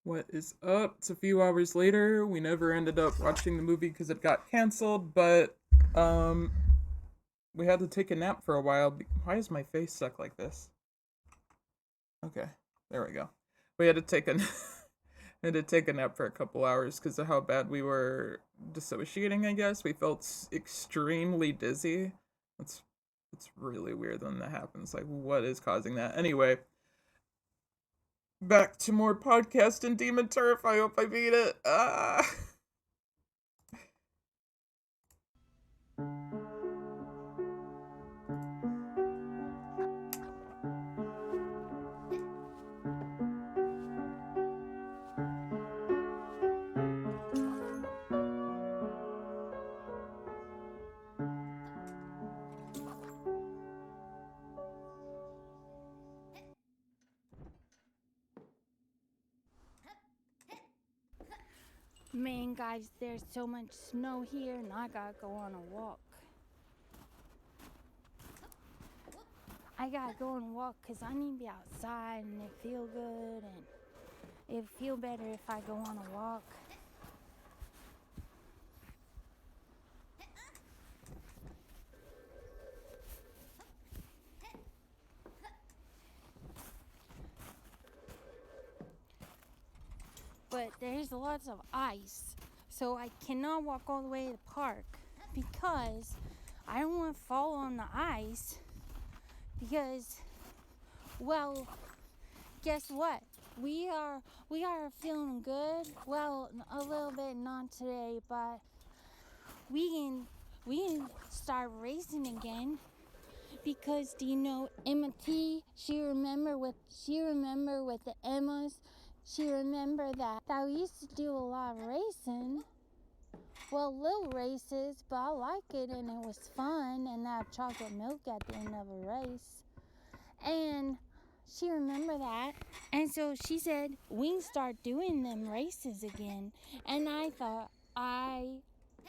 What is up? It's a few hours later. We never ended up watching the movie because it got canceled, but um we had to take a nap for a while. Why is my face stuck like this? Okay, there we go. We had to take a had to take a nap for a couple hours because of how bad we were dissociating. I guess we felt extremely dizzy. It's it's really weird when that happens. Like, what is causing that? Anyway, back to more podcast and Demon Turf. I hope I beat it. Ah. Man, guys, there's so much snow here, and I gotta go on a walk. I gotta go and walk because I need to be outside and it feel good, and it feel better if I go on a walk. But there's lots of ice, so I cannot walk all the way to the park because I don't want to fall on the ice because, well, guess what? We are feeling good. Well, a little bit not today, but we can start racing again because do you know Emma T? She remember with the Emmas. She remember that we used to do a lot of racing. Well, little races, but I like it and it was fun, and I have chocolate milk at the end of a race. And she remembered that, and so she said we can start doing them races again. And I thought, I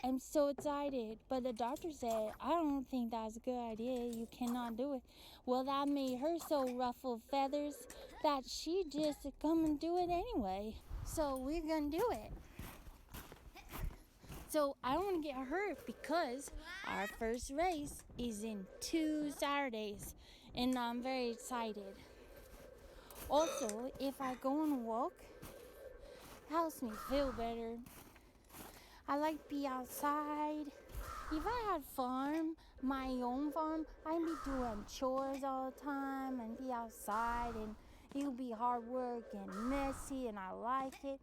am so excited, but the doctor said I don't think that's a good idea, you cannot do it. Well, that made her so ruffled feathers that she just come and do it anyway. So we're gonna do it. So I don't want to get hurt because our first race is in 2 Saturdays, and I'm very excited. Also, if I go on a walk, it helps me feel better. I like to be outside. If I had my own farm, I'd be doing chores all the time and be outside, and it would be hard work and messy, and I like it.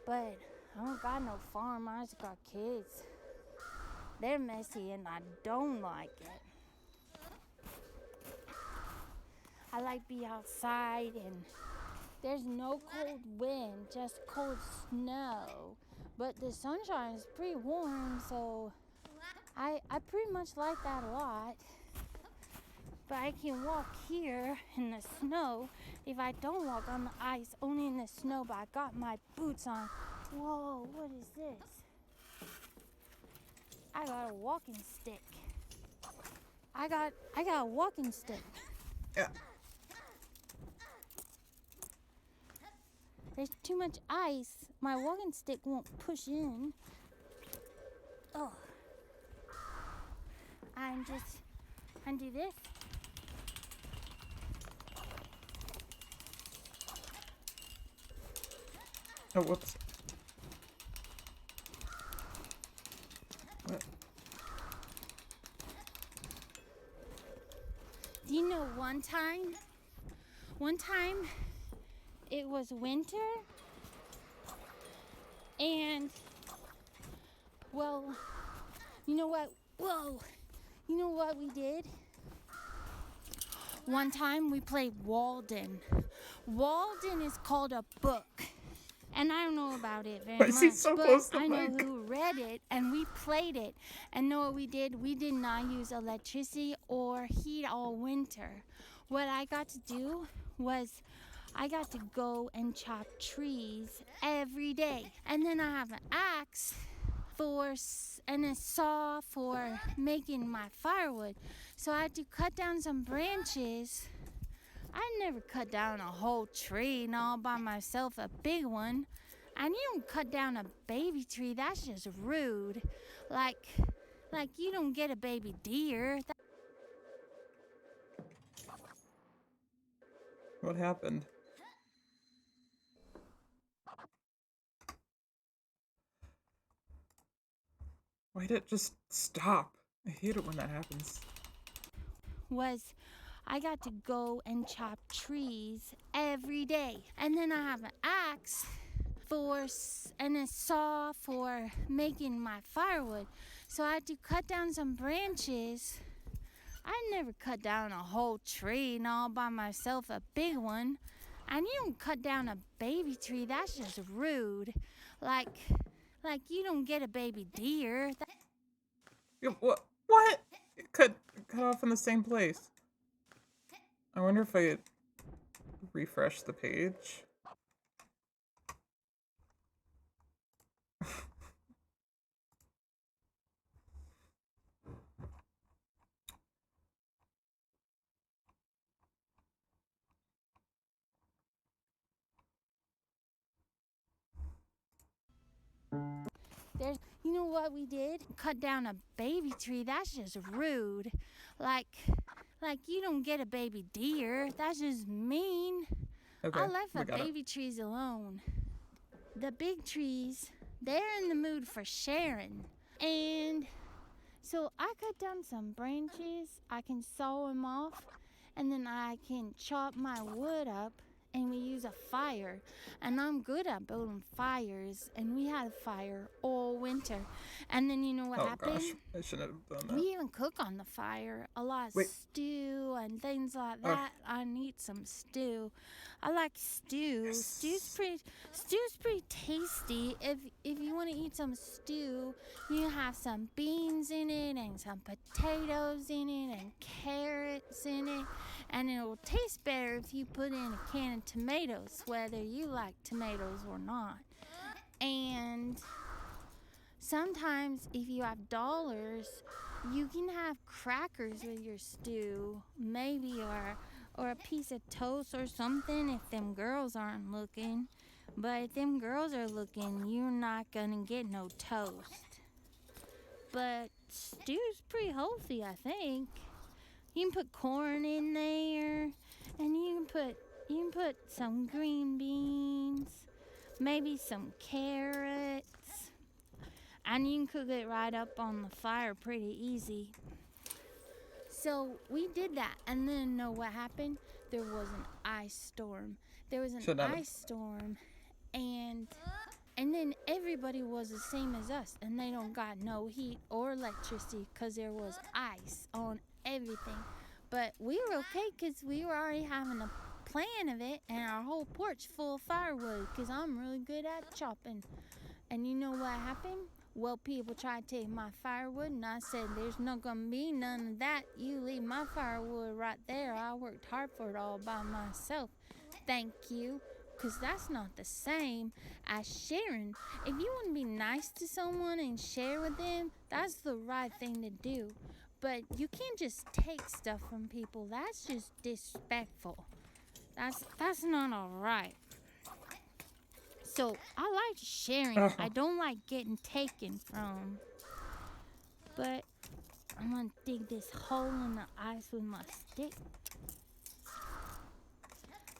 But I don't got no farm, I just got kids. They're messy and I don't like it. I like to be outside, and there's no cold wind, just cold snow. But the sunshine is pretty warm, so I pretty much like that a lot. But I can walk here in the snow if I don't walk on the ice, only in the snow, but I got my boots on. Whoa, what is this? I got a walking stick. I got a walking stick. Yeah. There's too much ice. My walking stick won't push in. Oh. I'm just undo this. Oh, whoops. What? Do you know one time it was winter, and well, you know what? Whoa. You know what we did? One time we played Walden. Walden is called a book. And I don't know about it very Why is he much, so but close to I know Mike? who read it, and we played it. And know what we did? We did not use electricity or heat all winter. What I got to do was I got to go and chop trees every day. And then I have an axe and a saw for making my firewood. So I had to cut down some branches I never cut down a whole tree and all by myself, a big one. And you don't cut down a baby tree, that's just rude. Like you don't get a baby deer. What happened? Why'd it just stop? I hate it when that happens. Was I got to go and chop trees every day. And then I have an axe and a saw for making my firewood. So I had to cut down some branches. I never cut down a whole tree and all by myself, a big one. And you don't cut down a baby tree, that's just rude. Like you don't get a baby deer. What? What? It cut off in the same place. I wonder if I refresh the page. You know what we did? Cut down a baby tree, that's just rude. Like you don't get a baby deer, that's just mean. Okay, I left the we got it. baby trees alone. The big trees, they're in the mood for sharing. And so I cut down some branches, I can saw them off, and then I can chop my wood up and we use a fire. And I'm good at building fires, and we had a fire all winter. And then you know what happened? Gosh, I shouldn't have done that. We even cook on the fire, a lot of stew and things like that. I need some stew. I like stew. Yes. Stew's pretty tasty. If you want to eat some stew, you have some beans in it and some potatoes in it and carrots in it, and it will taste better if you put in a can of tomatoes, whether you like tomatoes or not. And sometimes if you have dollars, you can have crackers with your stew, maybe, or a piece of toast or something if them girls aren't looking. But if them girls are looking, you're not gonna get no toast. But stew's pretty healthy, I think. You can put corn in there, and you can put some green beans, maybe some carrots, and you can cook it right up on the fire pretty easy. So we did that, and then know what happened? There was an ice storm. Ice storm, and then everybody was the same as us, and they don't got no heat or electricity because there was ice on everything. But we were okay because we were already having a plan of it, and our whole porch full of firewood because I'm really good at chopping. And you know what happened? Well, people tried to take my firewood, and I said, there's not going to be none of that. You leave my firewood right there. I worked hard for it all by myself. Thank you. Because that's not the same as sharing. If you want to be nice to someone and share with them, that's the right thing to do. But you can't just take stuff from people. That's just disrespectful. That's not all right. So I like sharing. I don't like getting taken from. But I'm going to dig this hole in the ice with my stick.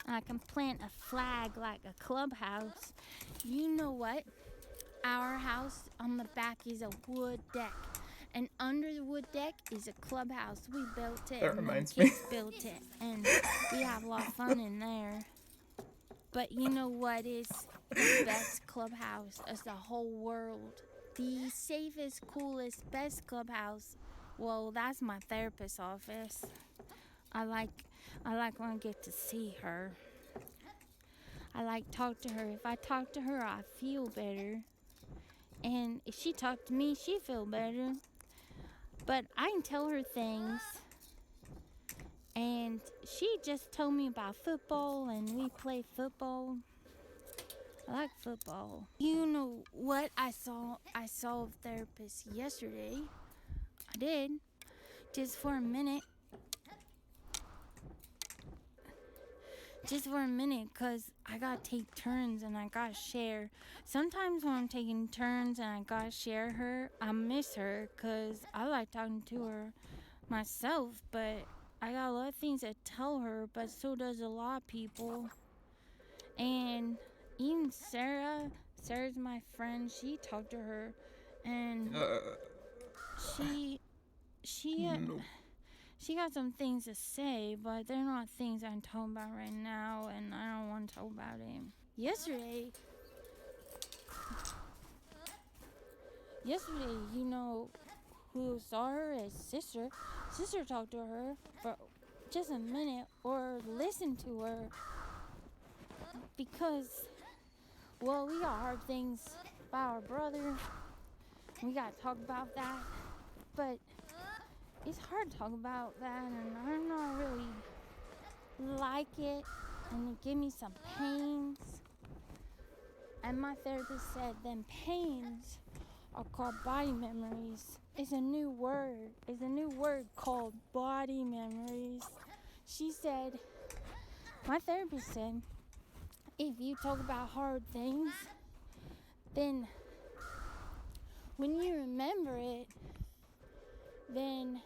I can plant a flag like a clubhouse. You know what? Our house on the back is a wood deck. And under the wood deck is a clubhouse. We built it. That reminds me. Kids built it. And we have a lot of fun in there. But you know what is the best clubhouse in the whole world? The safest, coolest, best clubhouse. Well, that's my therapist's office. I like when I get to see her. I like talk to her. If I talk to her, I feel better. And if she talk to me, she feel better. But I can tell her things. And she just told me about football, and we play football. I like football. You know what? I saw a therapist yesterday. I did. Just for a minute. just for a minute, because I gotta take turns and I gotta share. Sometimes when I'm taking turns and I gotta share her, I miss her because I like talking to her myself, but I got a lot of things to tell her, but so does a lot of people. And even Sarah's my friend, she talked to her, and she No. she got some things to say, but they're not things I'm talking about right now, and I don't want to talk about it. Yesterday, you know who saw her? His sister. Sister talked to her for just a minute, or listened to her, because, well, we got hard things about our brother. We gotta talk about that, but it's hard to talk about that, and I'm not really like it, and it gave me some pains. And my therapist said them pains are called body memories. It's a new word. It's a new word called body memories. She said, my therapist said, if you talk about hard things, then when you remember it, then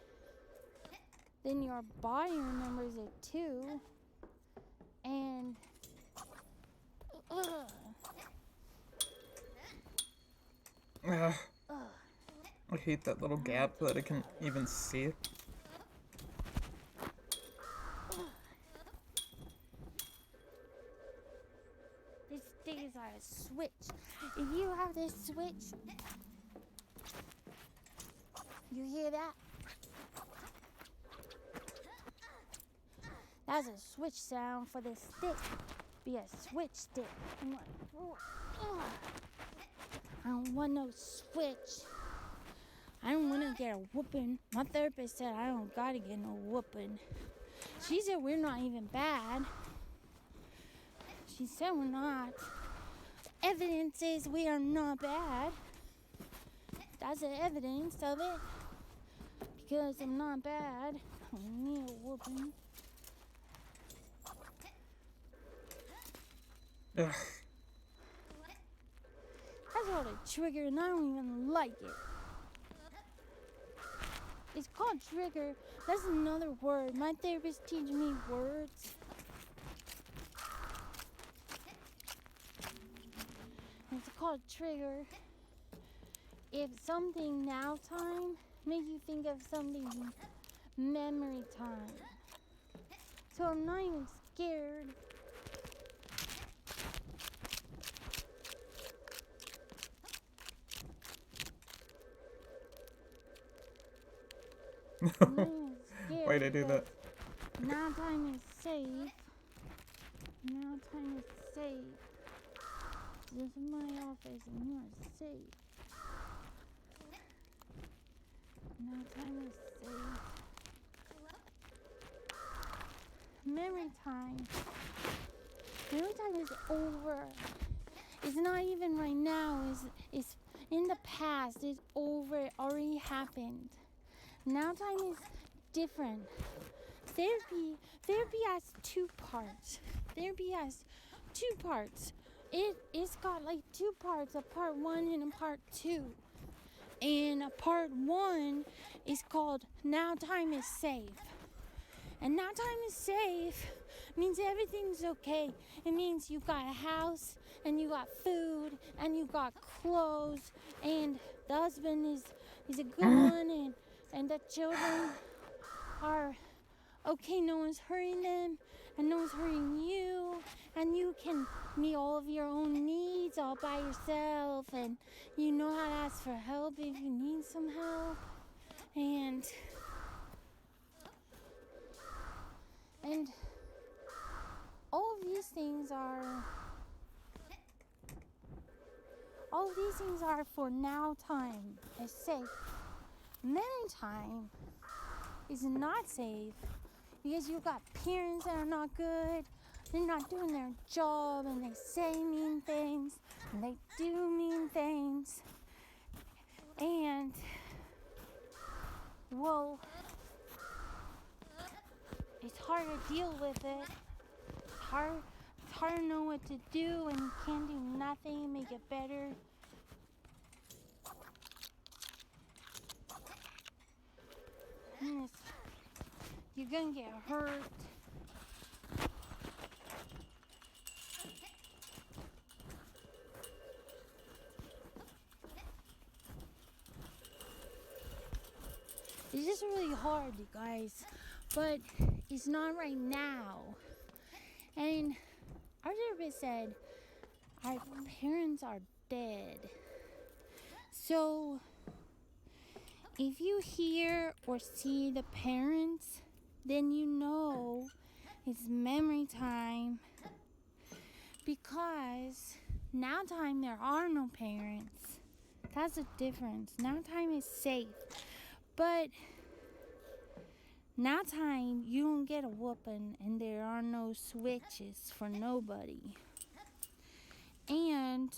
your body remembers it too. And I hate that little gap that I can even see. this thing is like a switch. If you have this switch, you hear that? That's a switch sound for this stick. Be a switch stick. I'm like, I don't want no switch. I don't want to get a whooping. My therapist said I don't gotta get no whooping. She said we're not even bad. She said we're not. Evidence is we are not bad. That's the evidence of it. Because I'm not bad. I don't need a whooping. Ugh. That's called a trigger, and I don't even like it. It's called trigger. That's another word. My therapist teaches me words. It's called trigger. If something now time makes you think of something memory time. So I'm not even scared. Why'd I do that? Now time is safe. Now time is safe. This is my office and you are safe. Now time is safe. Memory time. Memory time is over. It's not even right now. It's in the past. It's over. It already happened. Now time is different. Therapy has two parts. It's got like two parts, a part 1 and a part 2. And a part 1 is called Now Time is Safe. And now time is safe means everything's okay. It means you got a house and you got food and you got clothes and the husband is a good one and the children are okay, no one's hurting them and no one's hurting you, and you can meet all of your own needs all by yourself, and you know how to ask for help if you need some help, and all of these things are for now time. It's safe. Memory time is not safe because you've got parents that are not good. They're not doing their job, and they say mean things, and they do mean things. And, well, it's hard to deal with it. It's It's hard to know what to do and you can't do nothing to make it better. You're gonna get hurt. It's just really hard, you guys. But it's not right now. And our therapist said our parents are dead. So if you hear or see the parents, then you know it's memory time. Because now time there are no parents. That's the difference. Now time is safe. But now time you don't get a whooping and there are no switches for nobody. And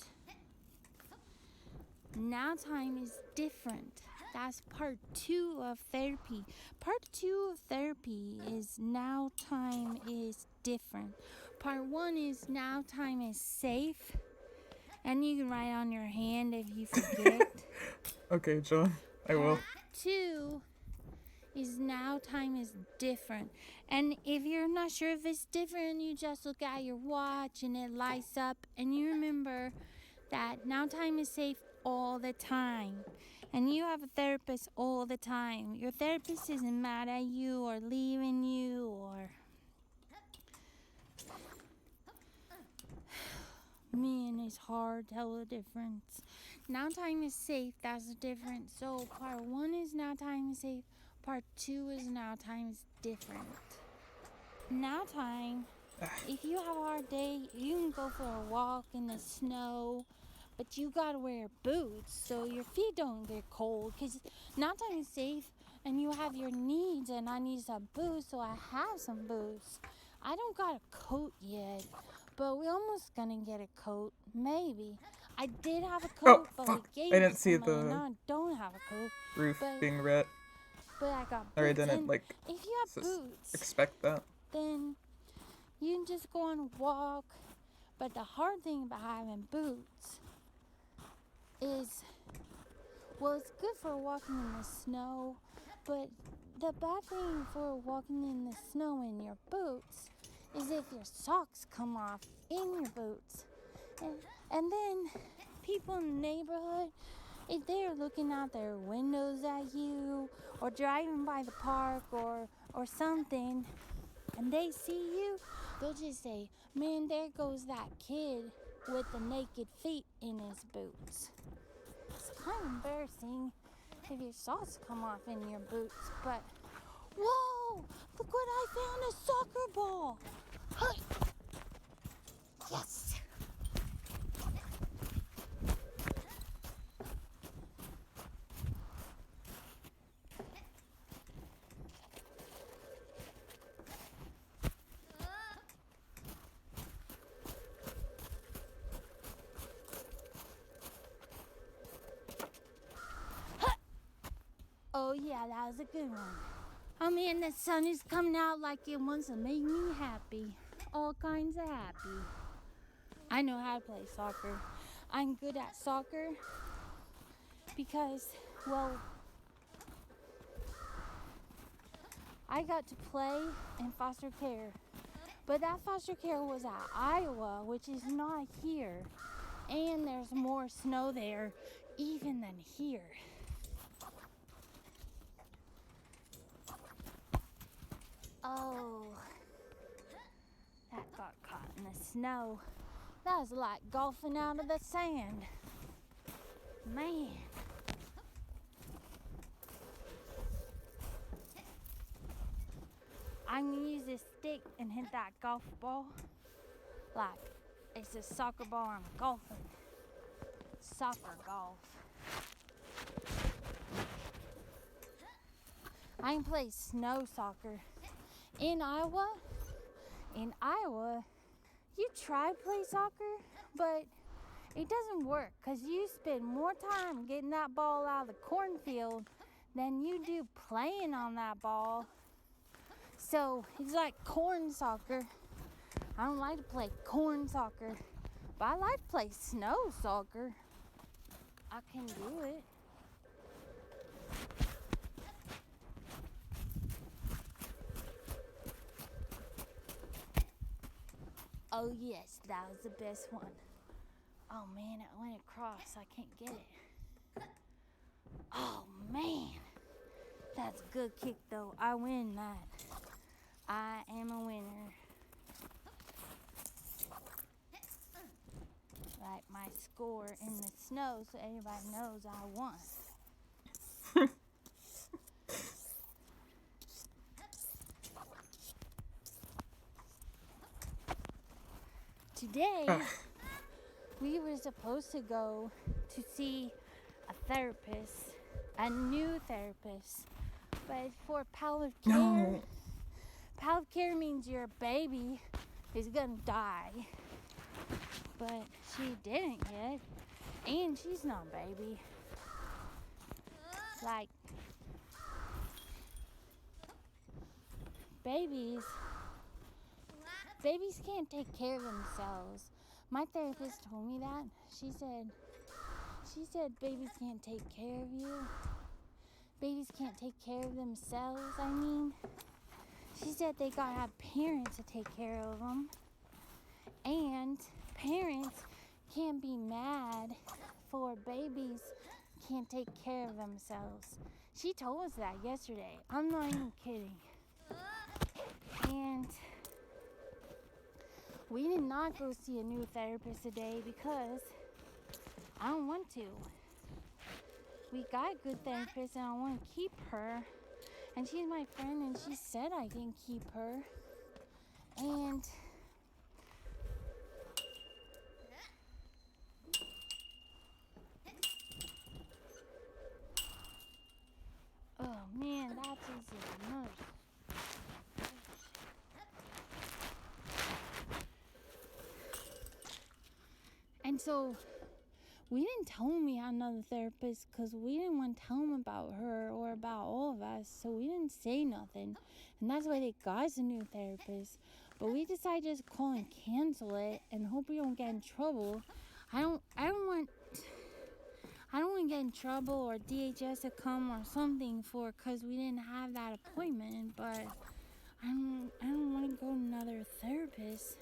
now time is different. That's part 2 of therapy. Part 2 of therapy is now time is different. Part 1 is now time is safe. And you can write on your hand if you forget. Okay, John, I will. Part 2 is now time is different. And if you're not sure if it's different, you just look at your watch and it lights up. And you remember that now time is safe all the time. And you have a therapist all the time. Your therapist isn't mad at you or leaving you or... Man, it's hard to tell the difference. Now time is safe, that's the difference. So part 1 is now time is safe. Part 2 is now time is different. Now time, if you have a hard day, you can go for a walk in the snow. But you gotta wear boots so your feet don't get cold. Because now time is safe and you have your needs and I need some boots, so I have some boots. I don't got a coat yet, but we're almost gonna get a coat. Maybe. I did have a coat, but fuck. we gave I didn't it to see somebody, the and now I don't have a coat. roof being red. But I got boots. Or I didn't, and like, if you have boots, expect that. then you can just go on a walk. But the hard thing about having boots is, well, it's good for walking in the snow, but the bad thing for walking in the snow in your boots is if your socks come off in your boots. And then people in the neighborhood, if they're looking out their windows at you or driving by the park or something, and they see you, they'll just say, man, there goes that kid with the naked feet in his boots. It's kind of embarrassing if your socks come off in your boots, but whoa, look what I found, a soccer ball. Hey. Yes. Oh yeah, that was a good one. Oh man, the sun is coming out like it wants to make me happy. All kinds of happy. I know how to play soccer. I'm good at soccer because, well, I got to play in foster care. But that foster care was at Iowa, which is not here. And there's more snow there even than here. Oh, that got caught in the snow. That was like golfing out of the sand. Man. I'm gonna use this stick and hit that golf ball like it's a soccer ball I'm golfing. Soccer golf. I can play snow soccer. In Iowa, you try to play soccer, but it doesn't work because you spend more time getting that ball out of the cornfield than you do playing on that ball. So it's like corn soccer. I don't like to play corn soccer, but I like to play snow soccer. I can do it. Oh yes, that was the best one. Oh man, it went across. I can't get it. Oh man, that's a good kick though. I win that. I am a winner. Write my score in the snow so everybody knows I won. Today, we were supposed to go to see a therapist, a new therapist, but it's for palliative care. No. Palliative care means your baby is gonna die, but she didn't yet, and she's not a baby. Like, babies can't take care of themselves. My therapist told me that. She said babies can't take care of you. Babies can't take care of themselves, I mean. She said they gotta have parents to take care of them. And parents can't be mad for babies can't take care of themselves. She told us that yesterday. I'm not even kidding. And we did not go see a new therapist today because I don't want to. We got a good therapist and I want to keep her. And she's my friend and she said I can keep her. And oh man, that is a nurse. And so we didn't tell him we had another therapist because we didn't want to tell him about her or about all of us, so we didn't say nothing. And that's why they got us a new therapist. But we decided to just call and cancel it and hope we don't get in trouble. I don't want to get in trouble or DHS to come or something for because we didn't have that appointment. But I don't want to go to another therapist.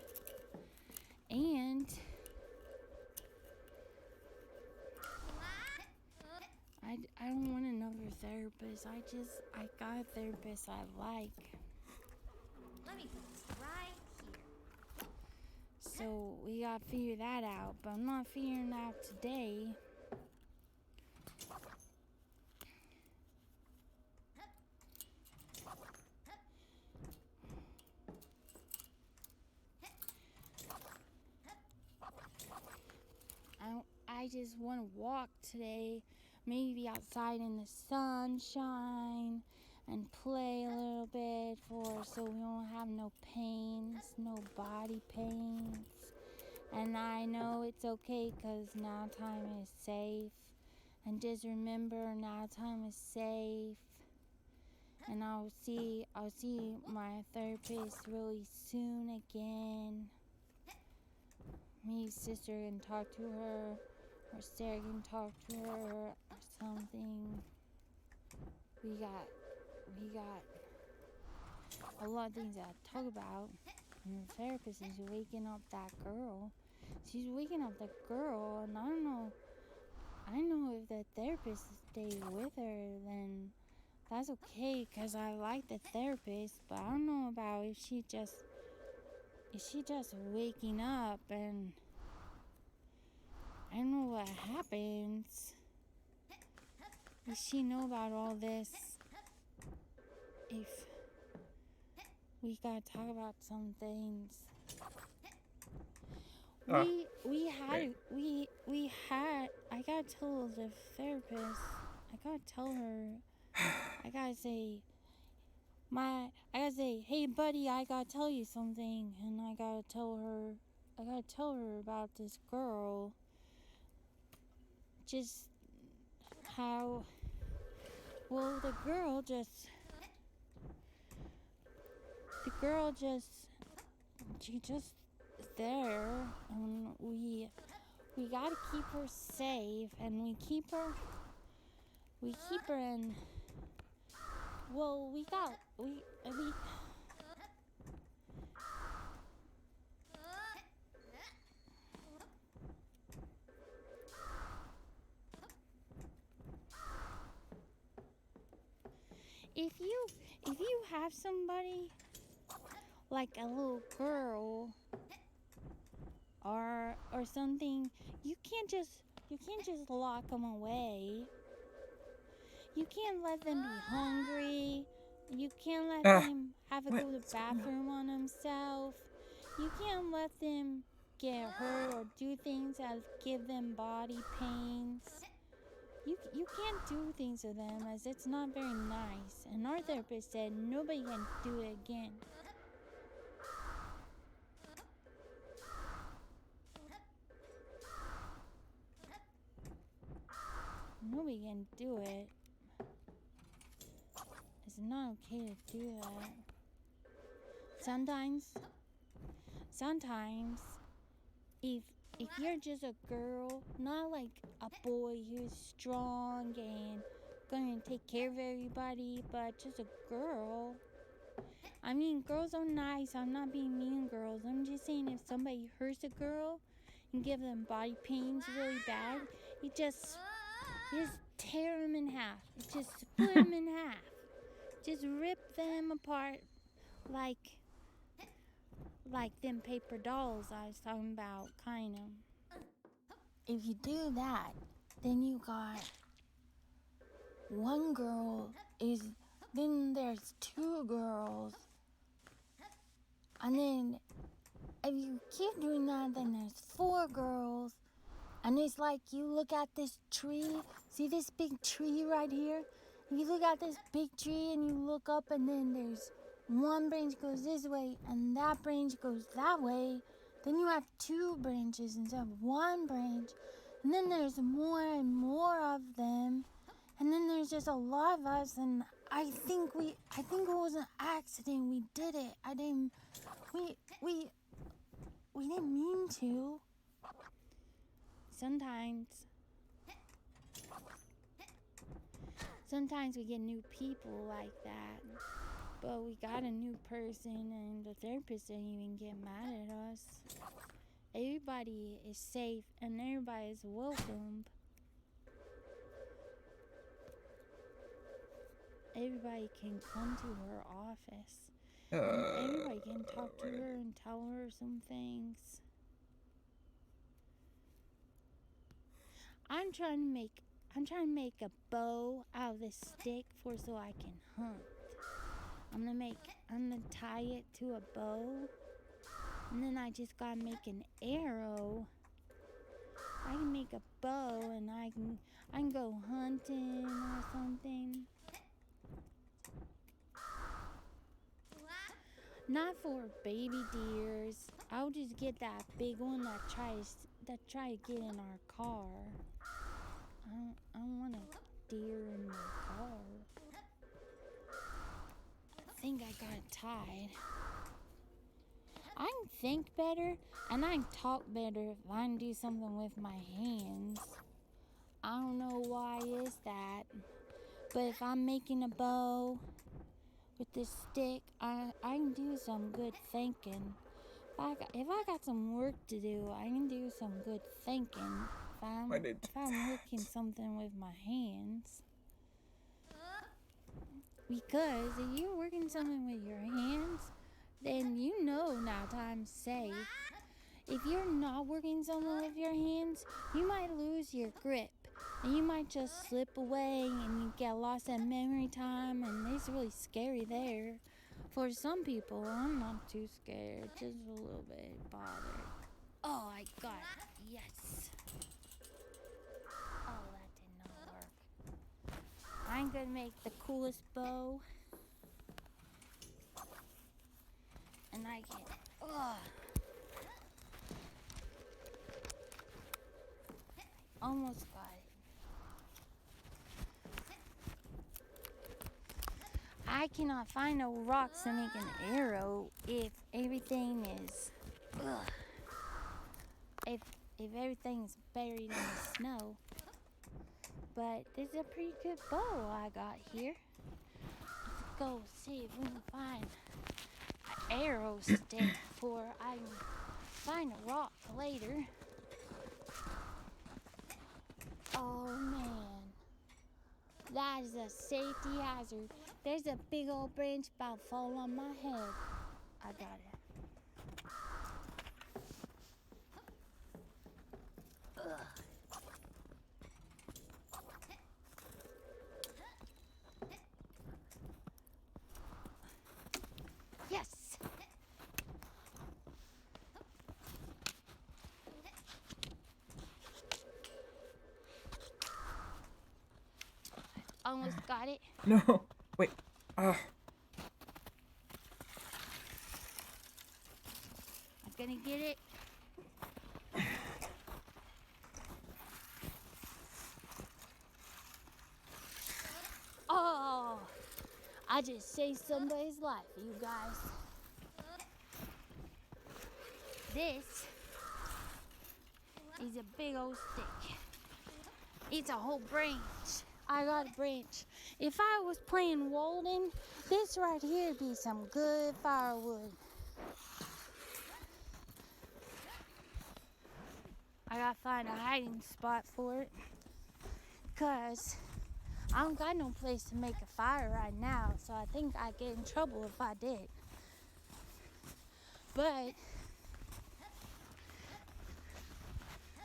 And I don't want another therapist. I got a therapist I like. Let me put this right here. So we gotta figure that out. But I'm not figuring it out today. I just want to walk today, maybe outside in the sunshine and play a little bit so we don't have no pains, no body pains. And I know it's okay because now time is safe. And just remember, now time is safe. And I'll see my therapist really soon again. Me, sister, can talk to her, or Sarah can talk to her, or something. We got a lot of things to talk about. And the therapist is waking up that girl. She's waking up the girl, and I don't know if the therapist stay with her, then that's okay, because I like the therapist, but I don't know about if she just waking up and I don't know what happens. Does she know about all this? If we gotta talk about some things. I gotta tell the therapist, I gotta tell her, I gotta say, hey buddy, I gotta tell you something, and I gotta tell her about this girl. Just how, well, the girl just, she just there, and we gotta keep her safe, and we keep her in. Well, we if you have somebody like a little girl or something, you can't just lock them away. You can't let them be hungry. You can't let them have to go to the bathroom on themselves. You can't let them get hurt or do things that give them body pains. You can't do things to them, as it's not very nice. And our therapist said nobody can do it again. Nobody can do it. It's not okay to do that. Sometimes, if you're just a girl, not like a boy who's strong and gonna take care of everybody, but just a girl. I mean, girls are nice. I'm not being mean, girls. I'm just saying, if somebody hurts a girl and give them body pains really bad, you just tear them in half. You just split them in half. Just rip them apart like them paper dolls I was talking about, kind of. If you do that, then you got one girl then there's two girls. And then if you keep doing that, then there's four girls. And it's like you look at this tree. See this big tree right here? You look at this big tree and you look up, and then there's one branch goes this way and that branch goes that way. Then you have two branches instead of one branch. And then there's more and more of them. And then there's just a lot of us, and I think it was an accident. We did it. We didn't mean to. Sometimes we get new people like that, but we got a new person, and the therapist didn't even get mad at us. Everybody is safe, and everybody is welcome. Everybody can come to her office. And everybody can talk to her and tell her some things. I'm trying to make a bow out of this stick so I can hunt. I'm gonna tie it to a bow, and then I just gotta make an arrow. I can make a bow, and I can go hunting or something. Not for baby deers. I'll just get that big one that try to get in our car. I don't want a deer in my car. I think I got it tied. I can think better and I can talk better if I can do something with my hands. I don't know why is that, but if I'm making a bow with this stick, I can do some good thinking. If I got some work to do, I can do some good thinking. If I'm working something with my hands. Because if you're working something with your hands, then you know now time's safe. If you're not working something with your hands, you might lose your grip. And you might just slip away and you get lost at memory time, and it's really scary there. For some people, I'm not too scared, just a little bit bothered. Oh, I got it. Yes. Oh, that did not work. I'm gonna make the coolest bow. And I can, almost got it. I cannot find no rocks to make an arrow if everything is, if everything's buried in the snow. But this is a pretty good bow I got here. Let's go see if we can find an arrow stick before I can find a rock later. Oh man, that is a safety hazard. There's a big old branch about to fall on my head. I got it. Yes! Almost got it. No. Wait. Ah. I'm gonna get it. Oh! I just saved somebody's life, you guys. This is a big old stick. It's a whole branch. I got a branch. If I was playing Walden, this right here would be some good firewood. I gotta find a hiding spot for it, because I don't got no place to make a fire right now, so I think I'd get in trouble if I did. But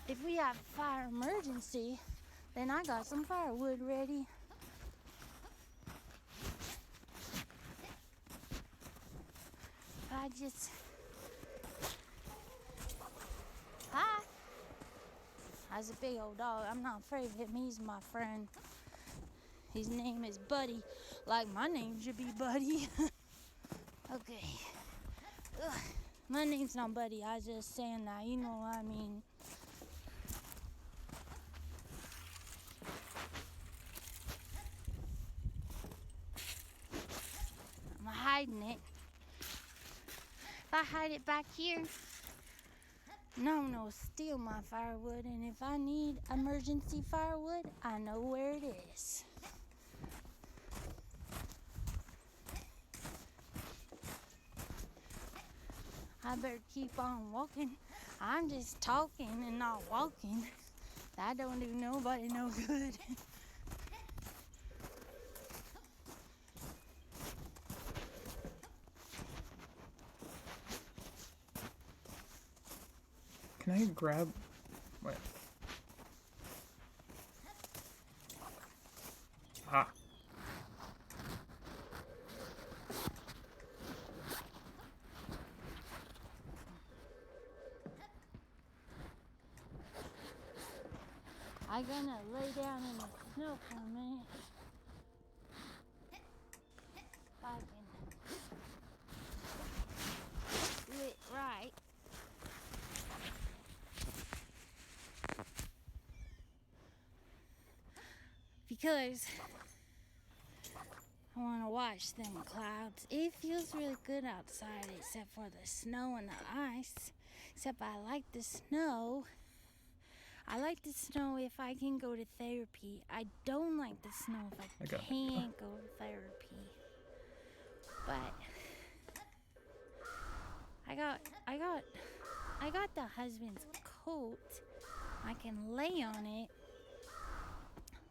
if we have a fire emergency, then I got some firewood ready. Hi! That's a big old dog. I'm not afraid of him. He's my friend. His name is Buddy. Like my name should be Buddy. Okay. Ugh. My name's not Buddy. I was just saying that. You know what I mean. I'm hiding it. If I hide it back here, no one will steal my firewood. And if I need emergency firewood, I know where it is. I better keep on walking. I'm just talking and not walking. That don't do nobody no good. Can I grab... What? Ah. I'm gonna lay down in the snow for a minute. If I can do it right. Because I want to watch them clouds. It feels really good outside except for the snow and the ice. Except I like the snow. I like the snow if I can go to therapy. I don't like the snow if I can't go to therapy. But I got the husband's coat. I can lay on it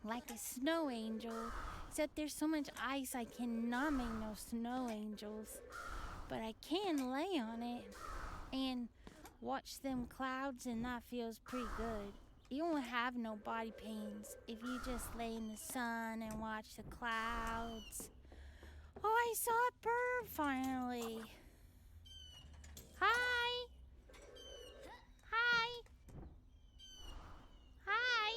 like a snow angel. Except there's so much ice I cannot make no snow angels. But I can lay on it and watch them clouds, and that feels pretty good. You won't have no body pains if you just lay in the sun and watch the clouds. Oh, I saw a bird finally. Hi. Hi. Hi.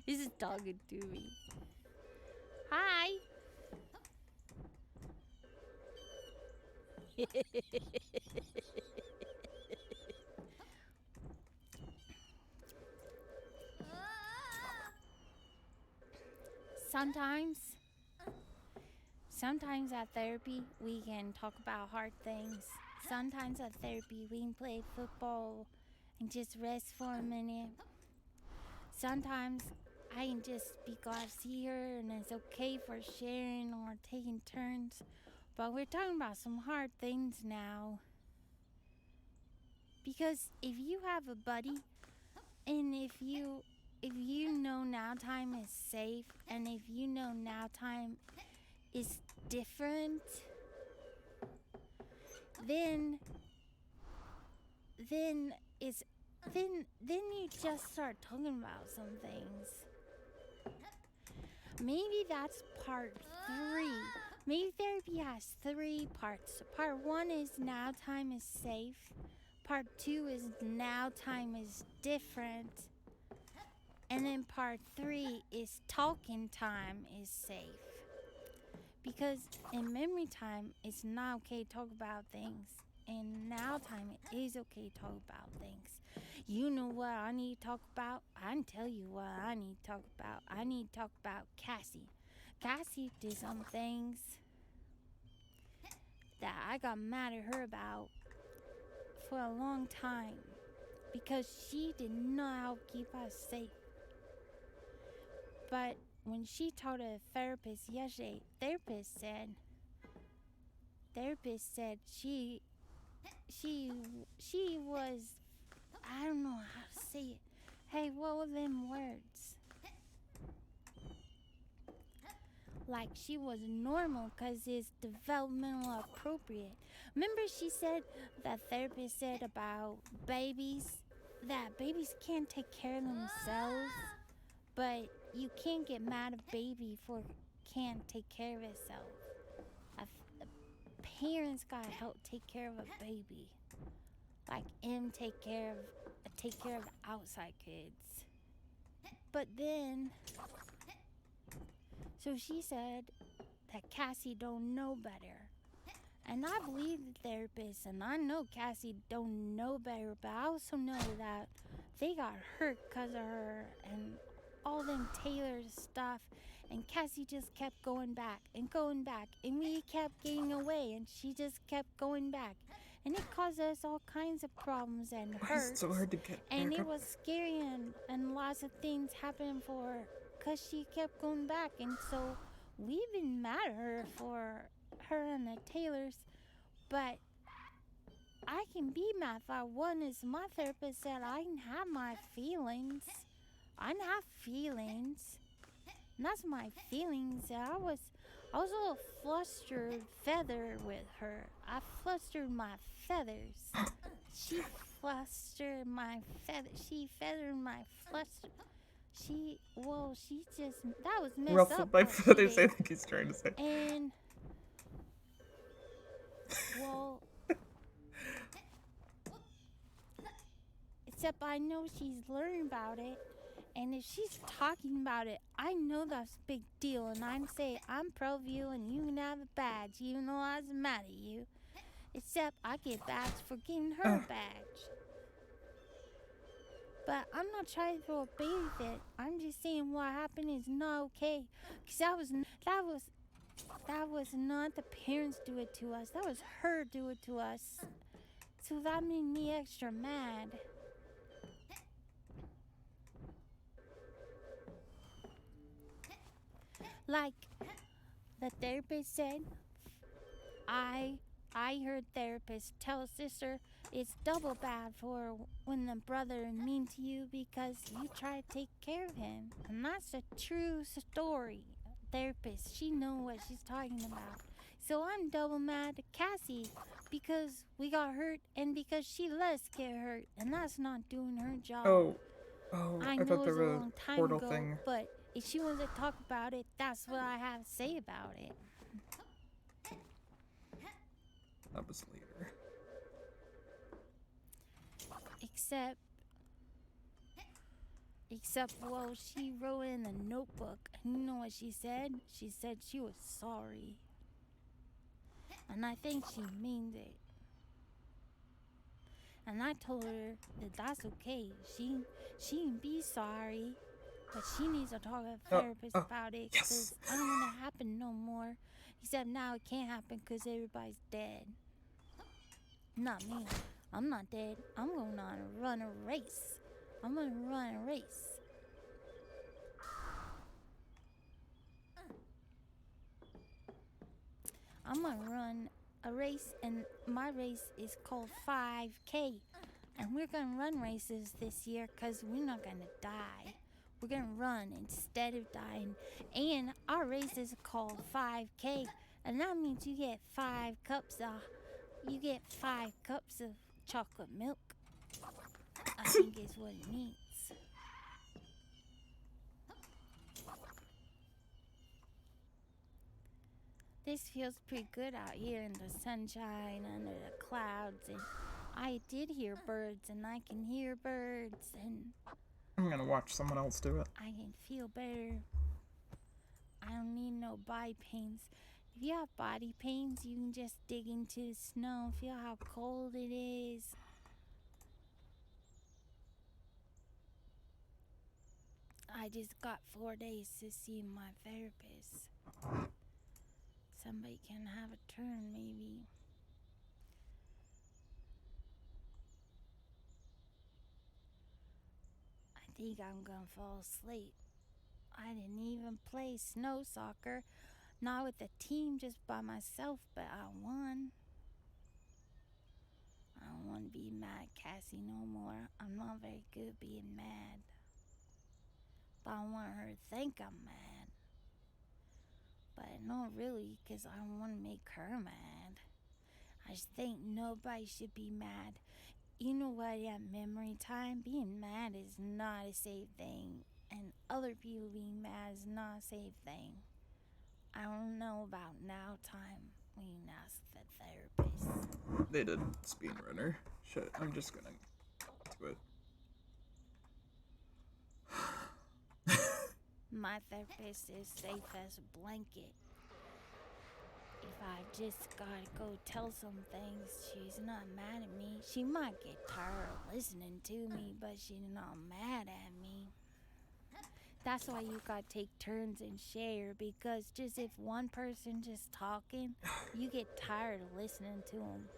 He's just talking to me. Hi. Sometimes at therapy, we can talk about hard things. Sometimes at therapy, we can play football and just rest for a minute. Sometimes I can just be glad to see her and it's okay for sharing or taking turns. But we're talking about some hard things now. Because if you have a buddy and if you know now time is safe and if you know now time is different, then it's then you just start talking about some things. Maybe that's part 3. Maybe therapy has 3 parts. Part 1 is now time is safe. Part 2 is now time is different. And then part 3 is talking time is safe. Because in memory time, it's not okay to talk about things. And now time, it is okay to talk about things. You know what I need to talk about? I can tell you what I need to talk about. I need to talk about Cassie. Cassie did some things that I got mad at her about for a long time. Because she did not help keep us safe. But when she told a therapist yesterday, therapist said she was, I don't know how to say it. Hey, what were them words? Like she was normal because it's developmental appropriate. Remember she said, that therapist said about babies, that babies can't take care of themselves, but you can't get mad at baby for can't take care of itself. Parents gotta help take care of a baby, like take care of outside kids. But then, so she said that Cassie don't know better, and I believe the therapist, and I know Cassie don't know better, but I also know that they got hurt because of her and all them Taylor stuff. And Cassie just kept going back, and we kept getting away, and she just kept going back. And it caused us all kinds of problems and hurts. Why is it so hard to get and back it up? was scary, and lots of things happened for her because she kept going back. And so we've been mad at her for her and the Taylors, but I can be mad if I want. As my therapist said, I can have my feelings. I can have feelings. And that's my feelings. I was a little flustered feather with her. I flustered my feathers. She flustered my feathers. She feathered my fluster. She just, that was messed Ruffled up. by what she feathers, I did. think he's trying to say. And, well, except I know she's learned about it. And if she's talking about it, I know that's a big deal. And I'd say, I'm proud of you and you can have a badge, even though I was mad at you. Except I get badge for giving her a badge. But I'm not trying to throw a baby fit. I'm just saying what happened is not okay. Because that was not the parents do it to us. That was her do it to us. So that made me extra mad. Like the therapist said, I heard therapists tell sister it's double bad for when the brother is mean to you because you try to take care of him. And that's a true story. Therapist, she knows what she's talking about. So I'm double mad at Cassie because we got hurt and because she let us get hurt. And that's not doing her job. Oh, I I know thought it there was a was long a time portal ago, thing. but if she wants to talk about it, that's what I have to say about it. That was later. Except, well, she wrote in the notebook. And you know what she said? She said she was sorry. And I think she means it. And I told her that that's okay. She can be sorry, but she needs to talk to a therapist about it. Yes. Because I don't want to happen no more. Except now it can't happen because everybody's dead. Not me. I'm not dead. I'm going on a run a race. I'm gonna run a race. I'm gonna run a race, and my race is called 5K. And we're gonna run races this year because we're not gonna die. We're gonna run instead of dying. And our race is called 5K, and that means you get 5 cups of chocolate milk. I think is what it means. This feels pretty good out here in the sunshine under the clouds, and I did hear birds, and I can hear birds, and I'm gonna watch someone else do it. I can feel better. I don't need no body pains. If you have body pains, you can just dig into the snow, feel how cold it is. I just got 4 days to see my therapist. Somebody can have a turn, maybe. I think I'm gonna fall asleep. I didn't even play snow soccer, not with the team, just by myself, but I won. I don't want to be mad at Cassie no more. I'm not very good at being mad. But I want her to think I'm mad. But not really, because I don't want to make her mad. I just think nobody should be mad. You know what, at memory time, being mad is not a safe thing. And other people being mad is not a safe thing. I don't know about now time. We can ask the therapist. They did speedrunner. Shit, I'm just gonna do it. My therapist is safe as a blanket. If I just gotta go tell some things, she's not mad at me. She might get tired of listening to me, but she's not mad at me. That's why you gotta take turns and share, because just if one person just talking, you get tired of listening to them.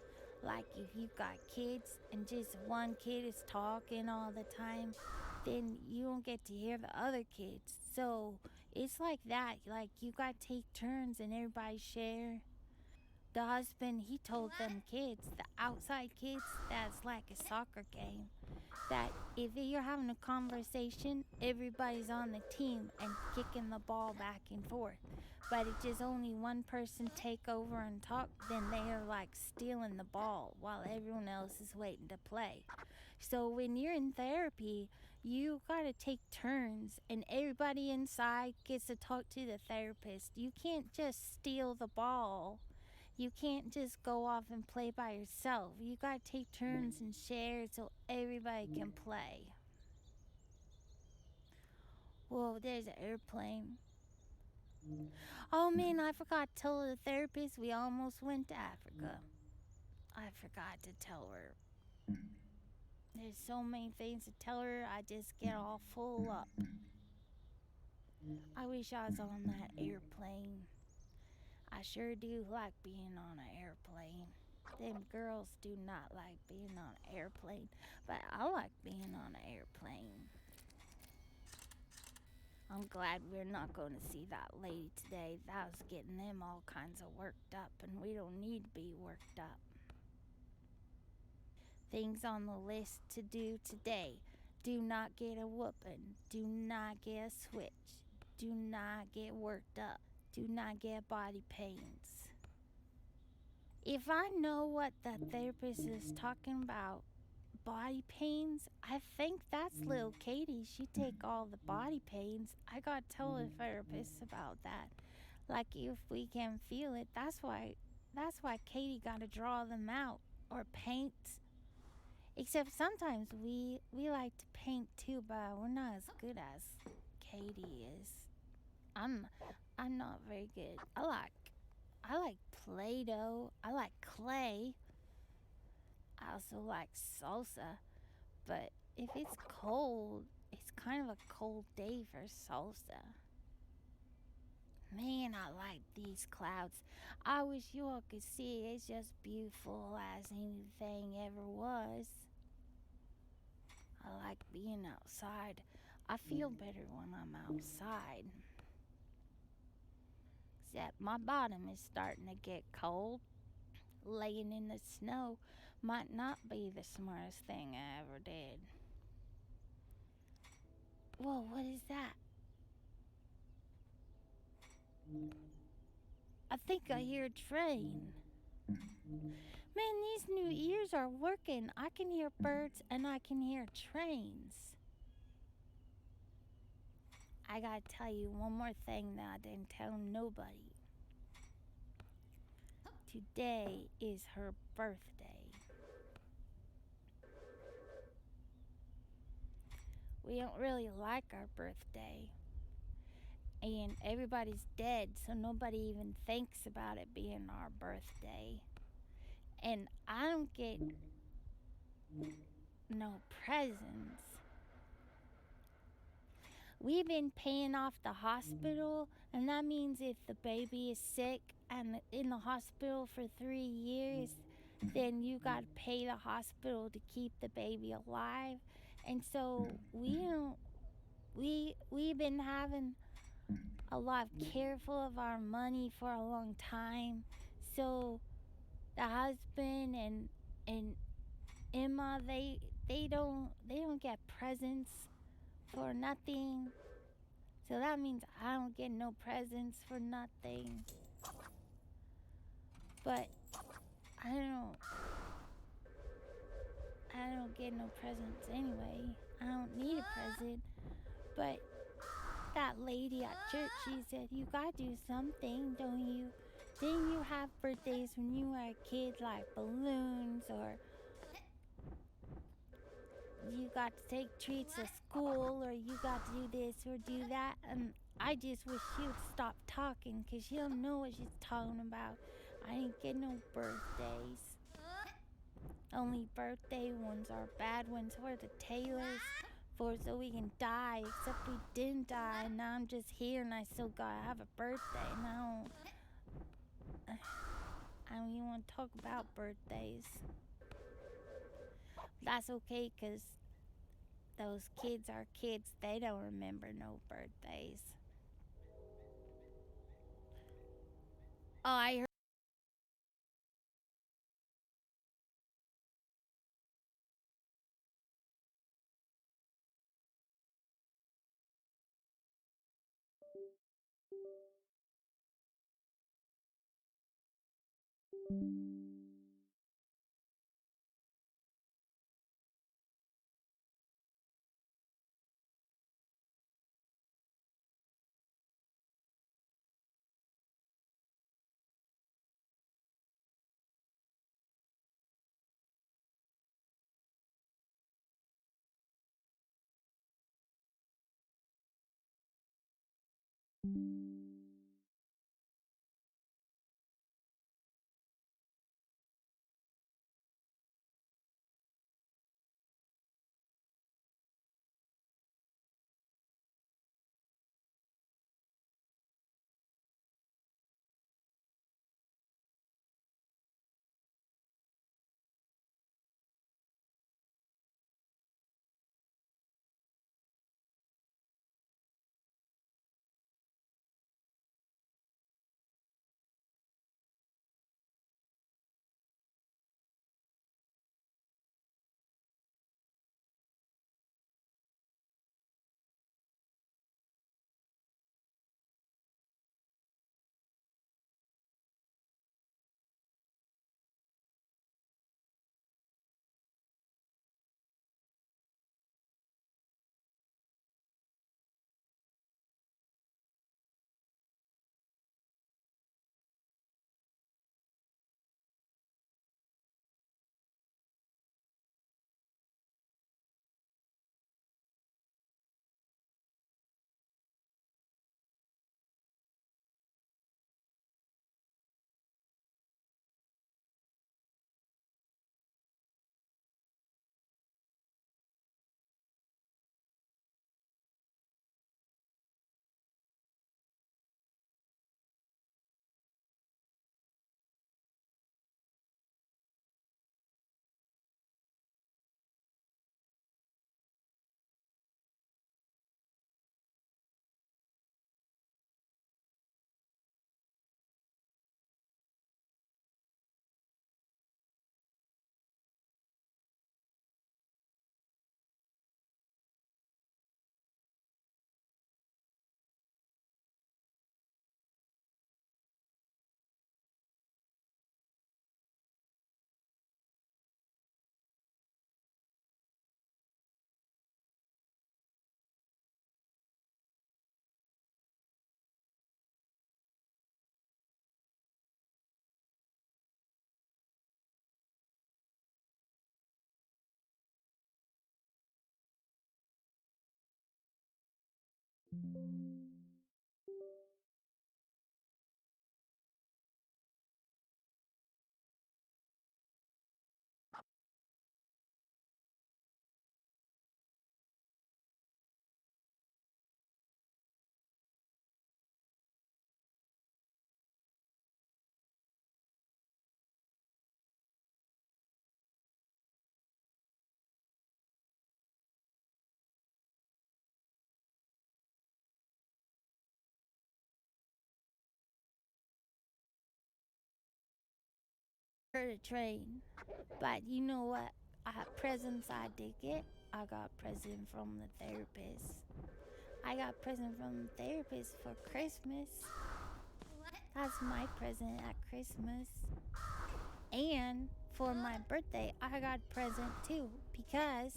Like if you got kids and just one kid is talking all the time, then you don't get to hear the other kids. So it's like that. Like you gotta take turns and everybody share. The husband, he told them kids, the outside kids, that's like a soccer game. That if you're having a conversation, everybody's on the team and kicking the ball back and forth. But if just only one person take over and talk, then they are like stealing the ball while everyone else is waiting to play. So when you're in therapy, you gotta take turns, and everybody inside gets to talk to the therapist. You can't just steal the ball. You can't just go off and play by yourself. You gotta take turns and share so everybody can play. Whoa, there's an airplane. Oh man, I forgot to tell the therapist we almost went to Africa. I forgot to tell her. There's so many things to tell her, I just get all full up. I wish I was on that airplane. I sure do like being on an airplane. Them girls do not like being on an airplane, but I like being on an airplane. I'm glad we're not going to see that lady today. That was getting them all kinds of worked up, and we don't need to be worked up. Things on the list to do today. Do not get a whooping. Do not get a switch. Do not get worked up. Do not get body pains. If I know what the therapist is talking about, body pains, I think that's little Katie. She take all the body pains. I gotta tell the therapist about that. Like if we can feel it, that's why Katie gotta draw them out or paint. Except sometimes we like to paint too, but we're not as good as Katie is. I'm not very good. I like Play-Doh. I like clay. I also like salsa. But if it's cold, it's kind of a cold day for salsa. Man, I like these clouds. I wish you all could see. It's just beautiful as anything ever was. I like being outside. I feel better when I'm outside. Except my bottom is starting to get cold. Laying in the snow might not be the smartest thing I ever did. Whoa, what is that? I think I hear a train. Man, these new ears are working. I can hear birds and I can hear trains. I gotta tell you one more thing that I didn't tell nobody. Today is her birthday. We don't really like our birthday. And everybody's dead, so nobody even thinks about it being our birthday. And I don't get no presents. We've been paying off the hospital, and that means if the baby is sick and in the hospital for 3 years, then you gotta pay the hospital to keep the baby alive. And so we've been having a lot of careful of our money for a long time. So the husband and Emma, they don't get presents for nothing. So that means I don't get no presents for nothing. But I don't get no presents anyway. I don't need a present. But that lady at church, she said, you gotta do something, don't you? Didn't you have birthdays when you were a kid, like balloons, or you got to take treats to school, or you got to do this or do that? And I just wish she would stop talking, because she don't know what she's talking about. I didn't get no birthdays. Only birthday ones are bad ones for the Taylors, for so we can die, except we didn't die, and now I'm just here and I still gotta have a birthday. And I don't even want to talk about birthdays. That's okay, because those kids are kids. They don't remember no birthdays. Oh, I heard Heard a train. But you know what? Presents I did get. I got present from the therapist. I got present from the therapist for Christmas. That's my present at Christmas. And for my birthday, I got a present too. Because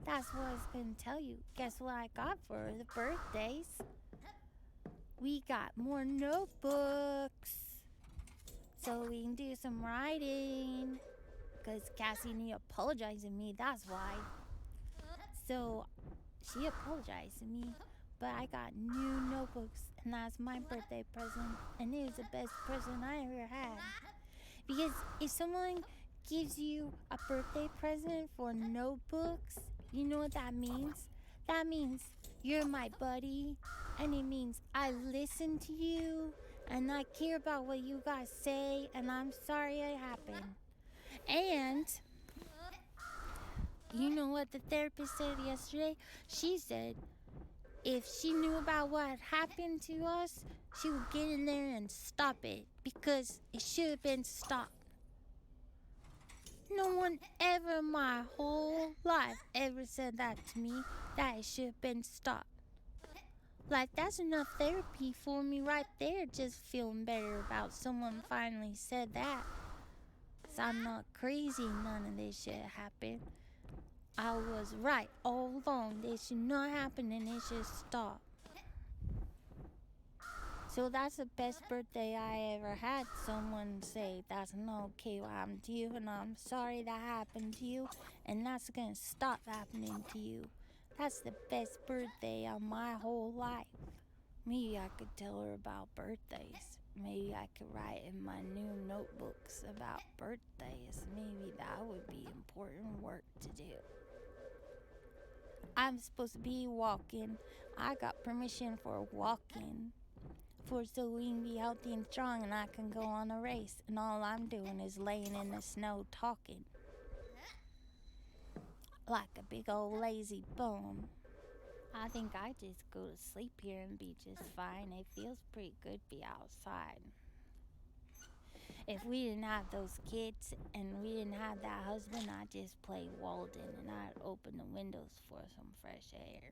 that's what I was going to tell you. Guess what I got for the birthdays? We got more notebooks. So we can do some writing. Because Cassie need to apologize to me, that's why. So she apologized to me, but I got new notebooks, and that's my birthday present, and it was the best present I ever had. Because if someone gives you a birthday present for notebooks, you know what that means? That means you're my buddy, and it means I listen to you, and I care about what you guys say, and I'm sorry it happened. And you know what the therapist said yesterday? She said if she knew about what happened to us, she would get in there and stop it because it should have been stopped. No one ever in my whole life ever said that to me, that it should have been stopped. Like, that's enough therapy for me right there, just feeling better about someone finally said that. So I'm not crazy, none of this shit happened. I was right all along. They should not happen and it should stop. So that's the best birthday I ever had. Someone say that's not okay what happened to you, and I'm sorry that happened to you, and that's gonna stop happening to you. That's the best birthday of my whole life. Maybe I could tell her about birthdays. Maybe I could write in my new notebooks about birthdays. Maybe that would be important work to do. I'm supposed to be walking. I got permission for walking. So we can be healthy and strong and I can go on a race. And all I'm doing is laying in the snow talking. Like a big old lazy bum. I think I just go to sleep here and be just fine. It feels pretty good to be outside. If we didn't have those kids and we didn't have that husband, I'd just play Walden and I'd open the windows for some fresh air.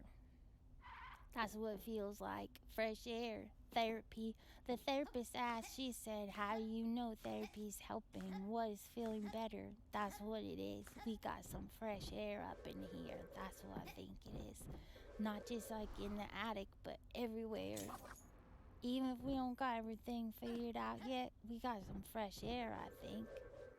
That's what it feels like. Fresh air. Therapy. The therapist asked, she said, how do you know therapy's helping? What is feeling better? That's what it is. We got some fresh air up in here. That's what I think it is. Not just like in the attic, but everywhere. Even if we don't got everything figured out yet, we got some fresh air, I think.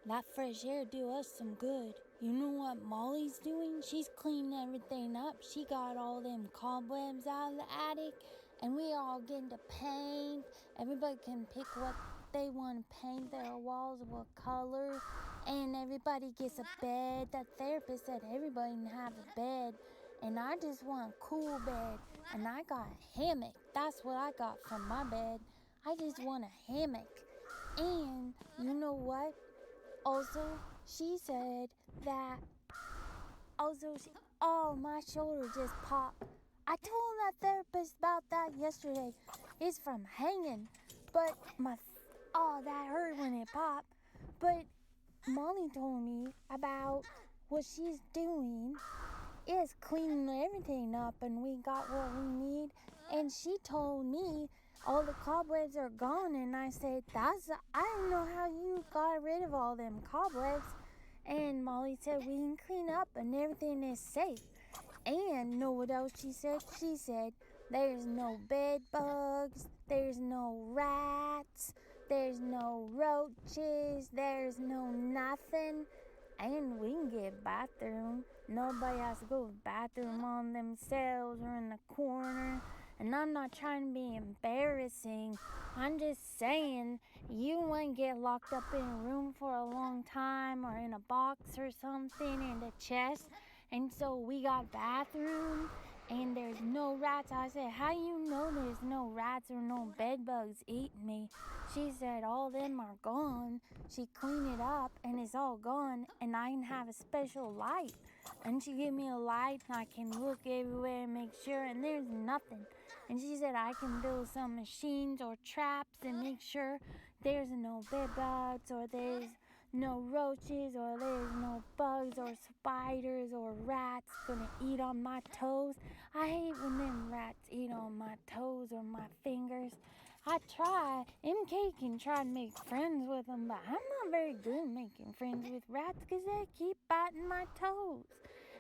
That fresh air do us some good. You know what Molly's doing? She's cleaning everything up. She got all them cobwebs out of the attic, and we all getting to paint. Everybody can pick what they want to paint their walls, what color, and everybody gets a bed. That therapist said everybody can have a bed, and I just want a cool bed, and I got a hammock. That's what I got from my bed. I just want a hammock. And you know what? Also, she said that. Oh, my shoulder just popped. I told that therapist about that yesterday. It's from hanging, but that hurt when it popped. But Molly told me about what she's doing is cleaning everything up, and we got what we need. And she told me all the cobwebs are gone, and I said, I don't know how you got rid of all them cobwebs. And Molly said, we can clean up and everything is safe. And know what else she said? She said, there's no bed bugs, there's no rats, there's no roaches, there's no nothing. And we can get a bathroom. Nobody has to go to the bathroom on themselves or in the corner. And And I'm not trying to be embarrassing. I'm just saying you wouldn't get locked up in a room for a long time or in a box or something in the chest. And so we got bathroom and there's no rats. I said, how you know there's no rats or no bed bugs eating me? She said, all them are gone. She cleaned it up and it's all gone, and I can have a special light. And she gave me a light and I can look everywhere and make sure, and there's nothing. And she said I can build some machines or traps and make sure there's no bed bugs or there's no roaches or there's no bugs or spiders or rats gonna eat on my toes. I hate when them rats eat on my toes or my fingers. I try. MK can try to make friends with them, but I'm not very good at making friends with rats because they keep biting my toes.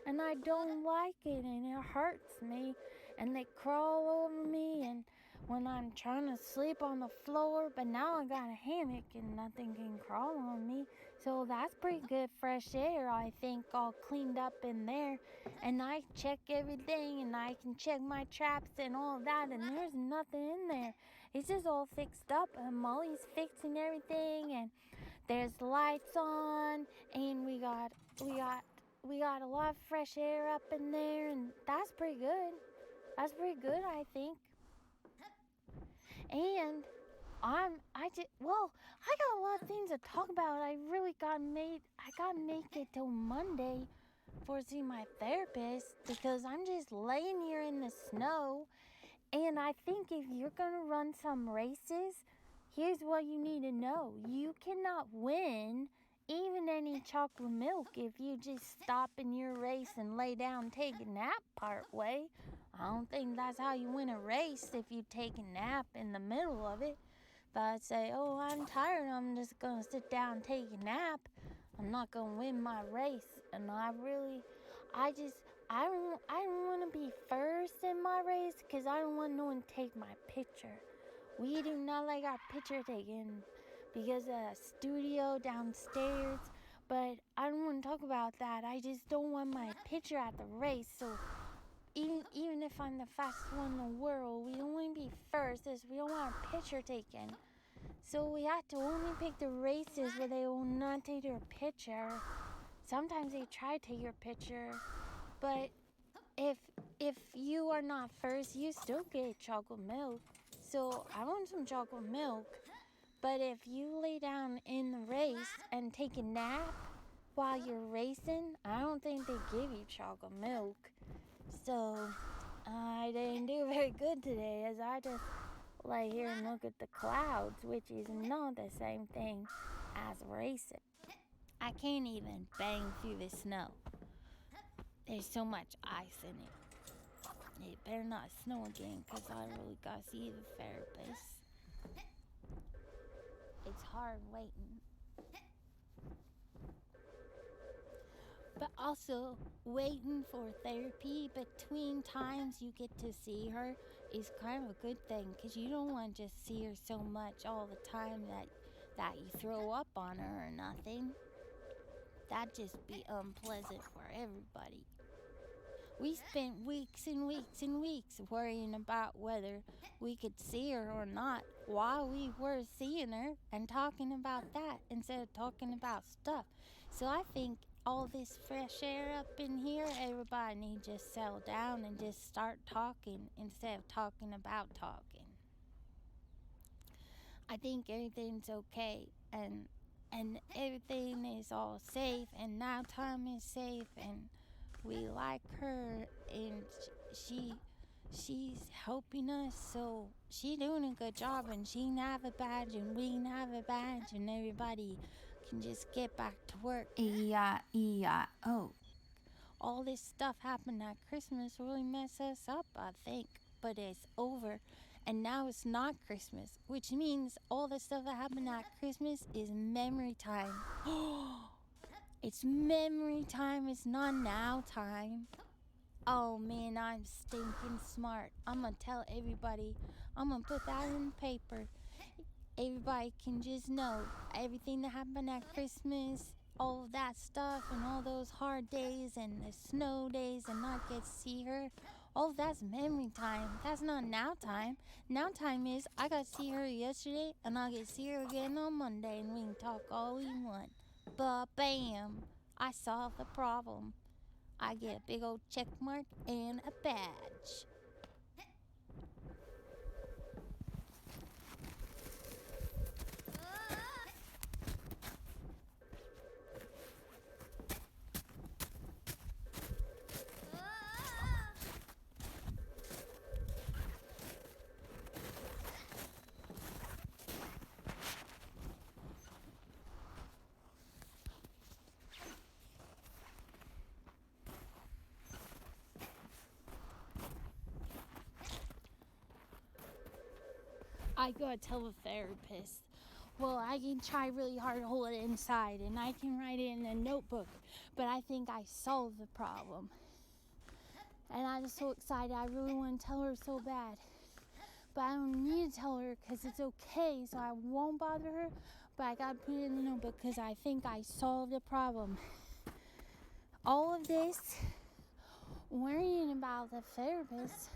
And I don't like it, and it hurts me. And they crawl over me, and when I'm trying to sleep on the floor, but now I got a hammock and nothing can crawl on me. So that's pretty good fresh air, I think, all cleaned up in there. And I check everything, and I can check my traps and all that, and there's nothing in there. It's just all fixed up, and Molly's fixing everything, and there's lights on, and we got a lot of fresh air up in there, and that's pretty good. That's pretty good, I think. And I got a lot of things to talk about. I gotta make it till Monday for see my therapist because I'm just laying here in the snow. And I think if you're gonna run some races, here's what you need to know. You cannot win even any chocolate milk if you just stop in your race and lay down, take a nap part way. I don't think that's how you win a race if you take a nap in the middle of it. If I say, oh, I'm tired, I'm just gonna sit down and take a nap, I'm not gonna win my race. And I don't want to be first in my race because I don't want no one to take my picture. We do not like our picture taken because of the studio downstairs. But I don't want to talk about that. I just don't want my picture at the race. So even if I'm the fastest one in the world, we don't want to be first as we don't want our picture taken. So we have to only pick the races where they will not take your picture. Sometimes they try to take your picture, but if you are not first, you still get chocolate milk. So I want some chocolate milk. But if you lay down in the race and take a nap while you're racing, I don't think they give you chocolate milk. So I didn't do very good today as I just lay here and look at the clouds, which is not the same thing as racing. I can't even bang through the snow. There's so much ice in it. It better not snow again because I really gotta see the therapist. It's hard waiting. But also, waiting for therapy between times you get to see her is kind of a good thing because you don't want to just see her so much all the time that you throw up on her or nothing. That'd just be unpleasant for everybody. We spent weeks and weeks and weeks worrying about whether we could see her or not while we were seeing her and talking about that instead of talking about stuff. So I think all this fresh air up in here, everybody needs to just settle down and just start talking instead of talking about talking. I think everything's okay and everything is all safe and now time is safe and we like her and she's helping us, so she doing a good job and she can have a badge and we can have a badge and everybody can just get back to work. E-I-E-I-O. All this stuff happened at Christmas really messed us up, I think, but it's over and now it's not Christmas, which means all the stuff that happened at Christmas is memory time. It's memory time, it's not now time. Oh man, I'm stinking smart. I'm gonna tell everybody. I'm gonna put that in paper. Everybody can just know everything that happened at Christmas, all of that stuff, and all those hard days and the snow days and not get to see her. Oh, that's memory time. That's not now time. Now time is I got to see her yesterday and I get to see her again on Monday and we can talk all we want. But bam, I solved the problem. I get a big old check mark and a badge. I gotta tell the therapist. Well, I can try really hard to hold it inside and I can write it in a notebook, but I think I solved the problem. And I'm so excited. I really want to tell her so bad. But I don't need to tell her because it's okay, so I won't bother her. But I gotta put it in the notebook because I think I solved the problem. All of this worrying about the therapist,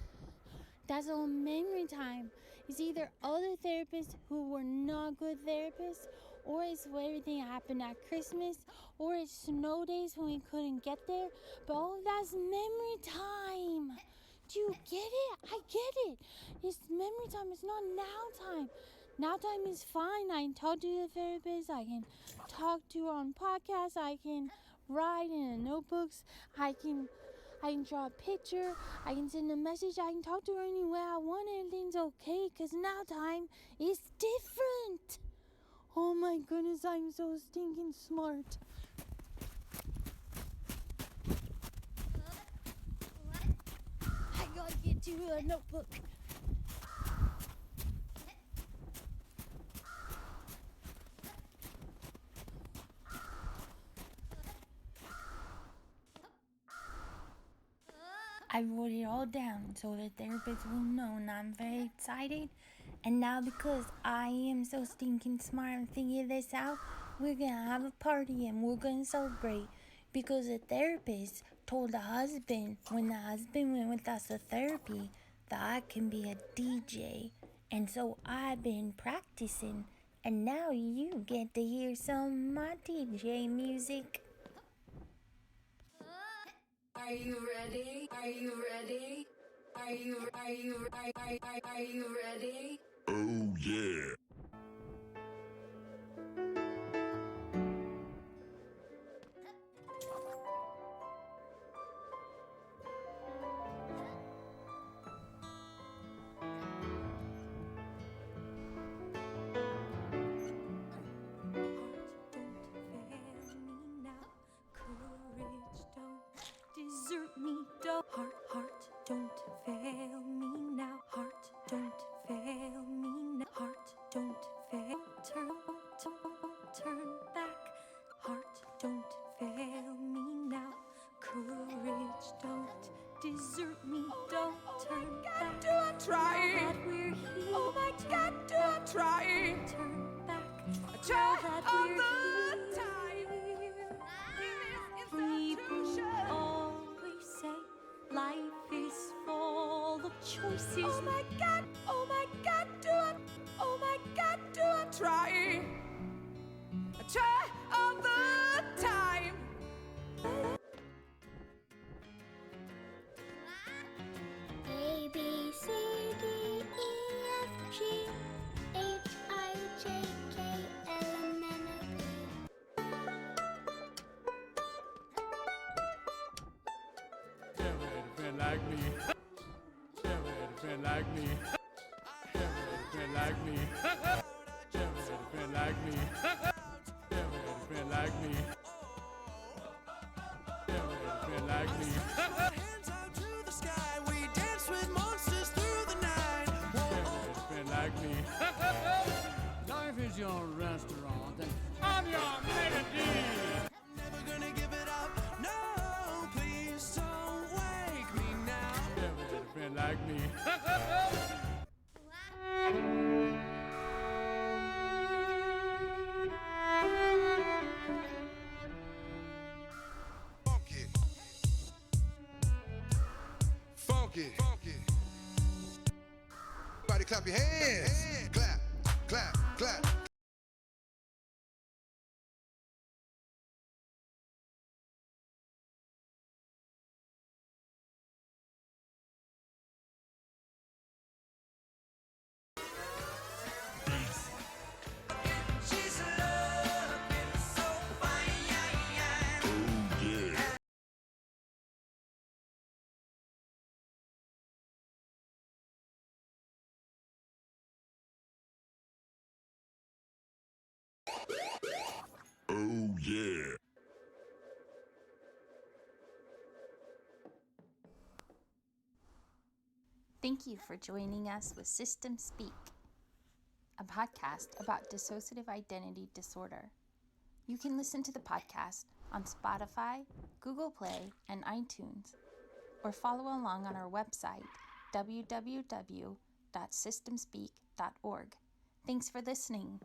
that's all memory time. It's either other therapists who were not good therapists, or it's everything happened at Christmas, or it's snow days when we couldn't get there. But all of that's memory time. Do you get it? I get it. It's memory time. It's not now time. Now time is fine. I can talk to the therapist. I can talk to her on podcasts. I can write in notebooks. I can draw a picture. I can send a message. I can talk to her any way I want. Everything's okay because now time is different. Oh my goodness, I'm so stinking smart. I gotta get to a notebook. I wrote it all down so the therapist will know, and I'm very excited. And now because I am so stinking smart and figured this out, we're gonna have a party and we're gonna celebrate. Because the therapist told the husband when the husband went with us to therapy that I can be a DJ. And so I've been practicing, and now you get to hear some of my DJ music. Are you ready? Are you ready? Are you ready? Oh yeah. Heart, don't fail me now. Heart, don't fail me now. Heart, don't fail. Turn back. Heart, don't fail me now. Courage, don't desert me. Don't turn back. Do I try? That we're here. Oh my God, do I try? Turn back. I try That all we're the here. time. People Institution. always say life is full of choices. Oh my God, do I? Oh my God, do I try? I try all the time. A, B, C, D, E, F, G, H, I, J, K, L, M, N, O, P. Never had a friend like me. Never had a friend like me. Never had a friend like me. Never had a friend like me. Never had a friend like me. Never had a friend like me. Hands out to the sky, we dance with monsters through the night. Never had a friend like me. Life is your restaurant and I'm your melody. Never gonna give it up. No, please don't wake me now. Never had a friend like me. Funky. funky. Everybody clap your hands. Clap, clap, clap. She's looking so fine. Oh yeah. Oh yeah. Thank you for joining us with System Speak, a podcast about dissociative identity disorder. You can listen to the podcast on Spotify, Google Play, and iTunes, or follow along on our website, www.systemspeak.org. Thanks for listening.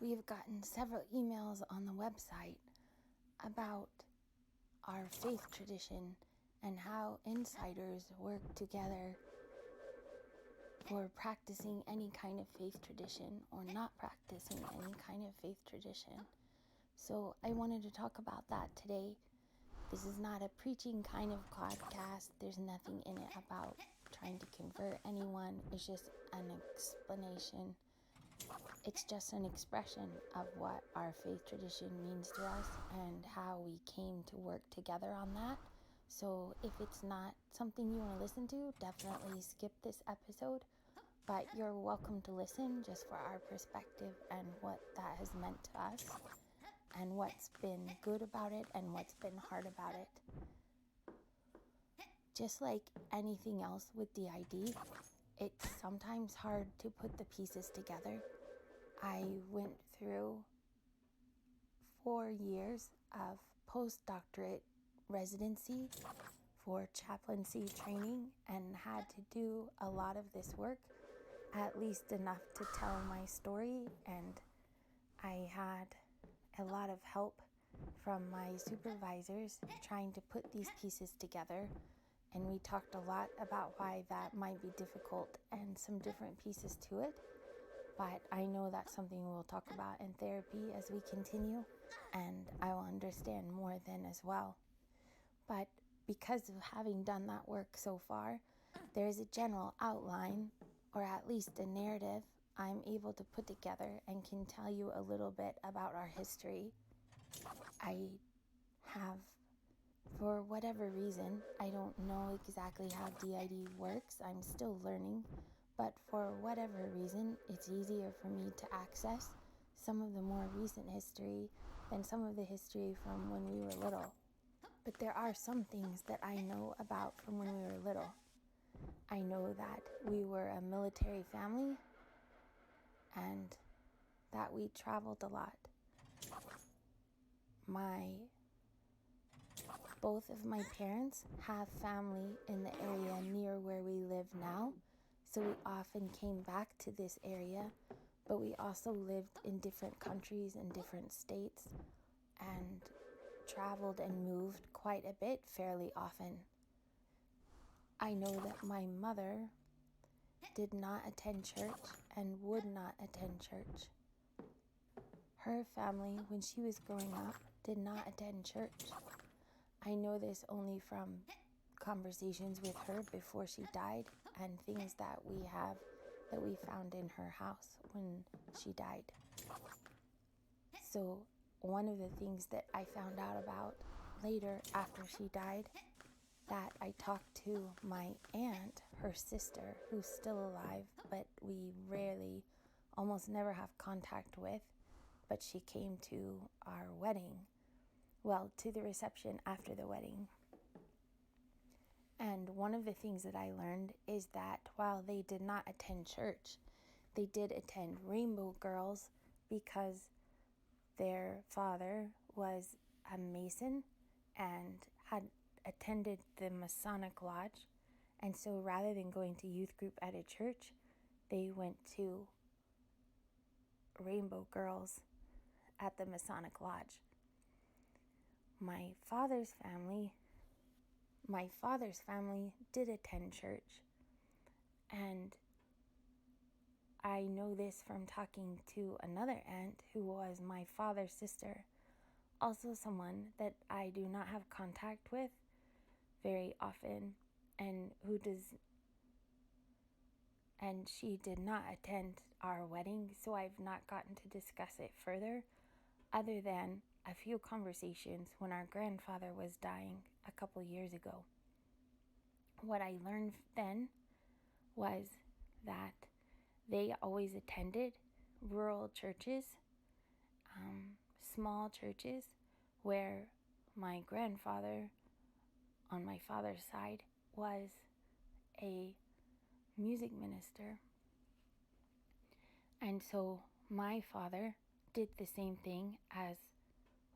We have gotten several emails on the website about our faith tradition and how insiders work together for practicing any kind of faith tradition or not practicing any kind of faith tradition. So I wanted to talk about that today. This is not a preaching kind of podcast. There's nothing in it about trying to convert anyone. It's just an explanation. It's just an expression of what our faith tradition means to us and how we came to work together on that. So if it's not something you want to listen to, definitely skip this episode. But you're welcome to listen just for our perspective and what that has meant to us and what's been good about it and what's been hard about it. Just like anything else with DID, it's sometimes hard to put the pieces together. I went through 4 years of postdoctorate residency for chaplaincy training and had to do a lot of this work, at least enough to tell my story, and I had a lot of help from my supervisors trying to put these pieces together, and we talked a lot about why that might be difficult and some different pieces to it. But I know that's something we'll talk about in therapy as we continue, and I will understand more then as well. But because of having done that work so far, there is a general outline, or at least a narrative, I'm able to put together and can tell you a little bit about our history. I have, for whatever reason, I don't know exactly how DID works. I'm still learning, but for whatever reason, it's easier for me to access some of the more recent history than some of the history from when we were little. But there are some things that I know about from when we were little. I know that we were a military family and that we traveled a lot. Both of my parents have family in the area near where we live now, so we often came back to this area, but we also lived in different countries and different states and traveled and moved quite a bit fairly often. I know that my mother did not attend church and would not attend church. Her family, when she was growing up, did not attend church. I know this only from conversations with her before she died and things that we found in her house when she died. So one of the things that I found out about later after she died, that I talked to my aunt, her sister, who's still alive, but we rarely, almost never have contact with, but she came to our wedding. Well, to the reception after the wedding. And one of the things that I learned is that while they did not attend church, they did attend Rainbow Girls because their father was a Mason and had attended the Masonic Lodge. And so rather than going to youth group at a church, they went to Rainbow Girls at the Masonic Lodge. My father's family did attend church, and I know this from talking to another aunt who was my father's sister, also someone that I do not have contact with very often, and she did not attend our wedding, so I've not gotten to discuss it further, other than a few conversations when our grandfather was dying a couple years ago. What I learned then was that they always attended rural churches, small churches, where my grandfather on my father's side was a music minister. And so my father did the same thing as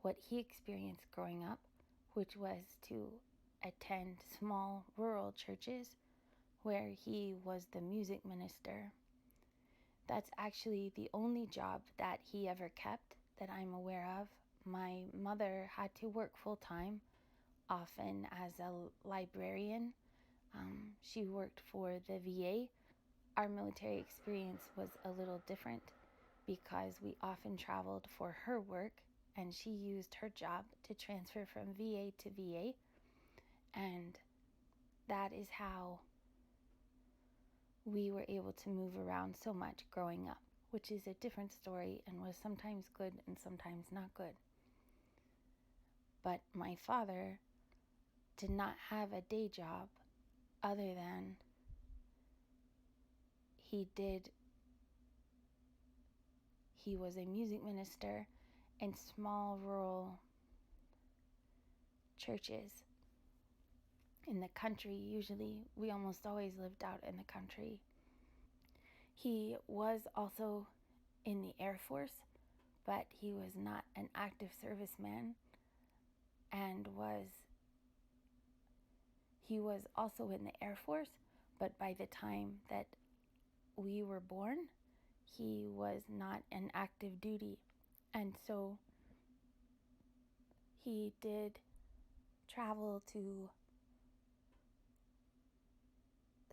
what he experienced growing up, which was to attend small rural churches where he was the music minister. That's actually the only job that he ever kept that I'm aware of. My mother had to work full-time, often as a librarian. She worked for the VA. Our military experience was a little different because we often traveled for her work, and she used her job to transfer from VA to VA. And that is how we were able to move around so much growing up, which is a different story and was sometimes good and sometimes not good. But my father did not have a day job other than he was a music minister in small rural churches in the country. Usually, we almost always lived out in the country. He was also in the Air Force, but he was not an active serviceman, and he was also in the Air Force, but by the time that we were born, he was not in active duty. And so he did travel to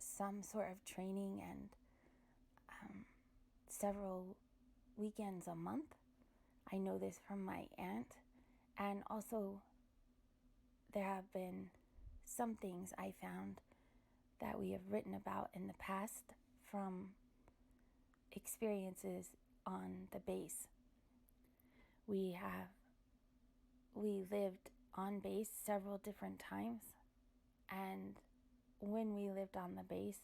some sort of training and several weekends a month. I know this from my aunt. And also, there have been some things I found that we have written about in the past from experiences on the base. We lived on base several different times, and when we lived on the base,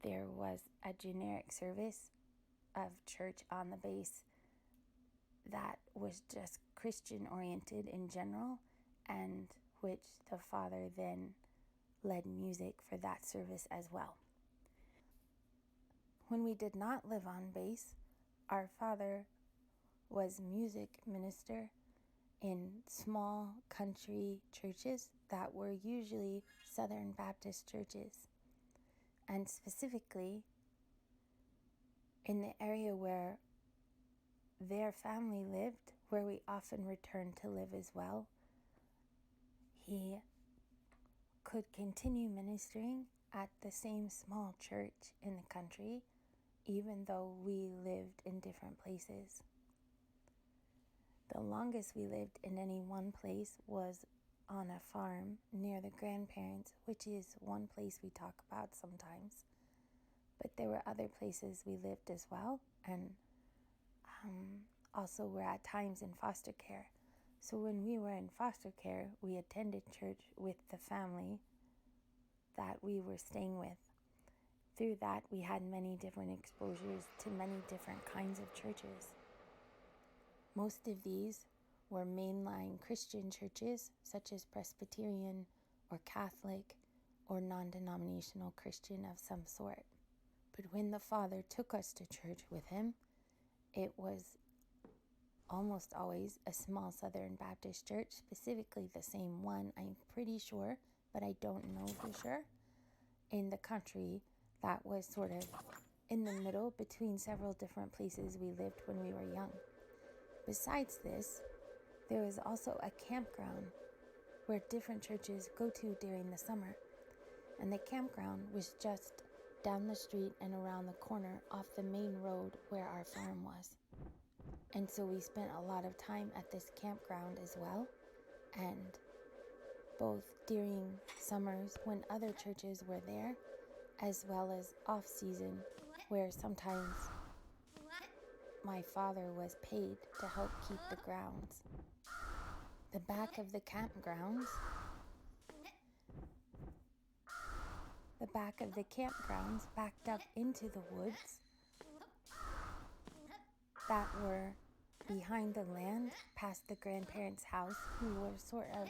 there was a generic service of church on the base that was just Christian oriented in general, and which the father then led music for that service as well. When we did not live on base, our father was music minister in small country churches that were usually Southern Baptist churches, and specifically in the area where their family lived, where we often returned to live as well. He could continue ministering at the same small church in the country, even though we lived in different places. The longest we lived in any one place was on a farm near the grandparents, which is one place we talk about sometimes. But there were other places we lived as well, and also were at times in foster care. So when we were in foster care, we attended church with the family that we were staying with. Through that, we had many different exposures to many different kinds of churches. Most of these were mainline Christian churches, such as Presbyterian or Catholic or non-denominational Christian of some sort. But when the father took us to church with him, it was almost always a small Southern Baptist church, specifically the same one, I'm pretty sure, but I don't know for sure, in the country that was sort of in the middle between several different places we lived when we were young. Besides this, there was also a campground where different churches go to during the summer, and the campground was just down the street and around the corner off the main road where our farm was. And so we spent a lot of time at this campground as well, and both during summers when other churches were there, as well as off season where sometimes my father was paid to help keep the grounds. The back of the campgrounds backed up into the woods that were behind the land past the grandparents' house, who were sort of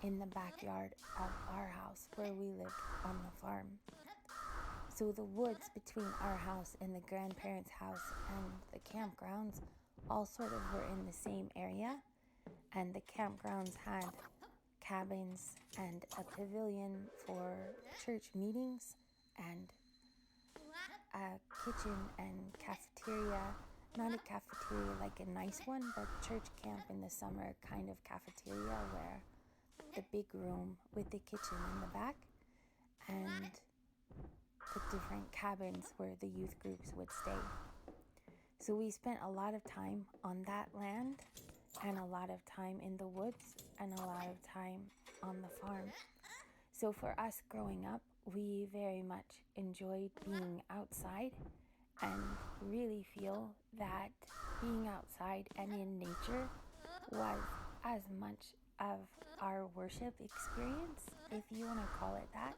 in the backyard of our house where we lived on the farm. So the woods between our house and the grandparents' house and the campgrounds all sort of were in the same area, and the campgrounds had cabins and a pavilion for church meetings and a kitchen and cafeteria. Not a cafeteria like a nice one, but church camp in the summer kind of cafeteria where the big room with the kitchen in the back and the different cabins where the youth groups would stay. So we spent a lot of time on that land and a lot of time in the woods and a lot of time on the farm. So for us growing up, we very much enjoyed being outside and really feel that being outside and in nature was as much of our worship experience, if you want to call it that,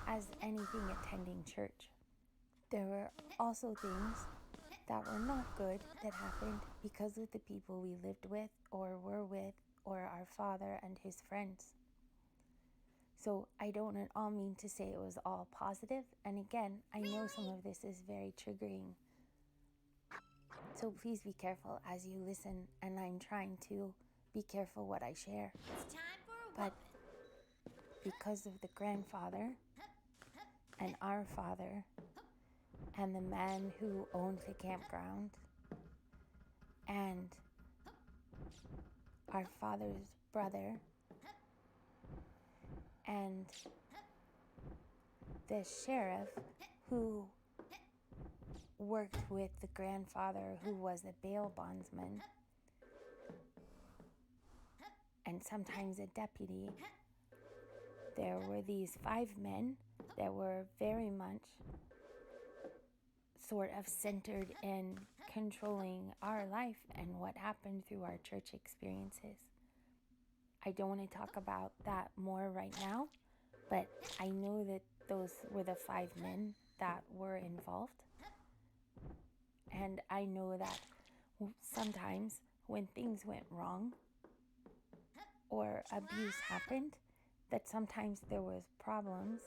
as anything attending church. There were also things that were not good that happened because of the people we lived with or were with or our father and his friends. So I don't at all mean to say it was all positive. And again, I know some of this is very triggering. So please be careful as you listen, and I'm trying to be careful what I share. It's time for a But because of the grandfather and our father and the man who owned the campground and our father's brother and the sheriff who worked with the grandfather who was a bail bondsman and sometimes a deputy, there were these 5 men that were very much sort of centered in controlling our life and what happened through our church experiences. I don't want to talk about that more right now, but I know that those were the 5 men that were involved. And I know that sometimes when things went wrong or abuse happened, that sometimes there was problems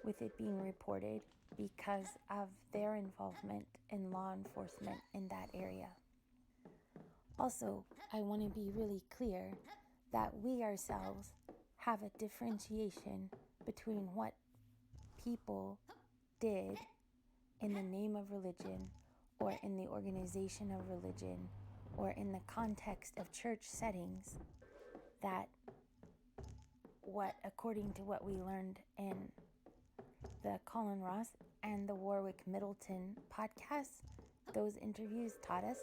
with it being reported because of their involvement in law enforcement in that area. Also, I want to be really clear that we ourselves have a differentiation between what people did in the name of religion or in the organization of religion or in the context of church settings, that according to what we learned in the Colin Ross and the Warwick Middleton podcasts, those interviews taught us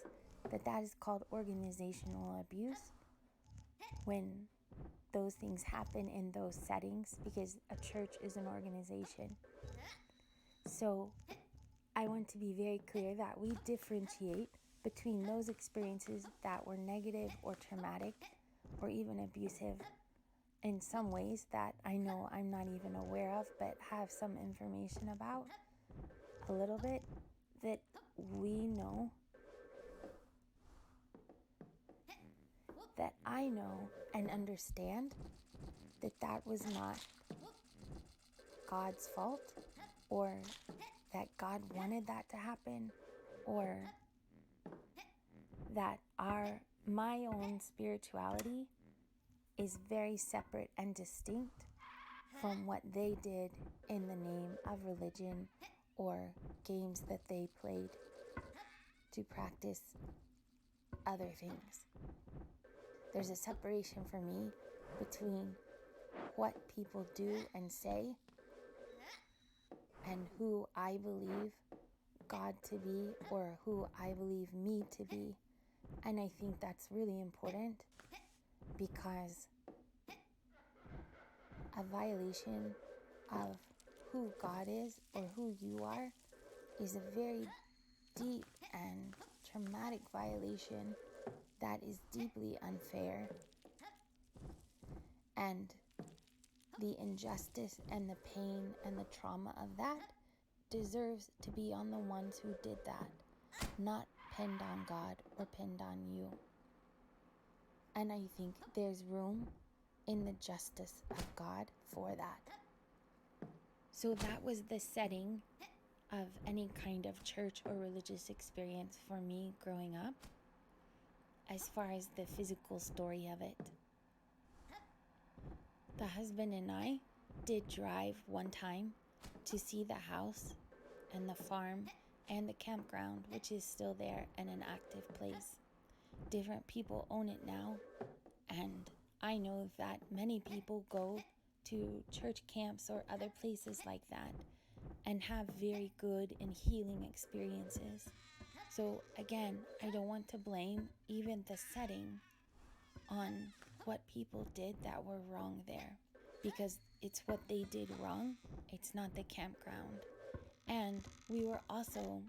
that is called organizational abuse when those things happen in those settings, because a church is an organization. So I want to be very clear that we differentiate between those experiences that were negative or traumatic or even abusive in some ways that I know I'm not even aware of, but have some information about a little bit, that we know, that I know and understand that was not God's fault, or that God wanted that to happen, or that my own spirituality is very separate and distinct from what they did in the name of religion or games that they played to practice other things. There's a separation for me between what people do and say and who I believe God to be or who I believe me to be. And I think that's really important, because a violation of who God is or who you are is a very deep and traumatic violation that is deeply unfair. And the injustice and the pain and the trauma of that deserves to be on the ones who did that, not pinned on God or pinned on you. And I think there's room in the justice of God for that. So that was the setting of any kind of church or religious experience for me growing up, as far as the physical story of it. The husband and I did drive one time to see the house and the farm and the campground, which is still there and an active place. Different people own it now, and I know that many people go to church camps or other places like that and have very good and healing experiences. So again, I don't want to blame even the setting on what people did that were wrong there, because it's what they did wrong. It's not the campground. And we were also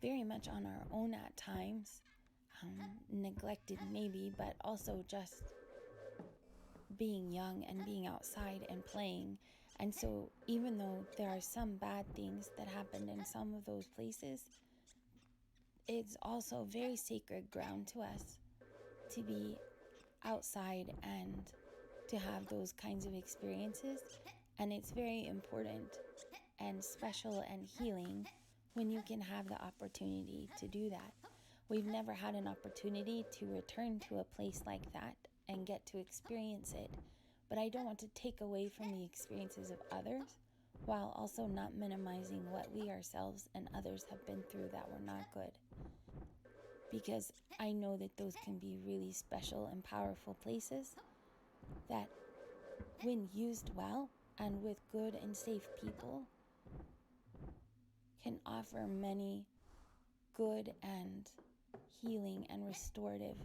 very much on our own at times, neglected maybe, but also just being young and being outside and playing. And so even though there are some bad things that happened in some of those places, it's also very sacred ground to us to be outside and to have those kinds of experiences. And it's very important and special and healing when you can have the opportunity to do that. We've never had an opportunity to return to a place like that and get to experience it, but I don't want to take away from the experiences of others while also not minimizing what we ourselves and others have been through that were not good, because I know that those can be really special and powerful places that, when used well and with good and safe people, can offer many good and healing and restorative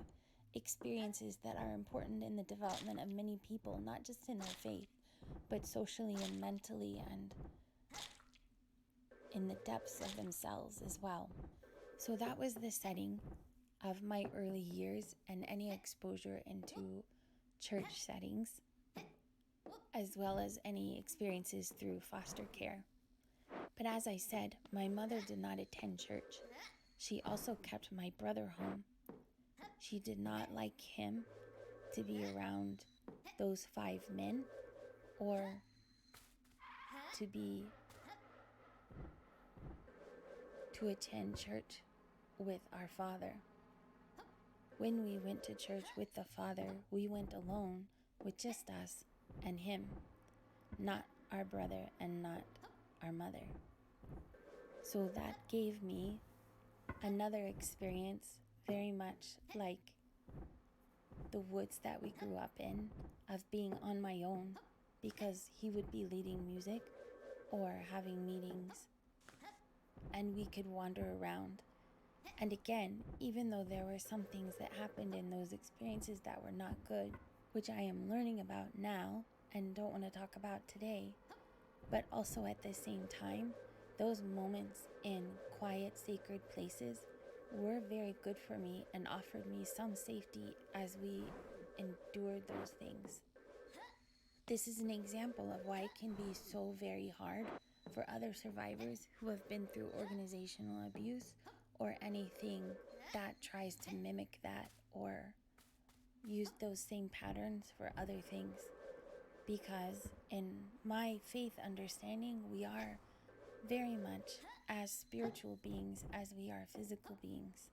experiences that are important in the development of many people, not just in their faith, but socially and mentally and in the depths of themselves as well. So that was the setting of my early years and any exposure into church settings. as well as any experiences through foster care. But as I said, my mother did not attend church. She also kept my brother home. She did not like him to be around those 5 men or to attend church with our father. When we went to church with the father, we went alone with just us and him, not our brother and not our mother. So that gave me another experience very much like the woods that we grew up in, of being on my own, because he would be leading music or having meetings and we could wander around. And again, even though there were some things that happened in those experiences that were not good, which I am learning about now and don't want to talk about today, but also at the same time, those moments in quiet, sacred places were very good for me and offered me some safety as we endured those things. This is an example of why it can be so very hard for other survivors who have been through organizational abuse or anything that tries to mimic that or use those same patterns for other things. Because in my faith understanding, we are very much as spiritual beings as we are physical beings.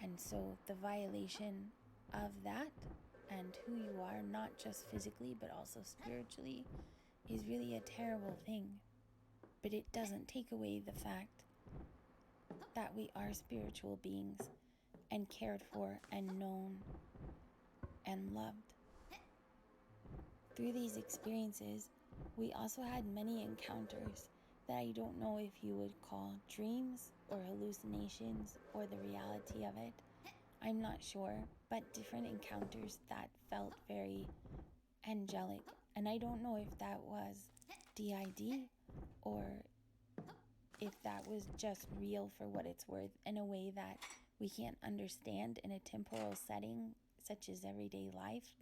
And so the violation of that and who you are, not just physically but also spiritually, is really a terrible thing. But it doesn't take away the fact that we are spiritual beings and cared for and known and loved. Through these experiences, we also had many encounters that I don't know if you would call dreams or hallucinations or the reality of it. I'm not sure, but different encounters that felt very angelic. And I don't know if that was DID or if that was just real for what it's worth in a way that we can't understand in a temporal setting such as everyday life,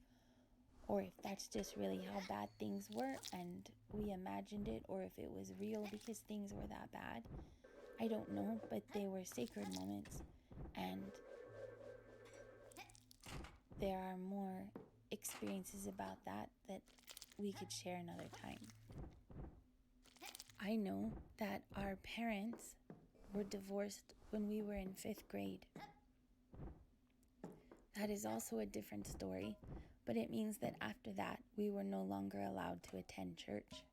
or if that's just really how bad things were and we imagined it, or if it was real because things were that bad. I don't know, but they were sacred moments, and there are more experiences about that we could share another time. I know that our parents were divorced when we were in 5th grade. That is also a different story, but it means that after that, we were no longer allowed to attend church.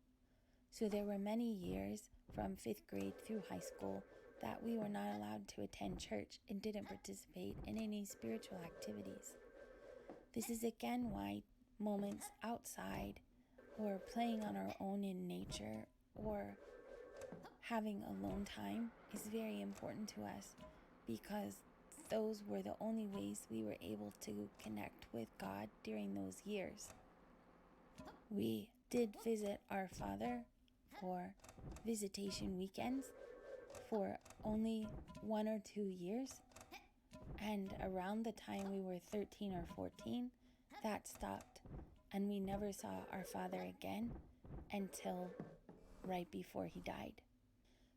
So there were many years from 5th grade through high school that we were not allowed to attend church and didn't participate in any spiritual activities. This is again why moments outside or playing on our own in nature or having alone time is very important to us, because those were the only ways we were able to connect with God during those years. We did visit our father for visitation weekends for only 1 or 2 years, and around the time we were 13 or 14, that stopped, and we never saw our father again until right before he died.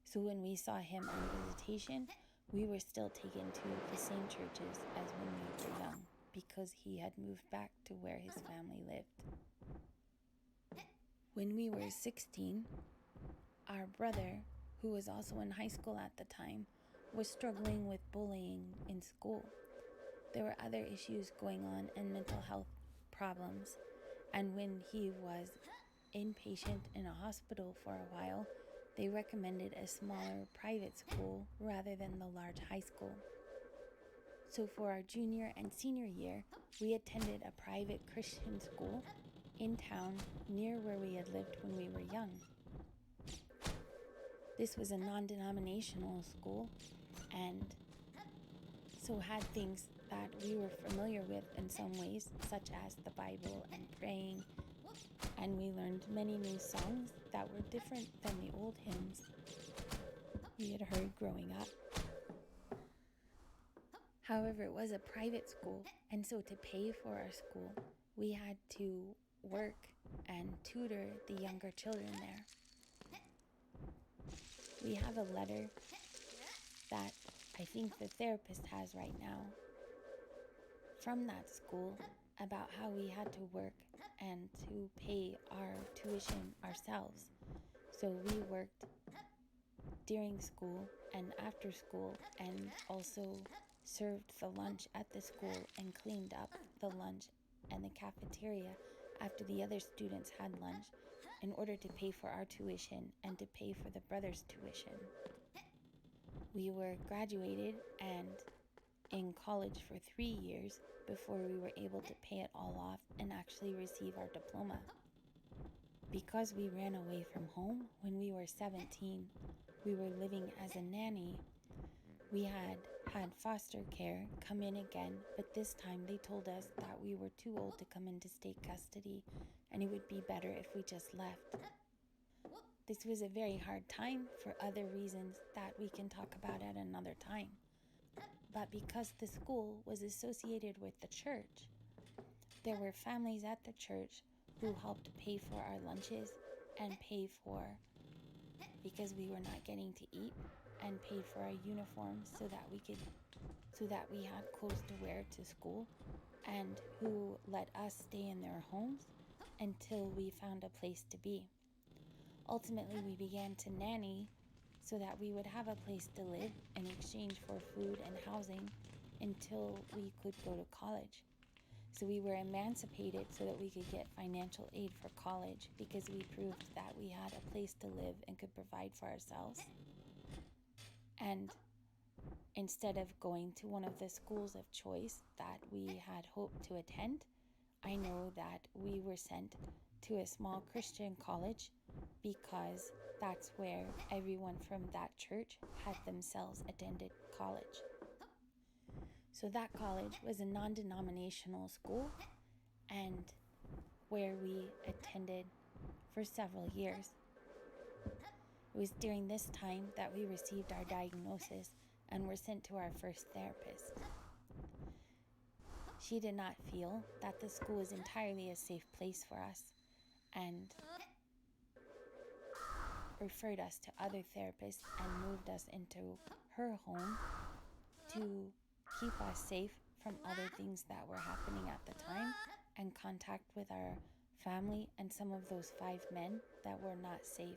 So when we saw him on visitation, we were still taken to the same churches as when we were young, because he had moved back to where his family lived. When we were 16, our brother, who was also in high school at the time, was struggling with bullying in school. There were other issues going on and mental health problems, and when he was inpatient in a hospital for a while, they recommended a smaller private school rather than the large high school. So for our junior and senior year, we attended a private Christian school in town near where we had lived when we were young. This was a non-denominational school, and so had things that we were familiar with in some ways, such as the Bible and praying, and we learned many new songs that were different than the old hymns we had heard growing up. However, it was a private school, and so to pay for our school, we had to work and tutor the younger children there. We have a letter that I think the therapist has right now from that school about how we had to work and to pay our tuition ourselves. So we worked during school and after school, and also served the lunch at the school and cleaned up the lunch and the cafeteria after the other students had lunch in order to pay for our tuition and to pay for the brothers' tuition. We were graduated and in college for 3 years before we were able to pay it all off and actually receive our diploma. Because we ran away from home when we were 17, we were living as a nanny. We had foster care come in again, but this time they told us that we were too old to come into state custody and it would be better if we just left. This was a very hard time for other reasons that we can talk about at another time. But because the school was associated with the church, there were families at the church who helped pay for our lunches and pay for, because we were not getting to eat, and paid for our uniforms so that we had clothes to wear to school, and who let us stay in their homes until we found a place to be. Ultimately, we began to nanny so that we would have a place to live in exchange for food and housing until we could go to college. So we were emancipated so that we could get financial aid for college because we proved that we had a place to live and could provide for ourselves. And instead of going to one of the schools of choice that we had hoped to attend, I know that we were sent to a small Christian college because that's where everyone from that church had themselves attended college. So that college was a non-denominational school and where we attended for several years. It was during this time that we received our diagnosis and were sent to our first therapist. She did not feel that the school was entirely a safe place for us and referred us to other therapists and moved us into her home to keep us safe from other things that were happening at the time and contact with our family and some of those 5 men that were not safe.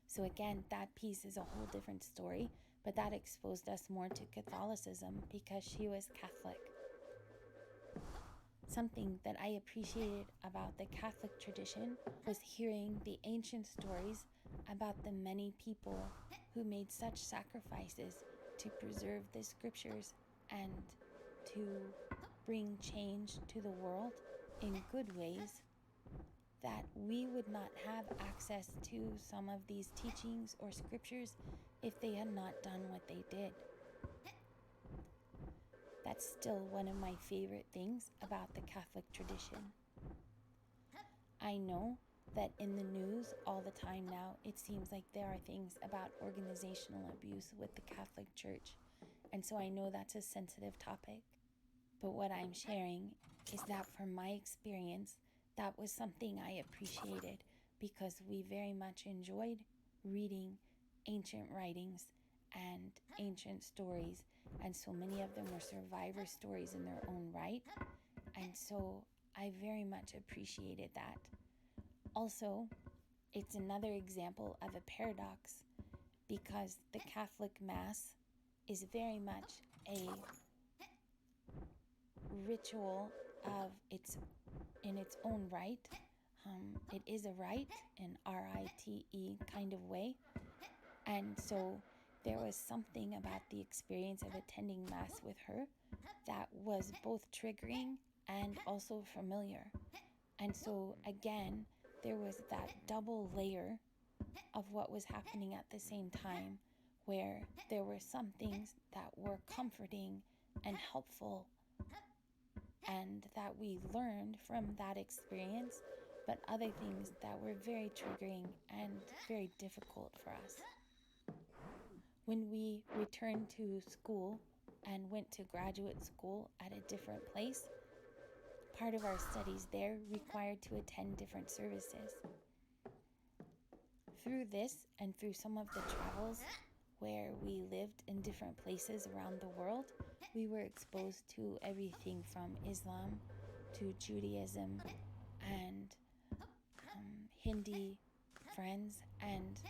So again, that piece is a whole different story, but that exposed us more to Catholicism because she was Catholic. Something that I appreciated about the Catholic tradition was hearing the ancient stories about the many people who made such sacrifices to preserve the scriptures and to bring change to the world in good ways, that we would not have access to some of these teachings or scriptures if they had not done what they did. That's still one of my favorite things about the Catholic tradition. I know that in the news all the time now, it seems like there are things about organizational abuse with the Catholic Church, and so I know that's a sensitive topic. But what I'm sharing is that from my experience, that was something I appreciated because we very much enjoyed reading ancient writings and ancient stories, and so many of them were survivor stories in their own right, and so I very much appreciated that. Also, it's another example of a paradox because the Catholic Mass is very much a ritual of in its own right. It is a rite, an R-I-T-E kind of way, and so there was something about the experience of attending Mass with her that was both triggering and also familiar. And so again, there was that double layer of what was happening at the same time, where there were some things that were comforting and helpful and that we learned from that experience, but other things that were very triggering and very difficult for us. When we returned to school and went to graduate school at a different place, part of our studies there required to attend different services. Through this and through some of the travels where we lived in different places around the world, we were exposed to everything from Islam to Judaism and Hindi friends and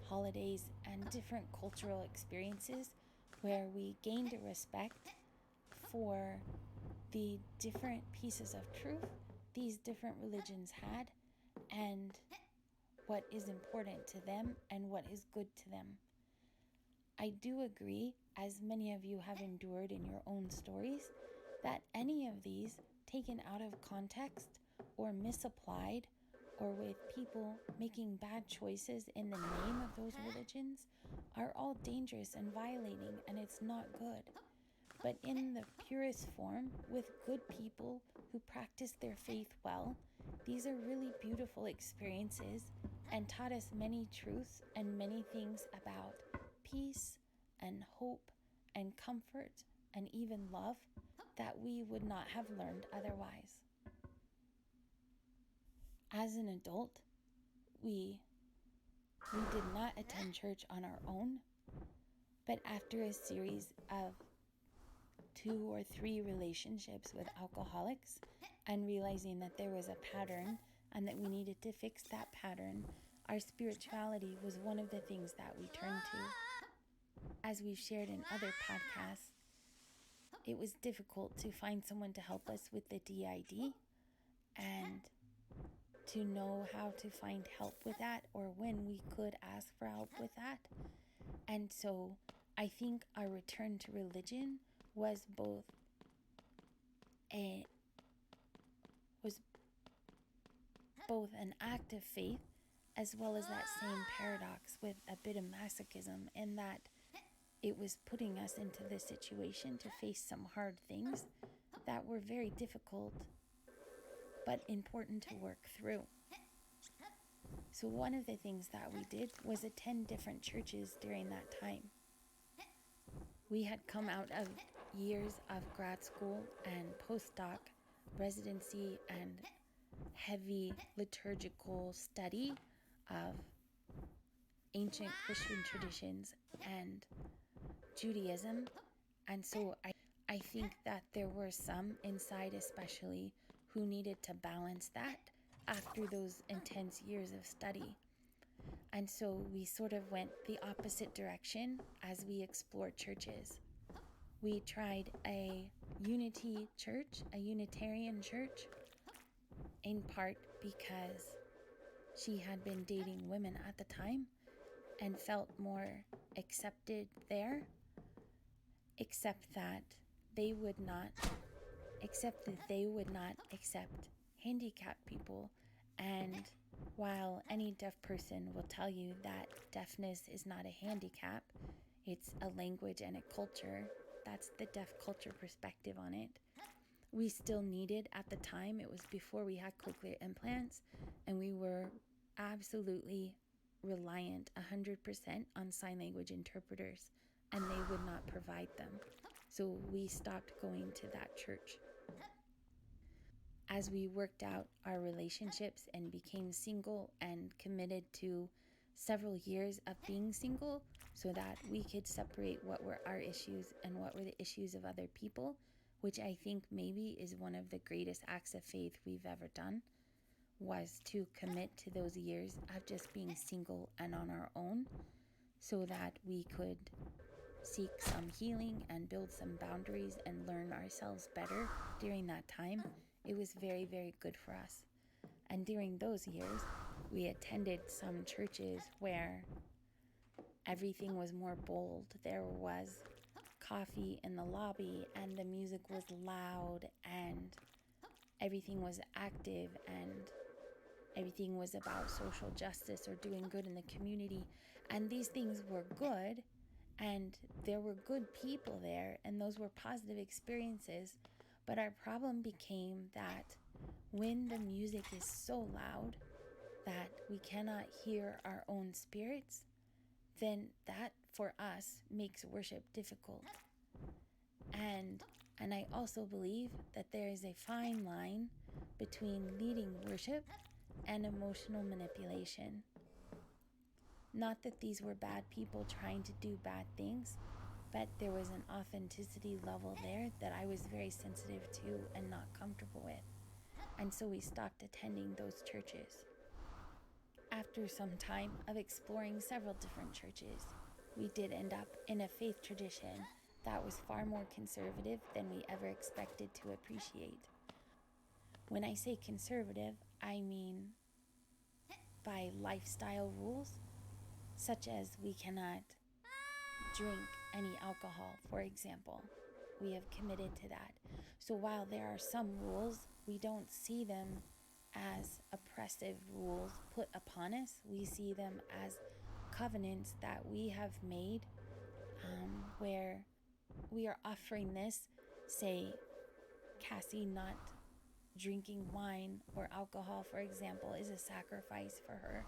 holidays and different cultural experiences where we gained a respect for the different pieces of truth these different religions had and what is important to them and what is good to them. I do agree, as many of you have endured in your own stories, that any of these taken out of context or misapplied or with people making bad choices in the name of those religions are all dangerous and violating, and it's not good. But in the purest form, with good people who practice their faith well, these are really beautiful experiences and taught us many truths and many things about peace and hope and comfort and even love that we would not have learned otherwise. As an adult, we did not attend church on our own, but after a series of 2 or 3 relationships with alcoholics and realizing that there was a pattern and that we needed to fix that pattern, our spirituality was one of the things that we turned to. As we've shared in other podcasts, it was difficult to find someone to help us with the DID and to know how to find help with that or when we could ask for help with that. And so I think our return to religion was both an act of faith as well as that same paradox with a bit of masochism, in that it was putting us into this situation to face some hard things that were very difficult but important to work through. So one of the things that we did was attend different churches during that time. We had come out of years of grad school and postdoc residency and heavy liturgical study of ancient Christian traditions and Judaism. And so I think that there were some inside especially who needed to balance that after those intense years of study. And so we sort of went the opposite direction as we explored churches. We tried a unity church, a Unitarian church, in part because she had been dating women at the time and felt more accepted there, except that they would not accept handicapped people. And while any deaf person will tell you that deafness is not a handicap, it's a language and a culture, that's the deaf culture perspective on it. We still needed, at the time, it was before we had cochlear implants, and we were absolutely reliant 100% on sign language interpreters, and they would not provide them. So we stopped going to that church. As we worked out our relationships and became single and committed to several years of being single so that we could separate what were our issues and what were the issues of other people, which I think maybe is one of the greatest acts of faith we've ever done, was to commit to those years of just being single and on our own so that we could seek some healing and build some boundaries and learn ourselves better during that time. It was very, very good for us. And during those years, we attended some churches where everything was more bold. There was coffee in the lobby and the music was loud and everything was active and everything was about social justice or doing good in the community. And these things were good and there were good people there and those were positive experiences. But our problem became that when the music is so loud that we cannot hear our own spirits, then that for us makes worship difficult. And And I also believe that there is a fine line between leading worship and emotional manipulation. Not that these were bad people trying to do bad things, but there was an authenticity level there that I was very sensitive to and not comfortable with. And so we stopped attending those churches. After some time of exploring several different churches, we did end up in a faith tradition that was far more conservative than we ever expected to appreciate. When I say conservative, I mean by lifestyle rules, such as we cannot drink any alcohol, for example. We have committed to that. So while there are some rules, we don't see them as oppressive rules put upon us. We see them as covenants that we have made, where we are offering this, say, Cassie not drinking wine or alcohol, for example, is a sacrifice for her.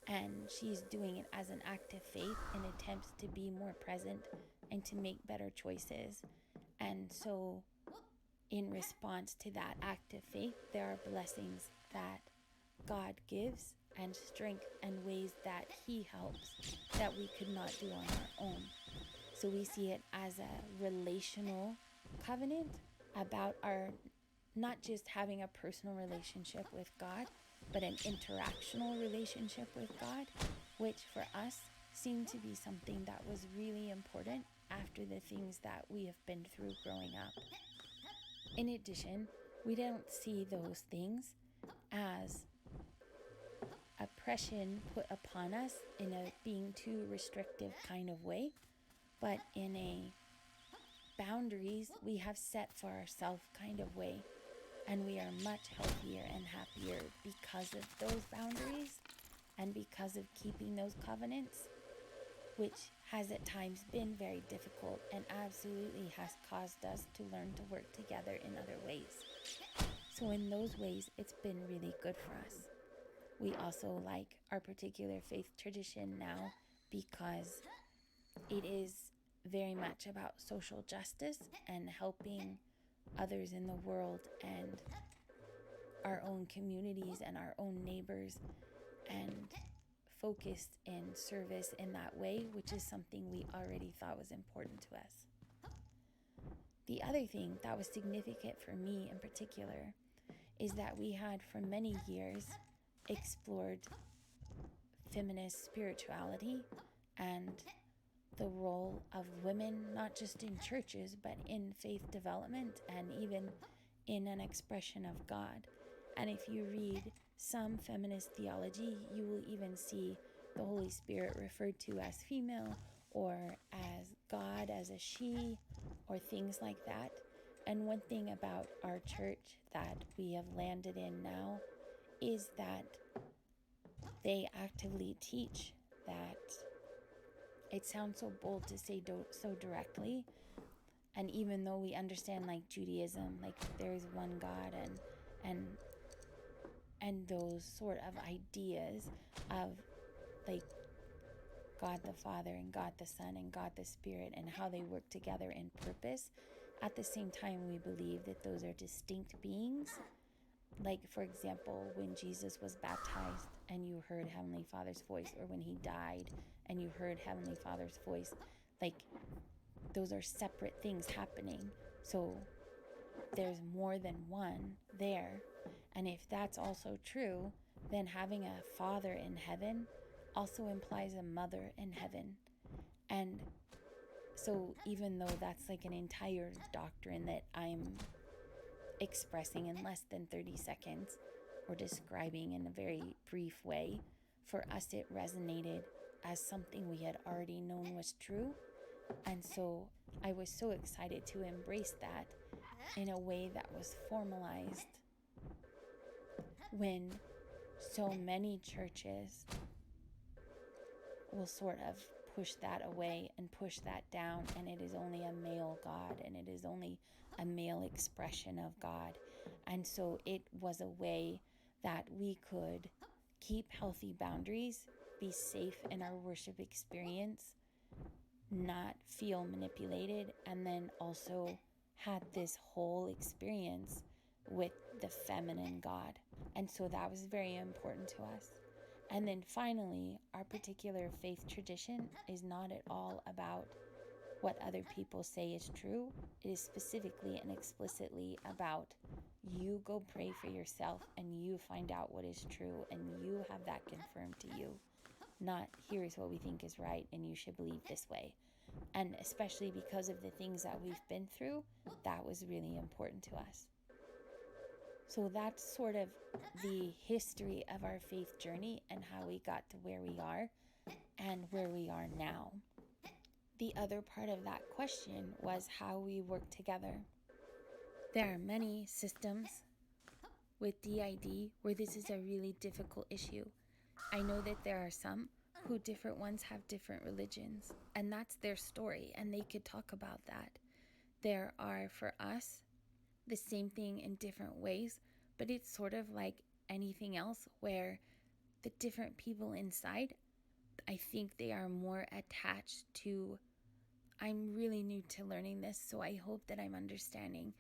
And she's doing it as an act of faith in attempts to be more present and to make better choices. And so in response to that act of faith, there are blessings that God gives and strength and ways that He helps that we could not do on our own. So we see it as a relational covenant about our not just having a personal relationship with God, but an interactional relationship with God, which for us seemed to be something that was really important after the things that we have been through growing up. In addition, we don't see those things as oppression put upon us in a being too restrictive kind of way, but in a boundaries we have set for ourselves kind of way. And we are much healthier and happier because of those boundaries and because of keeping those covenants, which has at times been very difficult and absolutely has caused us to learn to work together in other ways. So in those ways, it's been really good for us. We also like our particular faith tradition now because it is very much about social justice and helping others in the world and our own communities and our own neighbors, and focused in service in that way, which is something we already thought was important to us. The other thing that was significant for me in particular is that we had for many years explored feminist spirituality and the role of women, not just in churches, but in faith development and even in an expression of God. And if you read some feminist theology, you will even see the Holy Spirit referred to as female or as God as a she or things like that. And one thing about our church that we have landed in now is that they actively teach that. It sounds so bold to say so directly, and even though we understand like Judaism, like there is one God and those sort of ideas of like God the Father and God the Son and God the Spirit and how they work together in purpose, at the same time we believe that those are distinct beings. Like, for example, when Jesus was baptized and you heard Heavenly Father's voice, or when He died and you heard Heavenly Father's voice, like, those are separate things happening. So there's more than one there. And if that's also true, then having a Father in heaven also implies a mother in heaven. And so even though that's like an entire doctrine that I'm expressing in less than 30 seconds or describing in a very brief way, for us it resonated as something we had already known was true. And so I was so excited to embrace that in a way that was formalized, when so many churches will sort of push that away and push that down, and it is only a male God and it is only a male expression of God. And so it was a way that we could keep healthy boundaries, be safe in our worship experience, not feel manipulated, and then also had this whole experience with the feminine God. And so that was very important to us. And then finally, our particular faith tradition is not at all about what other people say is true. It is specifically and explicitly about you go pray for yourself and you find out what is true and you have that confirmed to you. Not here is what we think is right and you should believe this way. And especially because of the things that we've been through, that was really important to us. So that's sort of the history of our faith journey and how we got to where we are and where we are now. The other part of that question was how we work together. There are many systems with DID where this is a really difficult issue. I know that there are some who different ones have different religions, and that's their story, and they could talk about that. There are, for us, the same thing in different ways, but it's sort of like anything else where the different people inside, I think they are more attached to, I'm really new to learning this, so I hope that I'm understanding,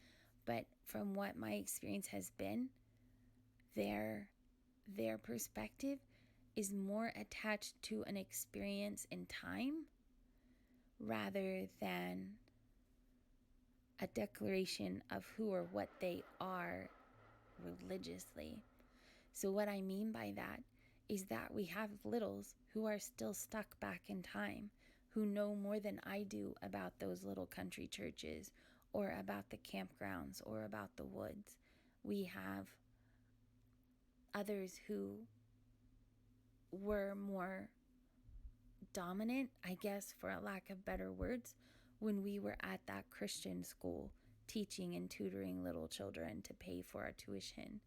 but from what my experience has been, their perspective is more attached to an experience in time rather than a declaration of who or what they are religiously. So what I mean by that is that we have littles who are still stuck back in time, who know more than I do about those little country churches or about the campgrounds or about the woods. We have others who were more dominant, I guess, for a lack of better words, when we were at that Christian school teaching and tutoring little children to pay for our tuition.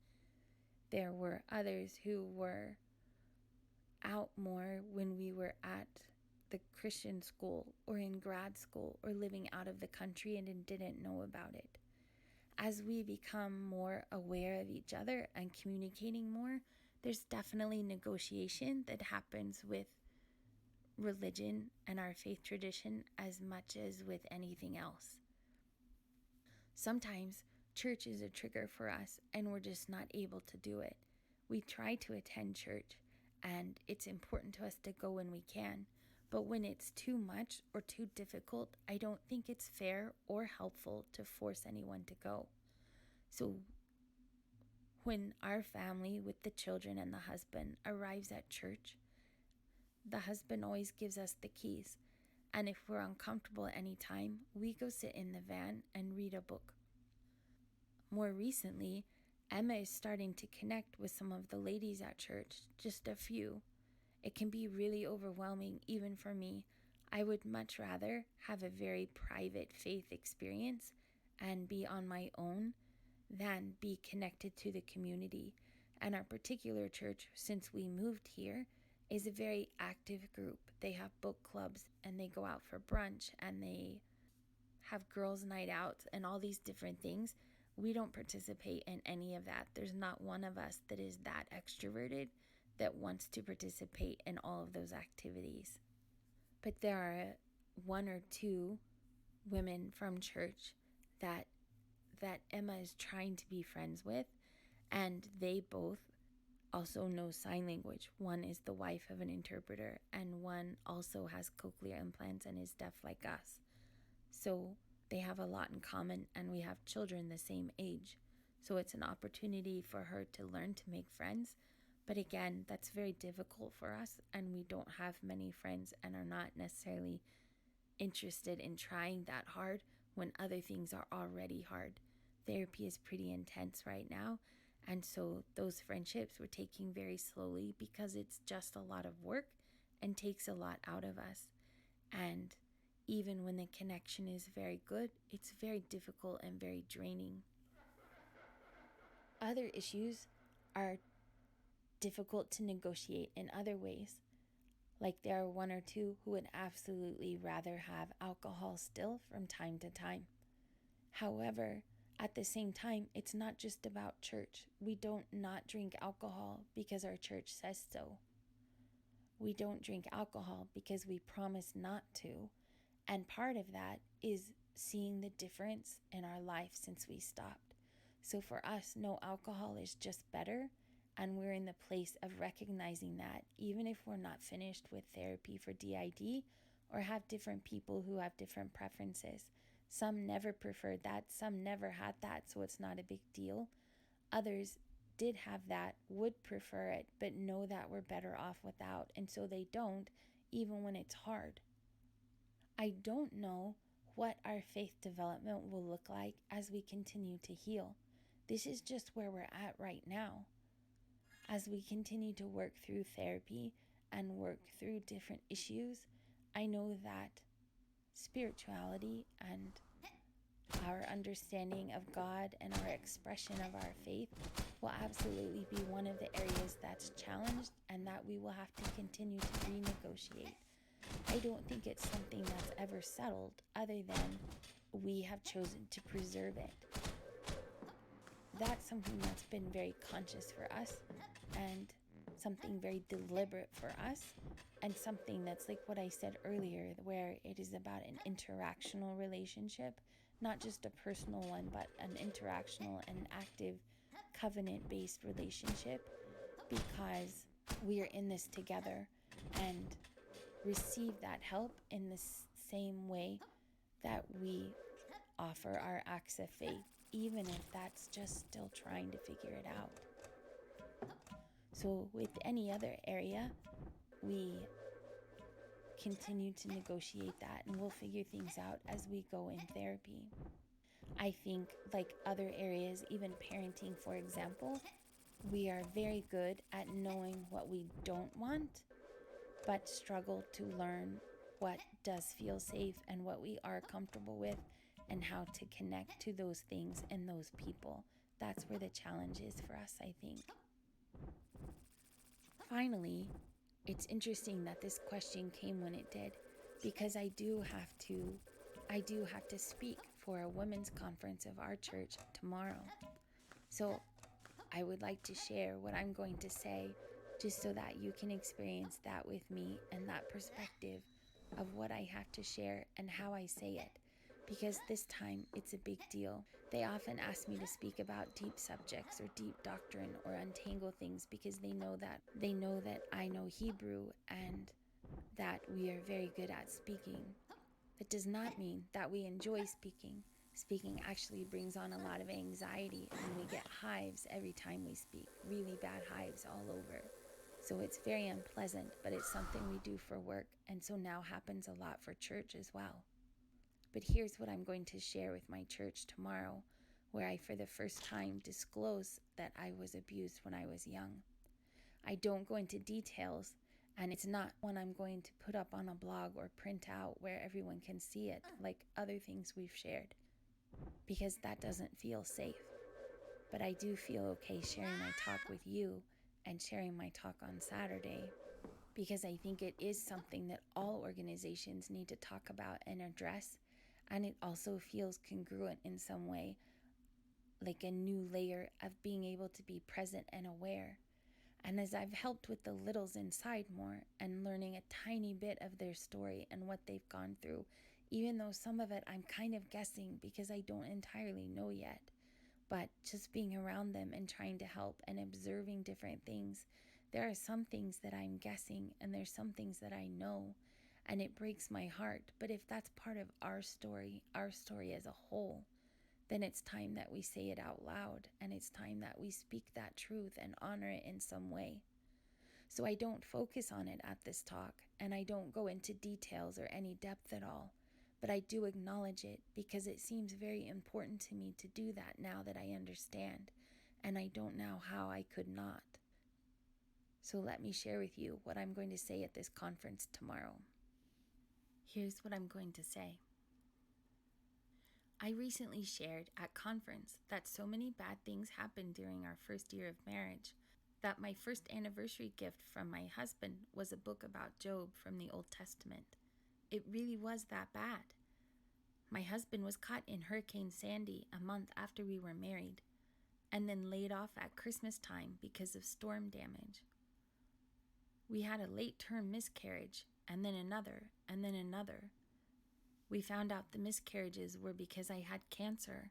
There were others who were out more when we were at the Christian school or in grad school or living out of the country and didn't know about it. As we become more aware of each other and communicating more, there's definitely negotiation that happens with religion and our faith tradition as much as with anything else. Sometimes church is a trigger for us and we're just not able to do it. We try to attend church and it's important to us to go when we can, but when it's too much or too difficult, I don't think it's fair or helpful to force anyone to go. So when our family with the children and the husband arrives at church, the husband always gives us the keys. And if we're uncomfortable at any time, we go sit in the van and read a book. More recently, Emma is starting to connect with some of the ladies at church, just a few. It can be really overwhelming, even for me. I would much rather have a very private faith experience and be on my own than be connected to the community. And our particular church, since we moved here, is a very active group. They have book clubs and they go out for brunch and they have girls' night out and all these different things. We don't participate in any of that. There's not one of us that is that extroverted that wants to participate in all of those activities. But there are one or two women from church that Emma is trying to be friends with, and they both also know sign language. One is the wife of an interpreter, and one also has cochlear implants and is deaf like us. So they have a lot in common, and we have children the same age. So it's an opportunity for her to learn to make friends. But again, that's very difficult for us, and we don't have many friends and are not necessarily interested in trying that hard when other things are already hard. Therapy is pretty intense right now, and so those friendships we're taking very slowly because it's just a lot of work and takes a lot out of us. And even when the connection is very good, it's very difficult and very draining. Other issues are difficult to negotiate in other ways. Like there are one or two who would absolutely rather have alcohol still from time to time. However, at the same time, it's not just about church. We don't not drink alcohol because our church says so. We don't drink alcohol because we promise not to. And part of that is seeing the difference in our life since we stopped. So for us, no alcohol is just better. And we're in the place of recognizing that even if we're not finished with therapy for DID or have different people who have different preferences. Some never preferred that, some never had that, so it's not a big deal. Others did have that, would prefer it, but know that we're better off without, and so they don't, even when it's hard. I don't know what our faith development will look like as we continue to heal. This is just where we're at right now. As we continue to work through therapy and work through different issues, I know that spirituality and our understanding of God and our expression of our faith will absolutely be one of the areas that's challenged and that we will have to continue to renegotiate. I don't think it's something that's ever settled other than we have chosen to preserve it. That's something that's been very conscious for us and something very deliberate for us, and something that's like what I said earlier, where it is about an interactional relationship, not just a personal one, but an interactional and active covenant-based relationship, because we are in this together and receive that help in the same way that we offer our acts of faith, even if that's just still trying to figure it out. So with any other area, we continue to negotiate that, and we'll figure things out as we go in therapy. I think, like other areas, even parenting, for example, we are very good at knowing what we don't want, but struggle to learn what does feel safe and what we are comfortable with and how to connect to those things and those people. That's where the challenge is for us, I think. Finally, it's interesting that this question came when it did, because I do have to speak for a women's conference of our church tomorrow. So I would like to share what I'm going to say, just so that you can experience that with me and that perspective of what I have to share and how I say it. Because this time it's a big deal. They often ask me to speak about deep subjects or deep doctrine or untangle things because they know that I know Hebrew and that we are very good at speaking. That does not mean that we enjoy speaking. Speaking actually brings on a lot of anxiety, and we get hives every time we speak, really bad hives all over. So it's very unpleasant, but it's something we do for work, and so now happens a lot for church as well. But here's what I'm going to share with my church tomorrow, where I for the first time disclose that I was abused when I was young. I don't go into details, and it's not one I'm going to put up on a blog or print out where everyone can see it, like other things we've shared, because that doesn't feel safe. But I do feel okay sharing my talk with you and sharing my talk on Saturday, because I think it is something that all organizations need to talk about and address. And it also feels congruent in some way, like a new layer of being able to be present and aware. And as I've helped with the littles inside more and learning a tiny bit of their story and what they've gone through, even though some of it I'm kind of guessing because I don't entirely know yet, but just being around them and trying to help and observing different things, there are some things that I'm guessing and there's some things that I know. And it breaks my heart. But if that's part of our story as a whole, then it's time that we say it out loud, and it's time that we speak that truth and honor it in some way. So I don't focus on it at this talk, and I don't go into details or any depth at all, but I do acknowledge it because it seems very important to me to do that now that I understand, and I don't know how I could not. So let me share with you what I'm going to say at this conference tomorrow. Here's what I'm going to say. I recently shared at conference that so many bad things happened during our first year of marriage that my first anniversary gift from my husband was a book about Job from the Old Testament. It really was that bad. My husband was caught in Hurricane Sandy a month after we were married, and then laid off at Christmas time because of storm damage. We had a late-term miscarriage, and then another, and then another. We found out the miscarriages were because I had cancer.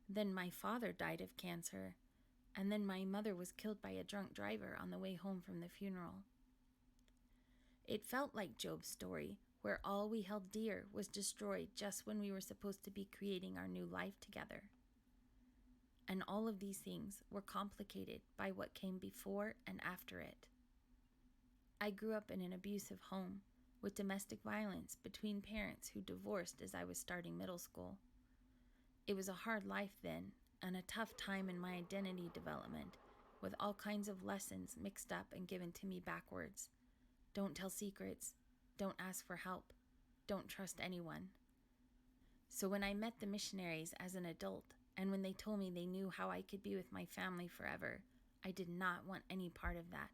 Then my father died of cancer. And then my mother was killed by a drunk driver on the way home from the funeral. It felt like Job's story, where all we held dear was destroyed just when we were supposed to be creating our new life together. And all of these things were complicated by what came before and after it. I grew up in an abusive home with domestic violence between parents who divorced as I was starting middle school. It was a hard life then, and a tough time in my identity development, with all kinds of lessons mixed up and given to me backwards. Don't tell secrets. Don't ask for help. Don't trust anyone. So when I met the missionaries as an adult, and when they told me they knew how I could be with my family forever, I did not want any part of that.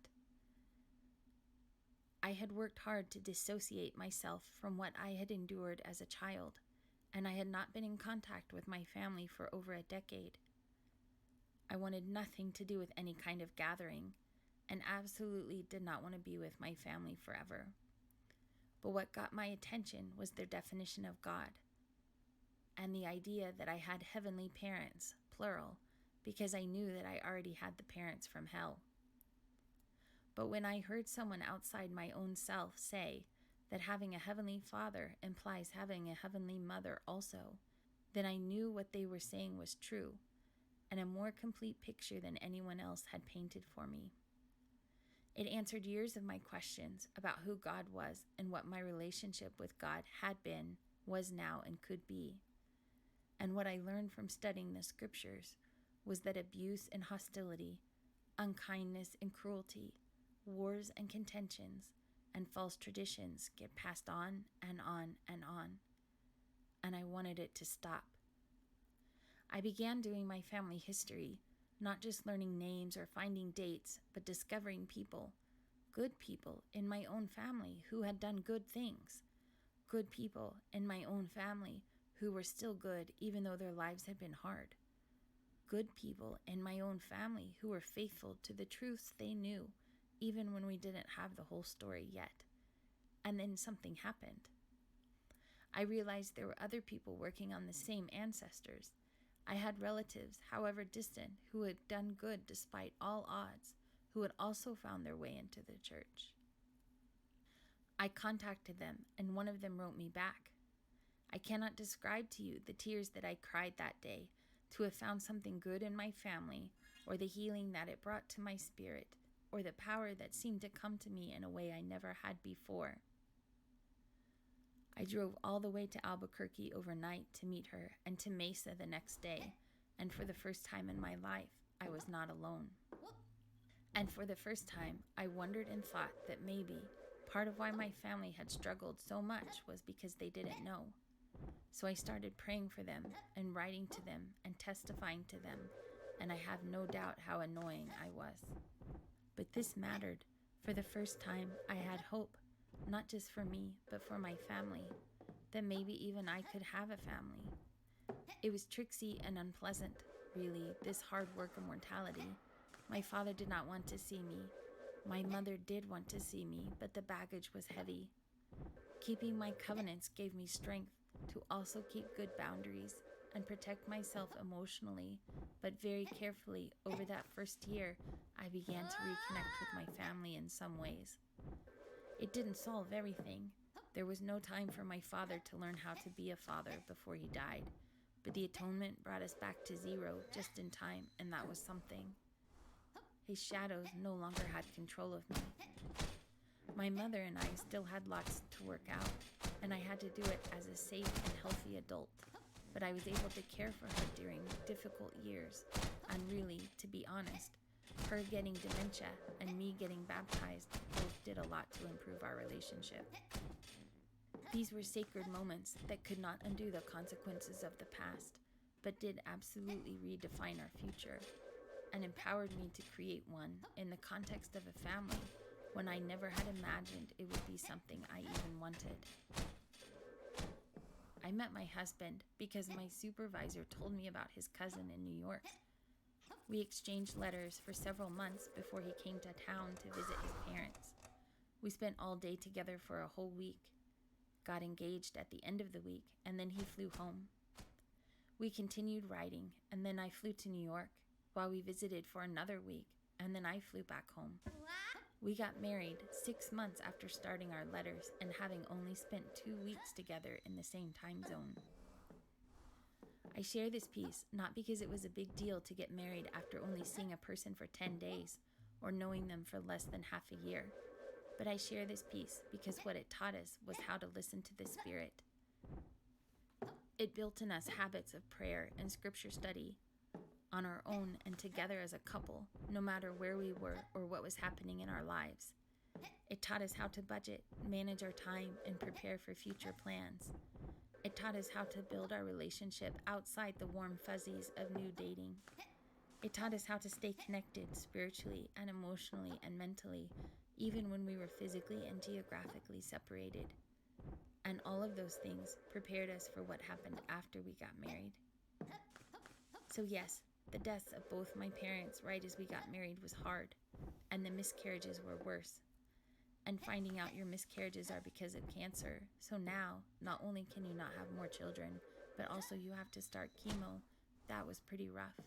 I had worked hard to dissociate myself from what I had endured as a child, and I had not been in contact with my family for over a decade. I wanted nothing to do with any kind of gathering, and absolutely did not want to be with my family forever. But what got my attention was their definition of God, and the idea that I had heavenly parents, plural, because I knew that I already had the parents from hell. But when I heard someone outside my own self say that having a heavenly father implies having a heavenly mother also, then I knew what they were saying was true, and a more complete picture than anyone else had painted for me. It answered years of my questions about who God was and what my relationship with God had been, was now, and could be. And what I learned from studying the scriptures was that abuse and hostility, unkindness and cruelty, wars and contentions, and false traditions get passed on and on and on. And I wanted it to stop. I began doing my family history, not just learning names or finding dates, but discovering people, good people in my own family who had done good things, good people in my own family who were still good even though their lives had been hard, good people in my own family who were faithful to the truths they knew even when we didn't have the whole story yet. And then something happened. I realized there were other people working on the same ancestors. I had relatives, however distant, who had done good despite all odds, who had also found their way into the church. I contacted them, and one of them wrote me back. I cannot describe to you the tears that I cried that day to have found something good in my family, or the healing that it brought to my spirit, or the power that seemed to come to me in a way I never had before. I drove all the way to Albuquerque overnight to meet her and to Mesa the next day, and for the first time in my life, I was not alone. And for the first time, I wondered and thought that maybe part of why my family had struggled so much was because they didn't know. So I started praying for them and writing to them and testifying to them, and I have no doubt how annoying I was. But this mattered. For the first time, I had hope, not just for me, but for my family, that maybe even I could have a family. It was tricksy and unpleasant, really, this hard work of mortality. My father did not want to see me. My mother did want to see me, but the baggage was heavy. Keeping my covenants gave me strength to also keep good boundaries and protect myself emotionally, but very carefully. Over that first year, I began to reconnect with my family in some ways. It didn't solve everything. There was no time for my father to learn how to be a father before he died, but the atonement brought us back to zero just in time, and that was something. His shadows no longer had control of me. My mother and I still had lots to work out, and I had to do it as a safe and healthy adult, but I was able to care for her during difficult years, and really, to be honest, her getting dementia and me getting baptized both did a lot to improve our relationship. These were sacred moments that could not undo the consequences of the past, but did absolutely redefine our future, and empowered me to create one in the context of a family when I never had imagined it would be something I even wanted. I met my husband because my supervisor told me about his cousin in New York. We exchanged letters for several months before he came to town to visit his parents. We spent all day together for a whole week. got engaged at the end of the week, and then he flew home. We continued riding, and then I flew to New York, while we visited for another week, and then I flew back home. We got married 6 months after starting our letters and having only spent 2 weeks together in the same time zone. I share this piece not because it was a big deal to get married after only seeing a person for 10 days or knowing them for less than half a year, but I share this piece because what it taught us was how to listen to the Spirit. It built in us habits of prayer and scripture study on our own and together as a couple, no matter where we were or what was happening in our lives. It taught us how to budget, manage our time, and prepare for future plans. It taught us how to build our relationship outside the warm fuzzies of new dating. It taught us how to stay connected spiritually and emotionally and mentally, even when we were physically and geographically separated. And all of those things prepared us for what happened after we got married. So yes, the deaths of both my parents right as we got married was hard, and the miscarriages were worse. And finding out your miscarriages are because of cancer. So now, not only can you not have more children, but also you have to start chemo. That was pretty rough.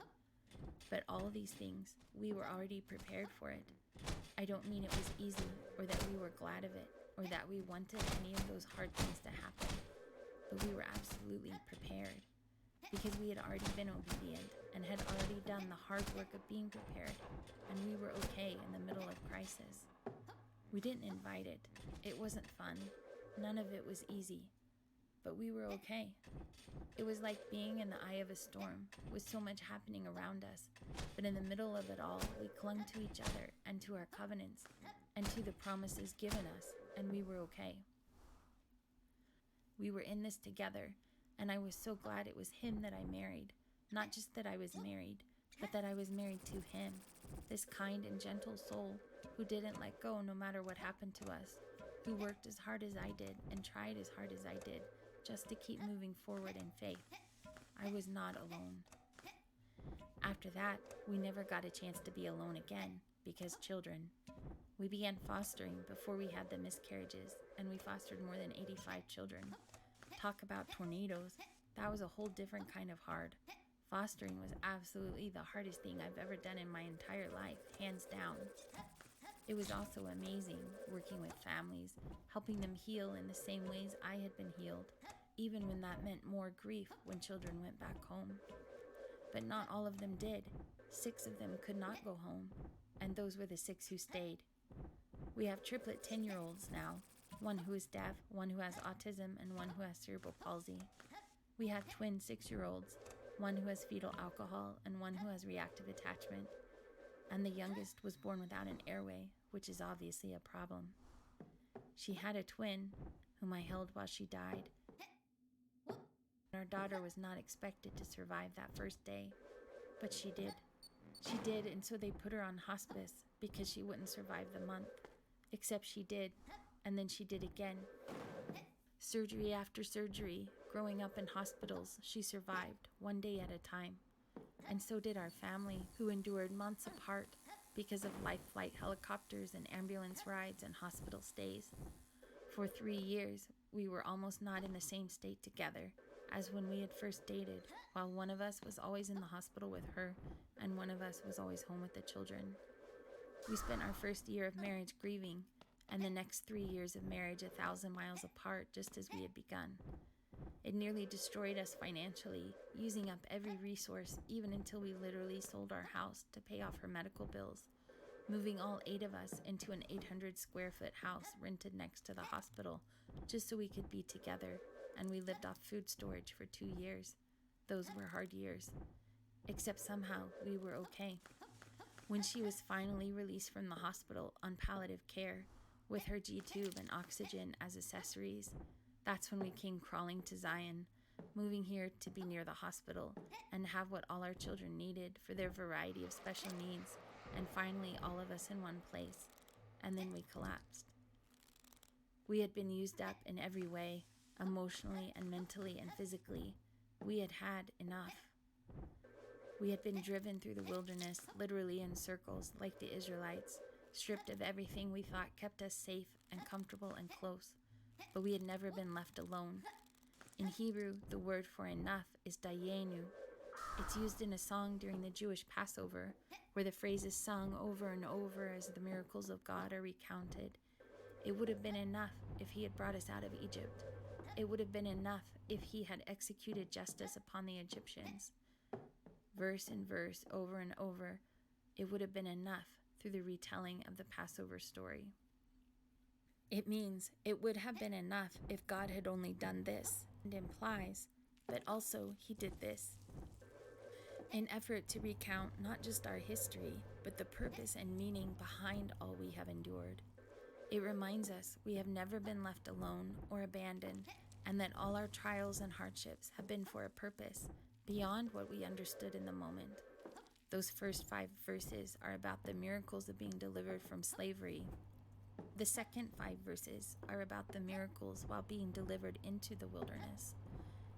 But all of these things, we were already prepared for it. I don't mean it was easy, or that we were glad of it, or that we wanted any of those hard things to happen. But we were absolutely prepared, because we had already been obedient and had already done the hard work of being prepared, and we were okay in the middle of crisis. We didn't invite it. It wasn't fun. None of it was easy. But we were okay. It was like being in the eye of a storm, with so much happening around us. But in the middle of it all, we clung to each other and to our covenants and to the promises given us, and we were okay. We were in this together, and I was so glad it was him that I married. Not just that I was married, but that I was married to him, this kind and gentle soul who didn't let go no matter what happened to us, who worked as hard as I did and tried as hard as I did just to keep moving forward in faith. I was not alone. After that, we never got a chance to be alone again because children. We began fostering before we had the miscarriages, and we fostered more than 85 children. Talk about tornadoes. That was a whole different kind of hard. Fostering was absolutely the hardest thing I've ever done in my entire life, hands down. It was also amazing working with families, helping them heal in the same ways I had been healed, even when that meant more grief when children went back home. But not all of them did. 6 of them could not go home, and those were the 6 who stayed. We have triplet 10-year-olds now, one who is deaf, one who has autism, and one who has cerebral palsy. We have twin 6-year-olds, one who has fetal alcohol and one who has reactive attachment. And the youngest was born without an airway, which is obviously a problem. She had a twin, whom I held while she died. Our daughter was not expected to survive that first day, but she did. She did, and so they put her on hospice because she wouldn't survive the month. Except she did, and then she did again. Surgery after surgery, growing up in hospitals, she survived, one day at a time. And so did our family, who endured months apart because of life flight helicopters and ambulance rides and hospital stays. For 3 years, we were almost not in the same state together as when we had first dated, while one of us was always in the hospital with her and one of us was always home with the children. We spent our first year of marriage grieving, and the next 3 years of marriage 1,000 miles apart, just as we had begun. It nearly destroyed us financially, using up every resource, even until we literally sold our house to pay off her medical bills, moving all 8 of us into an 800 square foot house rented next to the hospital, just so we could be together, and we lived off food storage for 2 years. Those were hard years. Except somehow we were okay. When she was finally released from the hospital on palliative care, with her G-tube and oxygen as accessories, that's when we came crawling to Zion, moving here to be near the hospital and have what all our children needed for their variety of special needs, and finally all of us in one place, and then we collapsed. We had been used up in every way, emotionally and mentally and physically. We had had enough. We had been driven through the wilderness, literally in circles, like the Israelites, stripped of everything we thought kept us safe and comfortable and close. but we had never been left alone. In Hebrew, the word for enough is dayenu. It's used in a song during the Jewish Passover, where the phrase is sung over and over as the miracles of God are recounted. It would have been enough if he had brought us out of Egypt. It would have been enough if he had executed justice upon the Egyptians. Verse and verse, over and over, it would have been enough through the retelling of the Passover story. It means it would have been enough if God had only done this, and implies, but also he did this. An effort to recount not just our history, but the purpose and meaning behind all we have endured. It reminds us we have never been left alone or abandoned, and that all our trials and hardships have been for a purpose beyond what we understood in the moment. Those first 5 verses are about the miracles of being delivered from slavery. The second 5 verses are about the miracles while being delivered into the wilderness.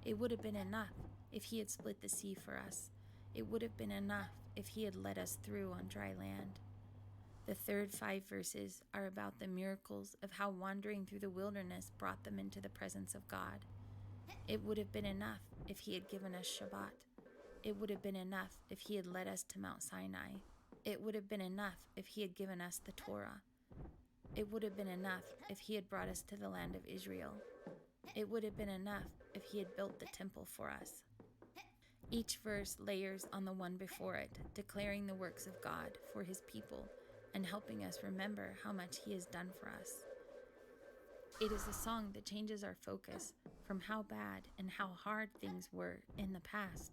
It would have been enough if he had split the sea for us. It would have been enough if he had led us through on dry land. The third 5 verses are about the miracles of how wandering through the wilderness brought them into the presence of God. It would have been enough if he had given us Shabbat. It would have been enough if he had led us to Mount Sinai. It would have been enough if he had given us the Torah. It would have been enough if he had brought us to the land of Israel. It would have been enough if he had built the temple for us. Each verse layers on the one before it, declaring the works of God for his people and helping us remember how much he has done for us. It is a song that changes our focus from how bad and how hard things were in the past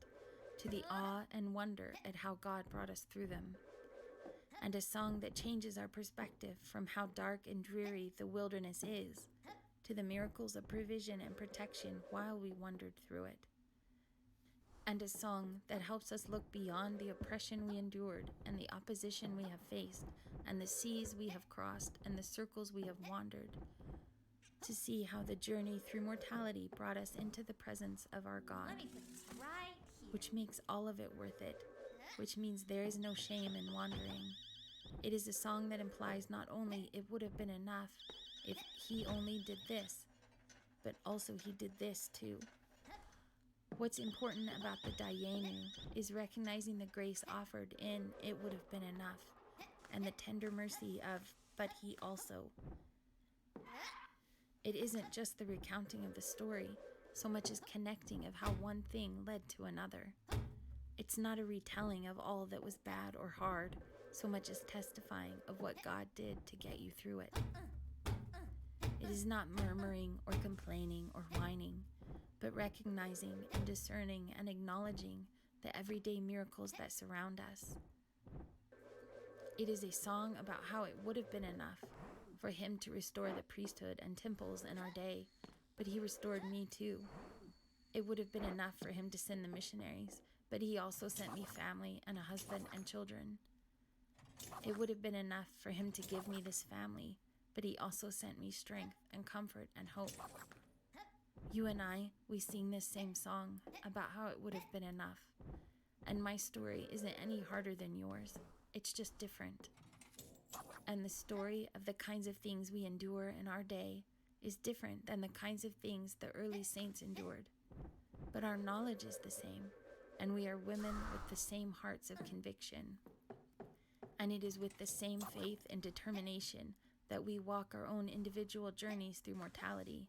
to the awe and wonder at how God brought us through them. And a song that changes our perspective from how dark and dreary the wilderness is to the miracles of provision and protection while we wandered through it. And a song that helps us look beyond the oppression we endured and the opposition we have faced and the seas we have crossed and the circles we have wandered, to see how the journey through mortality brought us into the presence of our God, Let me put this right here. which makes all of it worth it, which means there is no shame in wandering. It is a song that implies not only it would have been enough if he only did this, but also he did this too. What's important about the Dayenu is recognizing the grace offered in it would have been enough, and the tender mercy of but he also. It isn't just the recounting of the story, so much as connecting of how one thing led to another. It's not a retelling of all that was bad or hard, so much as testifying of what God did to get you through it. It is not murmuring or complaining or whining, but recognizing and discerning and acknowledging the everyday miracles that surround us. It is a song about how it would have been enough for him to restore the priesthood and temples in our day, but he restored me too. It would have been enough for him to send the missionaries, but he also sent me family and a husband and children. It would have been enough for him to give me this family, but he also sent me strength and comfort and hope. You and I, we sing this same song about how it would have been enough. And my story isn't any harder than yours. It's just different. And the story of the kinds of things we endure in our day is different than the kinds of things the early saints endured. But our knowledge is the same, and we are women with the same hearts of conviction. And it is with the same faith and determination that we walk our own individual journeys through mortality,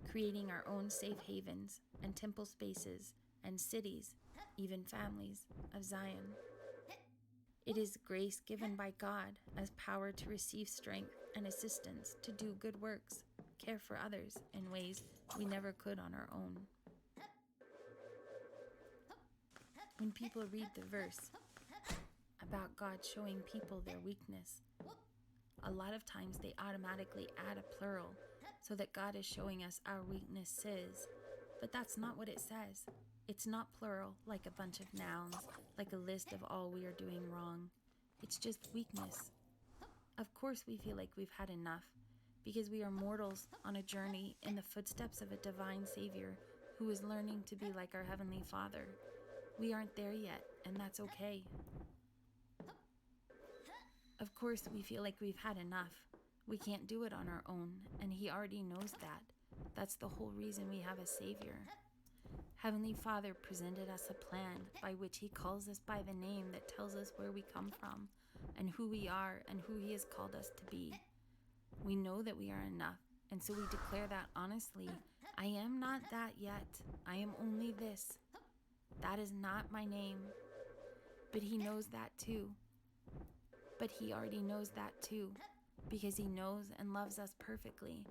creating our own safe havens and temple spaces and cities, even families, of Zion. It is grace given by God as power to receive strength and assistance to do good works, care for others in ways we never could on our own. When people read the verse about God showing people their weakness, a lot of times they automatically add a plural so that God is showing us our weaknesses, but that's not what it says. It's not plural like a bunch of nouns, like a list of all we are doing wrong. It's just weakness. Of course we feel like we've had enough, because we are mortals on a journey in the footsteps of a divine Savior who is learning to be like our Heavenly Father. We aren't there yet, and that's okay. Of course we feel like we've had enough. We can't do it on our own, and He already knows that. That's the whole reason we have a Savior. Heavenly Father presented us a plan by which He calls us by the name that tells us where we come from and who we are and who He has called us to be. We know that we are enough, and so we declare that honestly. I am not that yet. I am only this. That is not my name. But He knows that too. But He already knows that too, because He knows and loves us perfectly.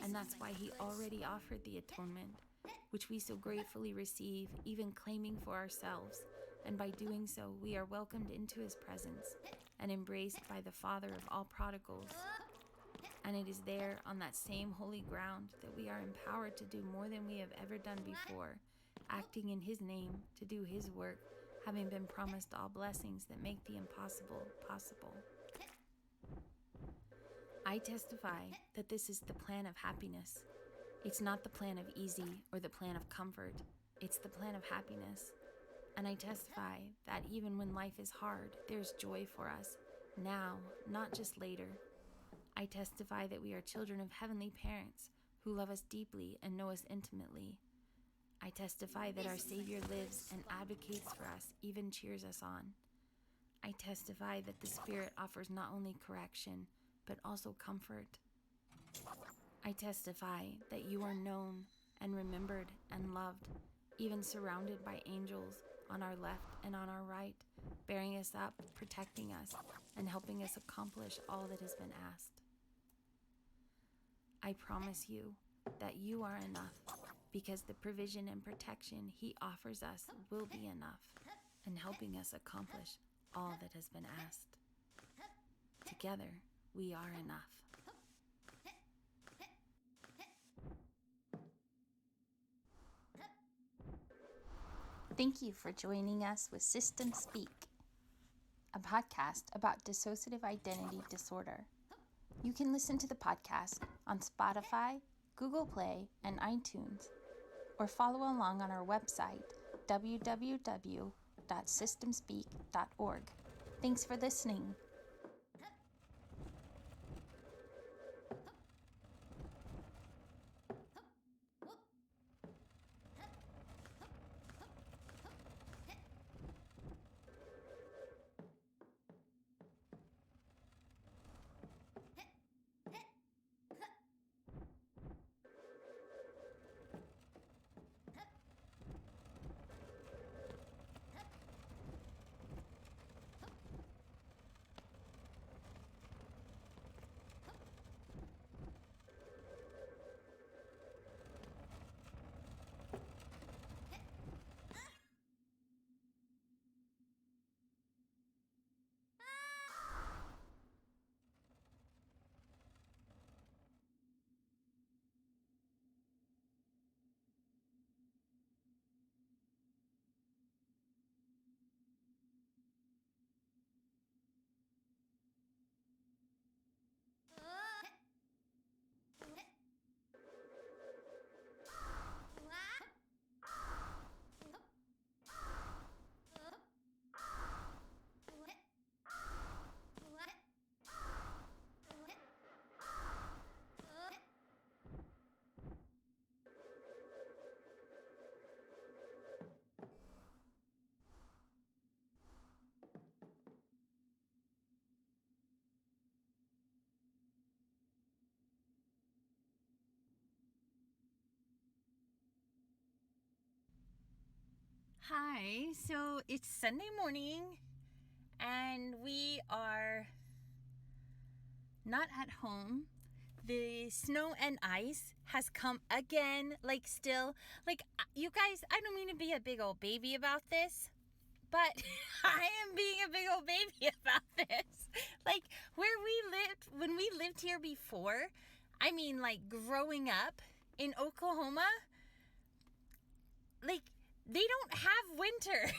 And that's why He already offered the atonement, which we so gratefully receive, even claiming for ourselves. And by doing so, we are welcomed into His presence and embraced by the Father of all prodigals. And it is there on that same holy ground that we are empowered to do more than we have ever done before, acting in His name to do His work, having been promised all blessings that make the impossible possible. I testify that this is the plan of happiness. It's not the plan of easy or the plan of comfort. It's the plan of happiness. And I testify that even when life is hard, there's joy for us, now, not just later. I testify that we are children of heavenly parents who love us deeply and know us intimately. I testify that our Savior lives and advocates for us, even cheers us on. I testify that the Spirit offers not only correction, but also comfort. I testify that you are known and remembered and loved, even surrounded by angels on our left and on our right, bearing us up, protecting us, and helping us accomplish all that has been asked. I promise you that you are enough, because the provision and protection He offers us will be enough in helping us accomplish all that has been asked. Together, we are enough. Thank you for joining us with System Speak, a podcast about dissociative identity disorder. You can listen to the podcast on Spotify, Google Play, and iTunes, or follow along on our website, www.systemspeak.org. Thanks for listening. Hi, so it's Sunday morning and we are not at home. The snow and ice has come again, you guys, I don't mean to be a big old baby about this, but I am being a big old baby about this. Like, when we lived here before, growing up in Oklahoma, they don't have winter.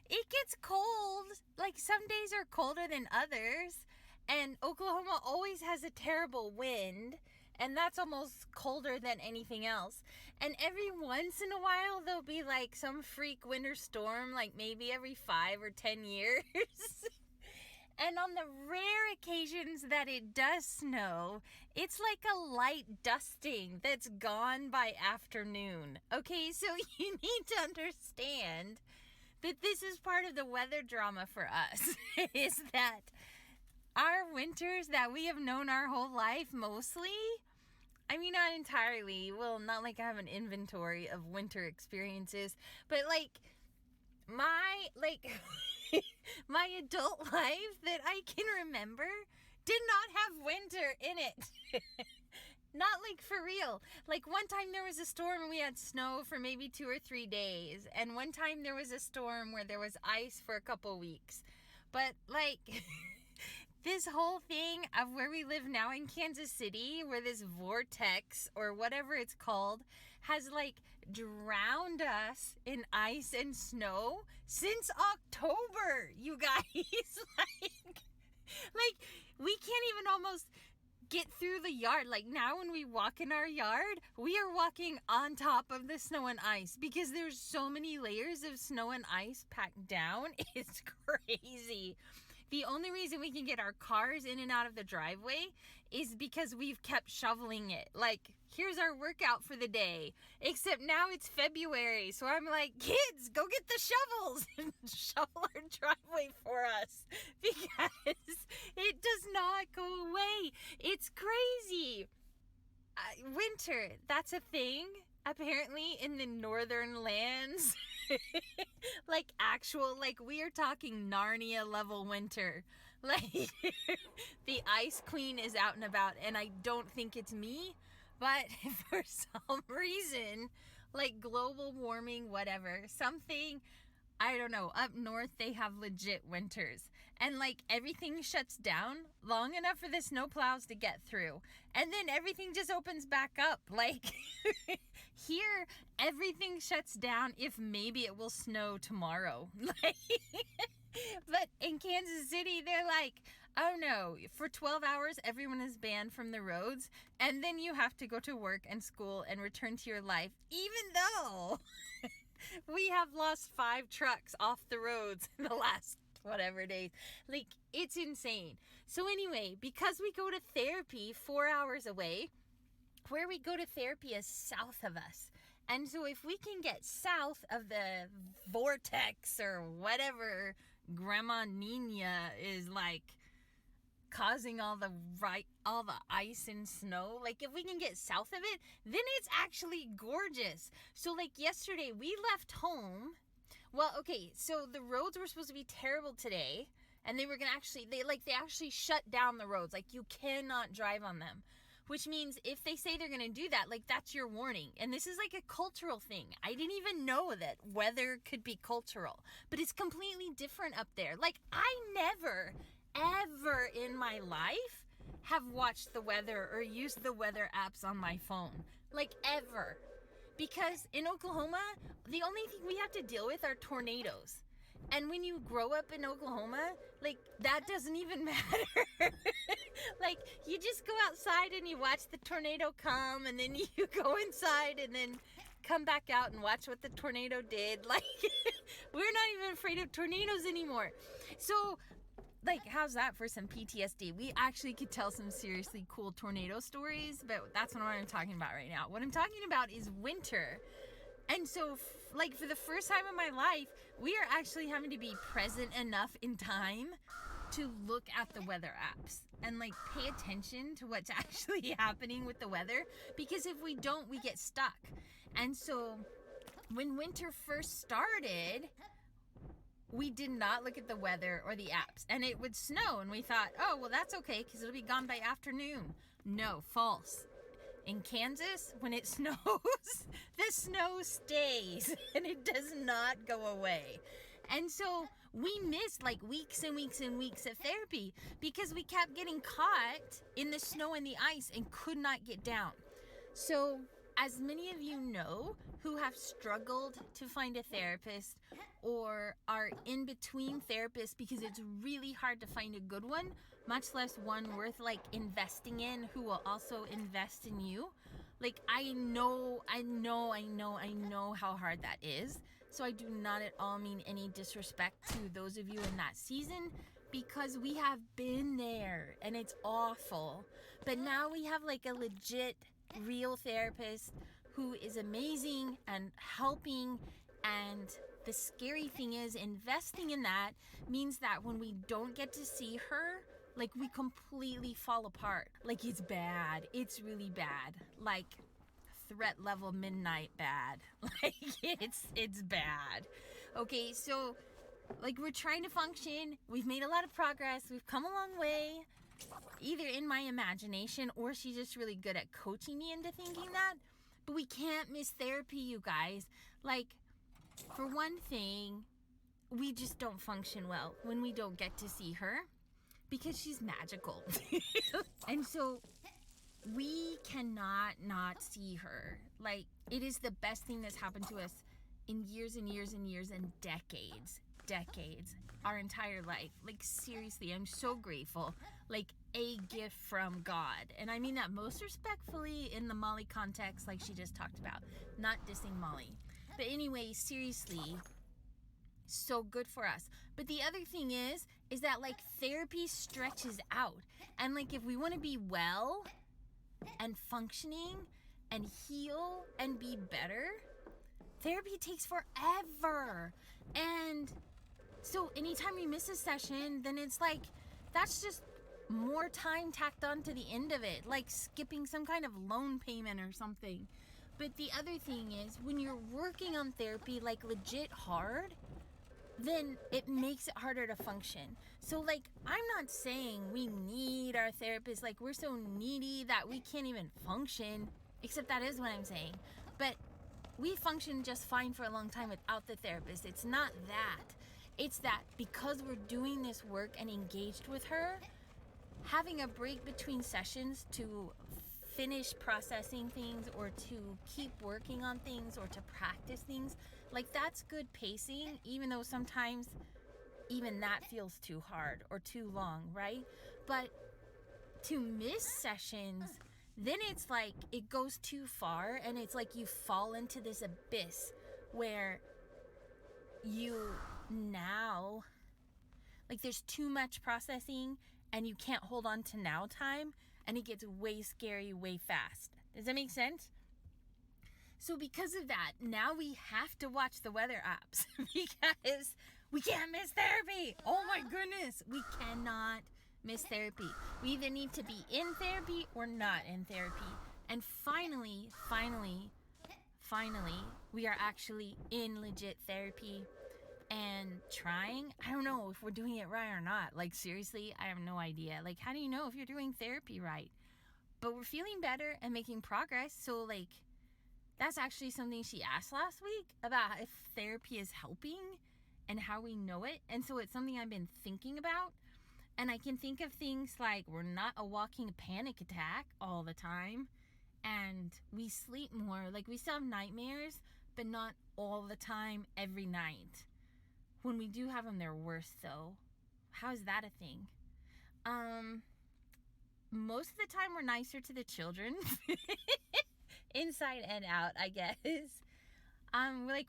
It gets cold. Some days are colder than others. And Oklahoma always has a terrible wind. And that's almost colder than anything else. And every once in a while, there'll be some freak winter storm, maybe every 5 or 10 years. And on the rare occasions that it does snow, it's like a light dusting that's gone by afternoon. Okay, so you need to understand that this is part of the weather drama for us, is that our winters that we have known our whole life mostly, I mean, not entirely, well, not like I have an inventory of winter experiences, but like my my adult life that I can remember did not have winter in it. Not like for real. Like one time there was a storm and we had snow for maybe 2 or 3 days. And one time there was a storm where there was ice for a couple weeks. But like this whole thing of where we live now in Kansas City, where this vortex or whatever it's called has like drowned us in ice and snow since October, you guys. like we can't even almost get through the yard. Like now when we walk in our yard, we are walking on top of the snow and ice because there's so many layers of snow and ice packed down. It's crazy. The only reason we can get our cars in and out of the driveway is because we've kept shoveling it. Like, here's our workout for the day. Except now it's February, so I'm like, kids, go get the shovels and shovel our driveway for us. Because it does not go away. It's crazy. Winter, that's a thing. Apparently in the northern lands. Like actual, like we are talking Narnia level winter. Like the Ice Queen is out and about, and I don't think it's me, but for some reason, like global warming, whatever, something, I don't know, up north they have legit winters. And like everything shuts down long enough for the snowplows to get through. And then everything just opens back up. Like here, everything shuts down if maybe it will snow tomorrow. Like, but in Kansas City, they're like, oh no, for 12 hours, everyone is banned from the roads. And then you have to go to work and school and return to your life, even though we have lost 5 trucks off the roads in the last whatever days. Like, it's insane. So anyway, because we go to therapy 4 hours away, where we go to therapy is south of us. And so if we can get south of the vortex or whatever Grandma Nina is like causing all the ice and snow, like if we can get south of it, then it's actually gorgeous. So like yesterday we left home. Well, okay, so the roads were supposed to be terrible today, and they were gonna they actually shut down the roads. Like you cannot drive on them, which means if they say they're gonna do that, like that's your warning. And this is like a cultural thing. I didn't even know that weather could be cultural, but it's completely different up there. Like I never ever in my life have watched the weather or used the weather apps on my phone. Like ever. Because in Oklahoma, the only thing we have to deal with are tornadoes. And when you grow up in Oklahoma, like that doesn't even matter. Like you just go outside and you watch the tornado come, and then you go inside and then come back out and watch what the tornado did. Like we're not even afraid of tornadoes anymore. So like, how's that for some PTSD? We actually could tell some seriously cool tornado stories, but that's not what I'm talking about right now. What I'm talking about is winter. And so, like, for the first time in my life, we are actually having to be present enough in time to look at the weather apps and, like, pay attention to what's actually happening with the weather. Because if we don't, we get stuck. And so, when winter first started, we did not look at the weather or the apps, and it would snow, and we thought, oh, well, that's okay because it'll be gone by afternoon. No, false. In Kansas, when it snows, the snow stays and it does not go away. And so we missed like weeks and weeks and weeks of therapy because we kept getting caught in the snow and the ice and could not get down. So as many of you know who have struggled to find a therapist or are in between therapists because it's really hard to find a good one, much less one worth like investing in who will also invest in you. Like I know how hard that is. So I do not at all mean any disrespect to those of you in that season, because we have been there and it's awful. But now we have like a legit, real therapist who is amazing and helping. And the scary thing is, investing in that means that when we don't get to see her, like, we completely fall apart. Like, it's bad. It's really bad. Like, threat level midnight bad. Like, it's bad. Okay, so, like, we're trying to function. We've made a lot of progress. We've come a long way, either in my imagination or she's just really good at coaching me into thinking that. But we can't miss therapy, you guys. Like, for one thing, we just don't function well when we don't get to see her because she's magical. And so we cannot not see her. Like, it is the best thing that's happened to us in years and years and years and decades, our entire life. Like, seriously, I'm so grateful. Like, a gift from God. And I mean that most respectfully in the Molly context, like she just talked about, not dissing Molly. But anyway, seriously, so good for us. But the other thing is that, like, therapy stretches out. And, like, if we want to be well and functioning and heal and be better, therapy takes forever. And so anytime you miss a session, then it's like, that's just more time tacked on to the end of it, like skipping some kind of loan payment or something. But the other thing is, when you're working on therapy, like, legit hard, then it makes it harder to function. So, like, I'm not saying we need our therapist, like, we're so needy that we can't even function, except that is what I'm saying. But we function just fine for a long time without the therapist. It's not that. It's that because we're doing this work and engaged with her, having a break between sessions to finish processing things or to keep working on things or to practice things, like, that's good pacing, even though sometimes even that feels too hard or too long, right? But to miss sessions, then it's like it goes too far and it's like you fall into this abyss where you now, like, there's too much processing and you can't hold on to now time, and it gets way scary way fast. Does that make sense? So because of that, now we have to watch the weather apps because we can't miss therapy. Oh my goodness, we cannot miss therapy. We either need to be in therapy or not in therapy. And finally, we are actually in legit therapy and trying. I don't know if we're doing it right or not. Like, seriously, I have no idea. Like, how do you know if you're doing therapy right? But we're feeling better and making progress. So, like, that's actually something she asked last week about if therapy is helping and how we know it. And so it's something I've been thinking about. And I can think of things like we're not a walking panic attack all the time. And we sleep more. Like, we still have nightmares, but not all the time, every night. When we do have them, they're worse, though. How is that a thing? Most of the time, we're nicer to the children. Inside and out, I guess.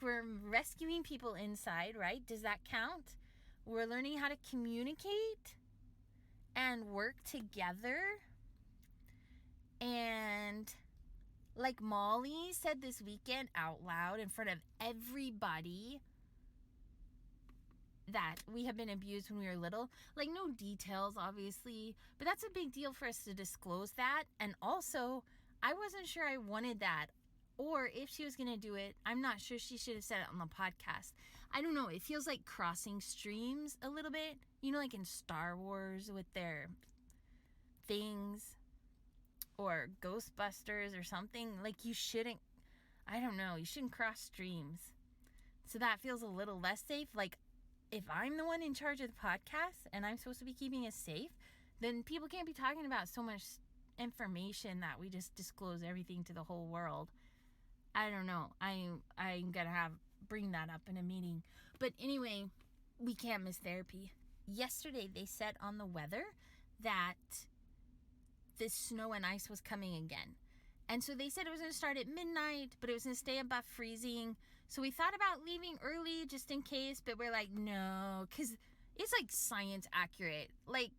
We're rescuing people inside, right? Does that count? We're learning how to communicate and work together. And like Molly said this weekend out loud in front of everybody, that we have been abused when we were little. Like, no details, obviously, but that's a big deal for us to disclose that. And also, I wasn't sure I wanted that, or if she was going to do it, I'm not sure she should have said it on the podcast. I don't know. It feels like crossing streams a little bit, you know, like in Star Wars with their things, or Ghostbusters or something. Like, you shouldn't cross streams. So that feels a little less safe. Like, if I'm the one in charge of the podcast and I'm supposed to be keeping us safe, then people can't be talking about so much information that we just disclose everything to the whole world. I don't know. I'm gonna bring that up in a meeting. But anyway, we can't miss therapy. Yesterday they said on the weather that the snow and ice was coming again. And so they said it was going to start at midnight, but it was going to stay above freezing. So we thought about leaving early just in case, but we're like, no, because it's like science accurate. Like,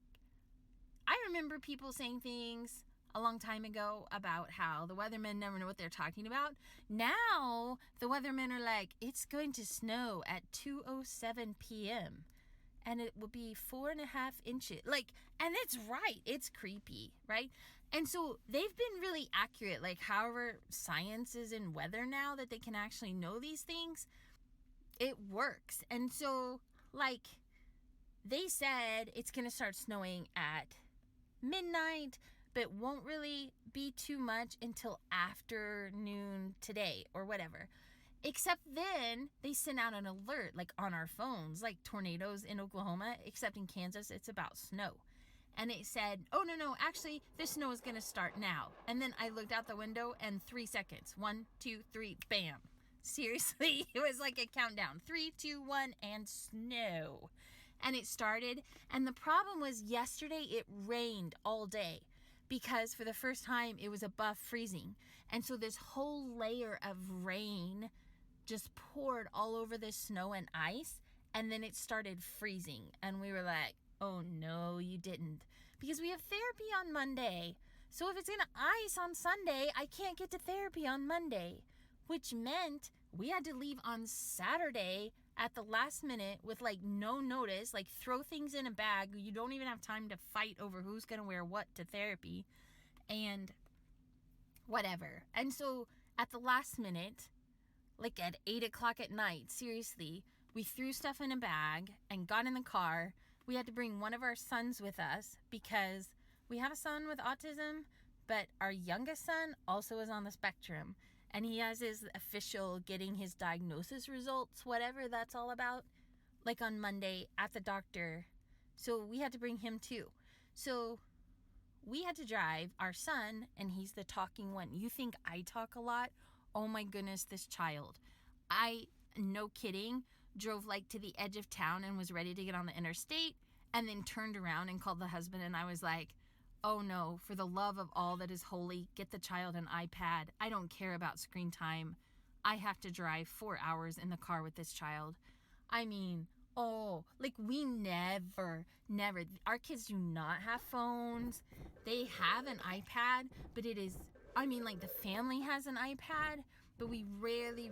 I remember people saying things a long time ago about how the weathermen never know what they're talking about. Now the weathermen are like, it's going to snow at 2:07 p.m. and it will be 4.5 inches. Like, and it's right. It's creepy, right? And so they've been really accurate. Like, however science is in weather now that they can actually know these things, it works. And so, like, they said it's going to start snowing at midnight, but won't really be too much until afternoon today or whatever. Except then they sent out an alert, like on our phones, like tornadoes in Oklahoma, except in Kansas, it's about snow. And it said, oh, no, actually, this snow is going to start now. And then I looked out the window and 3 seconds, 1, 2, 3, bam. Seriously, it was like a countdown, 3, 2, 1, and snow. And it started. And the problem was yesterday it rained all day because for the first time it was above freezing. And so this whole layer of rain just poured all over this snow and ice. And then it started freezing. And we were like, oh no, you didn't. Because we have therapy on Monday. So if it's going to ice on Sunday, I can't get to therapy on Monday. Which meant we had to leave on Saturday at the last minute with like no notice, like throw things in a bag. You don't even have time to fight over who's going to wear what to therapy and whatever. And so at the last minute, like at 8 o'clock at night, seriously, we threw stuff in a bag and got in the car. We had to bring one of our sons with us because we have a son with autism, but our youngest son also is on the spectrum. And he has his official getting his diagnosis results, whatever that's all about, like on Monday at the doctor. So we had to bring him too. So we had to drive our son, and he's the talking one. You think I talk a lot? Oh my goodness, this child. I, no kidding, drove like to the edge of town and was ready to get on the interstate and then turned around and called the husband, and I was like, oh no, for the love of all that is holy, get the child an iPad. I don't care about screen time. I have to drive 4 hours in the car with this child. I mean, like we never, our kids do not have phones. They have an iPad, but it is, I mean, like the family has an iPad, but we rarely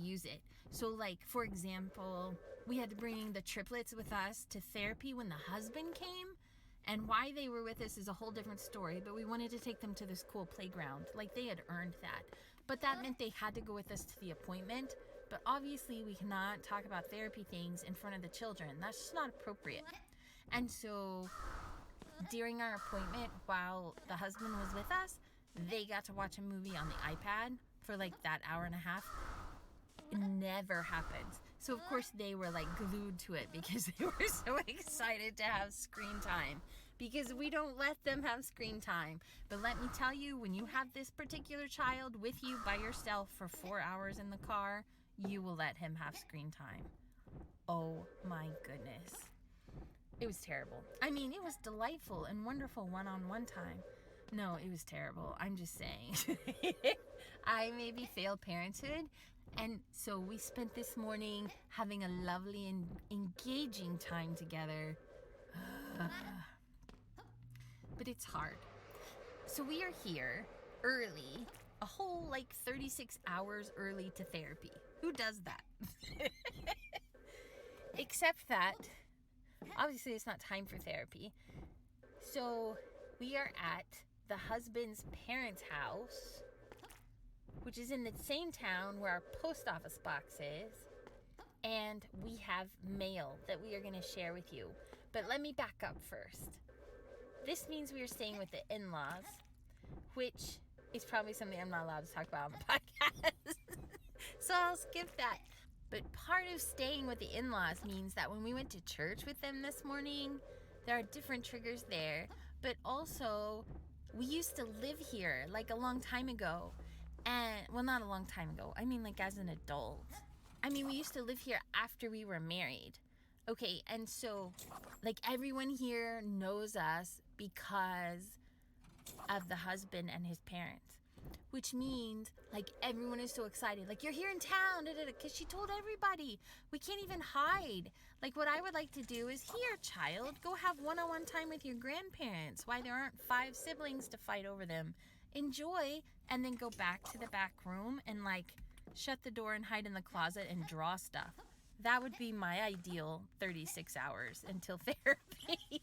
use it. So like, for example, we had to bring the triplets with us to therapy when the husband came. And why they were with us is a whole different story, but we wanted to take them to this cool playground. Like, they had earned that. But that meant they had to go with us to the appointment. But obviously, we cannot talk about therapy things in front of the children. That's just not appropriate. And so, during our appointment, while the husband was with us, they got to watch a movie on the iPad for like that hour and a half. It never happens. So of course they were like glued to it because they were so excited to have screen time, because we don't let them have screen time. But let me tell you, when you have this particular child with you by yourself for 4 hours in the car, you will let him have screen time. Oh my goodness. It was terrible. I mean, it was delightful and wonderful one-on-one time. No, it was terrible. I'm just saying. I maybe failed parenthood. And so we spent this morning having a lovely and engaging time together. But it's hard. So we are here early, a whole like 36 hours early to therapy. Who does that? Except that, obviously it's not time for therapy. So we are at the husband's parents' house, which is in the same town where our post office box is, and we have mail that we are going to share with you. But let me back up first. This means we are staying with the in-laws, which is probably something I'm not allowed to talk about on the podcast. So I'll skip that. But part of staying with the in-laws means that when we went to church with them this morning, there are different triggers there. But also, we used to live here like a long time ago. And, well, not a long time ago. I mean, like, as an adult. I mean, we used to live here after we were married. Okay, and so, like, everyone here knows us because of the husband and his parents. which means like everyone is so excited, like you're here in town, because she told everybody. We can't even hide. Like what I would like to do is, here, child, go have one-on-one time with your grandparents. Why there aren't 5 siblings to fight over them. Enjoy, and then go back to the back room and like shut the door and hide in the closet and draw stuff. That would be my ideal 36 hours until therapy.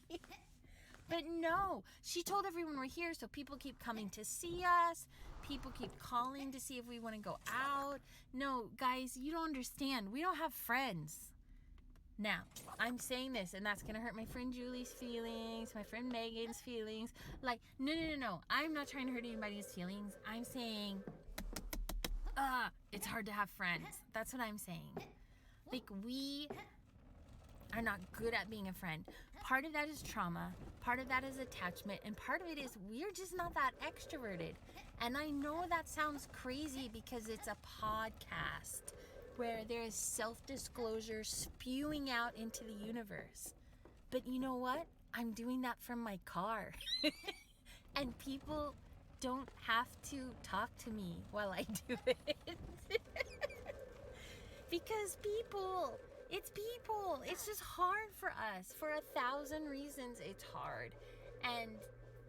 But no, she told everyone we're here, so people keep coming to see us. People keep calling to see if we want to go out. No, guys, you don't understand. We don't have friends. Now, I'm saying this, and that's going to hurt my friend Julie's feelings, my friend Megan's feelings. Like, no. I'm not trying to hurt anybody's feelings. I'm saying, it's hard to have friends. That's what I'm saying. Like, we are not good at being a friend. Part of that is trauma, part of that is attachment, and part of it is we're just not that extroverted. And I know that sounds crazy because it's a podcast where there is self-disclosure spewing out into the universe. But you know what? I'm doing that from my car. And people don't have to talk to me while I do it. Because it's people. It's just hard for us. For 1,000 reasons, it's hard. And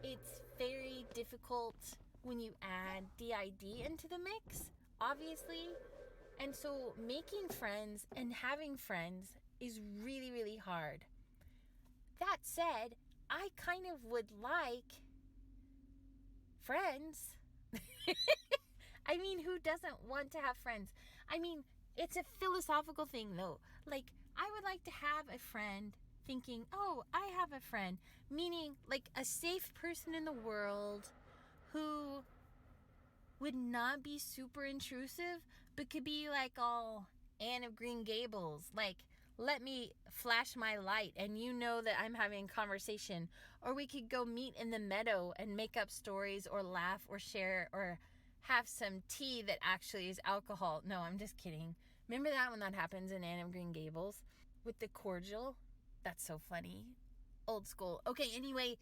it's very difficult when you add DID into the mix, obviously. And so making friends and having friends is really, really hard. That said, I kind of would like friends. I mean, who doesn't want to have friends? I mean, it's a philosophical thing, though. Like, I would like to have a friend thinking, oh, I have a friend. Meaning, like, a safe person in the world who would not be super intrusive, but could be like all Anne of Green Gables. Like, let me flash my light and you know that I'm having a conversation. Or we could go meet in the meadow and make up stories or laugh or share or have some tea that actually is alcohol. No, I'm just kidding. Remember that when that happens in Anne of Green Gables with the cordial? That's so funny. Old school. Okay, anyway,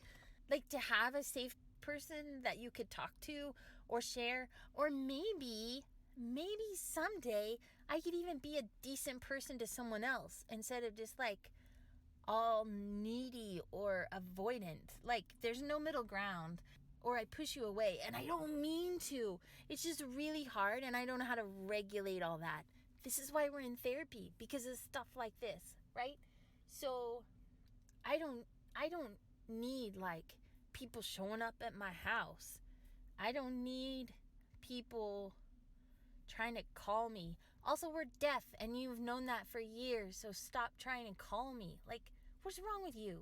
like to have a safe person that you could talk to or share, or maybe someday I could even be a decent person to someone else instead of just like all needy or avoidant. Like there's no middle ground. Or I push you away, and I don't mean to. It's just really hard, and I don't know how to regulate all that. This is why we're in therapy, because of stuff like this, right? So I don't need like people showing up at my house. I don't need people trying to call me. Also, we're deaf, and you've known that for years, so stop trying to call me. Like, what's wrong with you?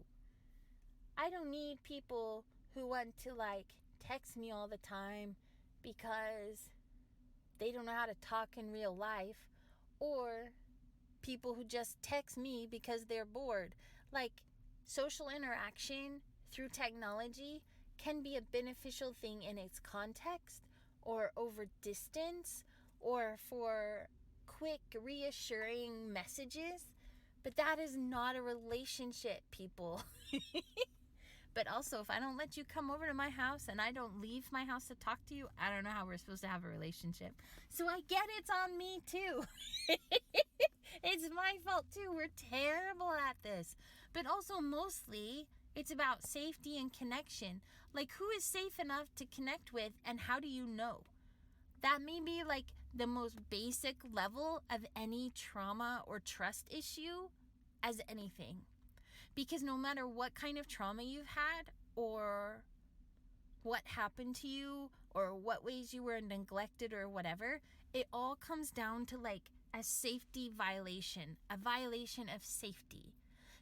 I don't need people who want to like text me all the time because they don't know how to talk in real life, or people who just text me because they're bored. Like, social interaction through technology can be a beneficial thing in its context, or over distance, or for quick reassuring messages, but that is not a relationship, people. But also, if I don't let you come over to my house and I don't leave my house to talk to you, I don't know how we're supposed to have a relationship. So I get it's on me too. It's my fault too. We're terrible at this. But also, mostly, it's about safety and connection. Like, who is safe enough to connect with, and how do you know? That may be like the most basic level of any trauma or trust issue as anything. Because no matter what kind of trauma you've had, or what happened to you, or what ways you were neglected or whatever, it all comes down to like a safety violation, a violation of safety.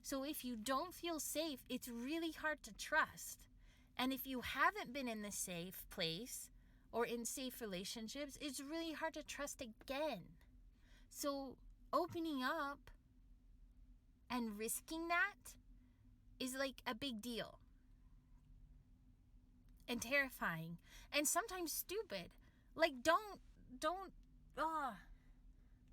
So if you don't feel safe, it's really hard to trust. And if you haven't been in the safe place or in safe relationships, it's really hard to trust again. So opening up and risking that is like a big deal. And terrifying. And sometimes stupid. Like, don't,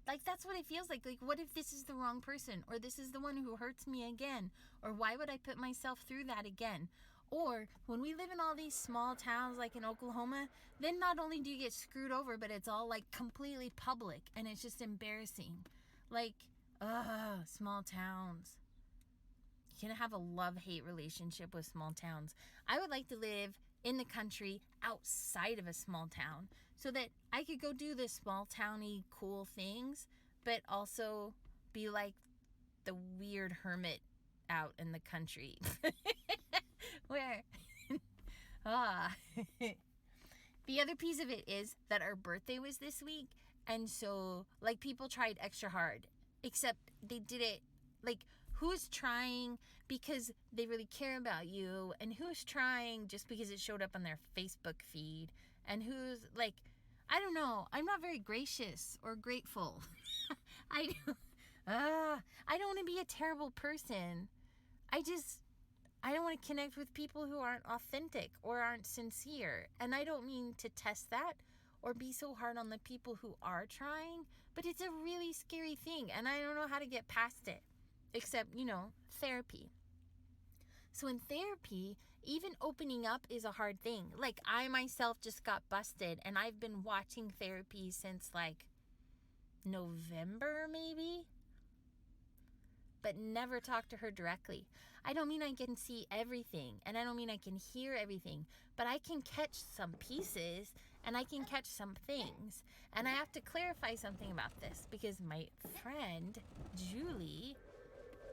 like, that's what it feels like. Like, what if this is the wrong person? Or this is the one who hurts me again? Or why would I put myself through that again? Or when we live in all these small towns like in Oklahoma, then not only do you get screwed over, but it's all like completely public and it's just embarrassing. Like, small towns. You can have a love-hate relationship with small towns. I would like to live in the country outside of a small town so that I could go do the small towny cool things, but also be like the weird hermit out in the country. Where the other piece of it is that our birthday was this week, and so like people tried extra hard, except they did it like, who's trying because they really care about you, and who's trying just because it showed up on their Facebook feed, and who's like, I don't know, I'm not very gracious or grateful. I don't want to be a terrible person. I don't want to connect with people who aren't authentic or aren't sincere. And I don't mean to test that or be so hard on the people who are trying, but it's a really scary thing and I don't know how to get past it, except, therapy. So in therapy, even opening up is a hard thing. Like, I myself just got busted and I've been watching therapy since like November maybe, but never talk to her directly. I don't mean I can see everything and I don't mean I can hear everything, but I can catch some pieces and I can catch some things. And I have to clarify something about this because my friend Julie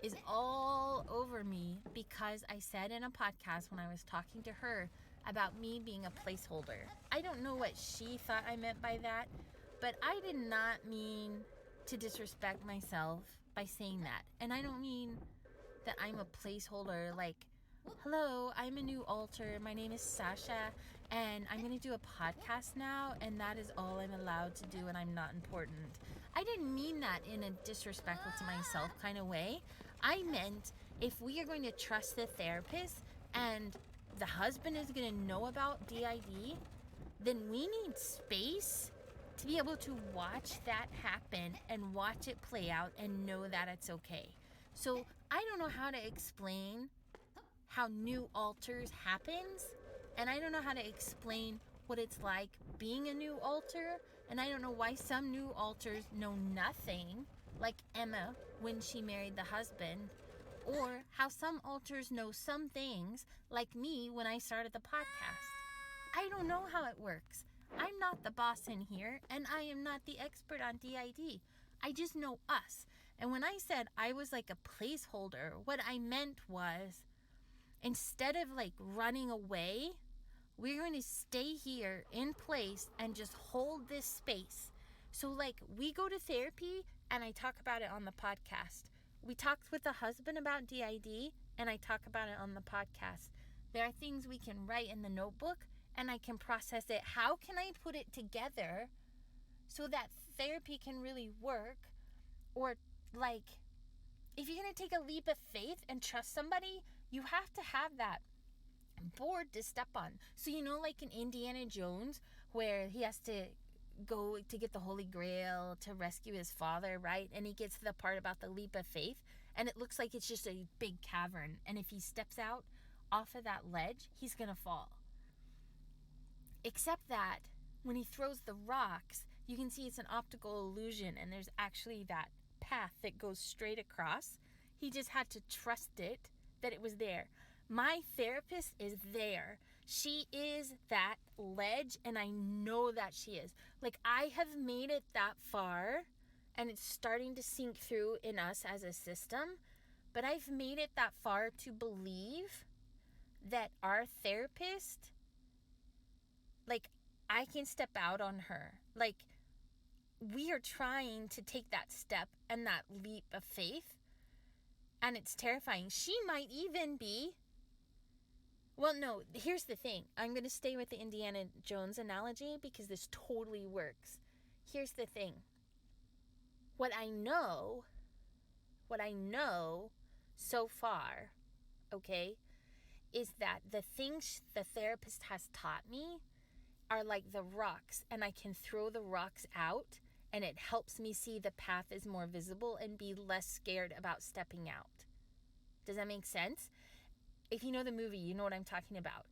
is all over me because I said in a podcast when I was talking to her about me being a placeholder. I don't know what she thought I meant by that, but I did not mean to disrespect myself by saying that. And I don't mean that I'm a placeholder, like, hello, I'm a new alter, my name is Sasha, and I'm gonna do a podcast now, and that is all I'm allowed to do, and I'm not important. I didn't mean that in a disrespectful to myself kind of way. I meant if we are going to trust the therapist and the husband is gonna know about DID, then we need space to be able to watch that happen and watch it play out and know that it's okay. So I don't know how to explain how new alters happens, and I don't know how to explain what it's like being a new alter, and I don't know why some new alters know nothing, like Emma when she married the husband, or how some alters know some things, like me when I started the podcast. I don't know how it works. I'm not the boss in here, and I am not the expert on DID. I just know us. And when I said I was like a placeholder, what I meant was, instead of like running away, we're going to stay here in place and just hold this space. So like, we go to therapy and I talk about it on the podcast. We talked with the husband about DID and I talk about it on the podcast. There are things we can write in the notebook and I can process it. How can I put it together so that therapy can really work? Or like, if you're going to take a leap of faith and trust somebody, you have to have that board to step on. So, like in Indiana Jones, where he has to go to get the Holy Grail to rescue his father, right? And he gets to the part about the leap of faith, and it looks like it's just a big cavern. And if he steps out off of that ledge, he's going to fall. Except that when he throws the rocks, you can see it's an optical illusion, and there's actually that path that goes straight across. He just had to trust it, that it was there. My therapist is there. She is that ledge, and I know that she is. Like, I have made it that far, and it's starting to sink through in us as a system, but I've made it that far to believe that our therapist, like, I can step out on her. Like, we are trying to take that step and that leap of faith, and it's terrifying. She might even be, well, no, here's the thing. I'm going to stay with the Indiana Jones analogy because this totally works. Here's the thing. What I know so far, okay, is that the things the therapist has taught me are like the rocks, and I can throw the rocks out, and it helps me see the path is more visible and be less scared about stepping out. Does that make sense? If you know the movie, you know what I'm talking about.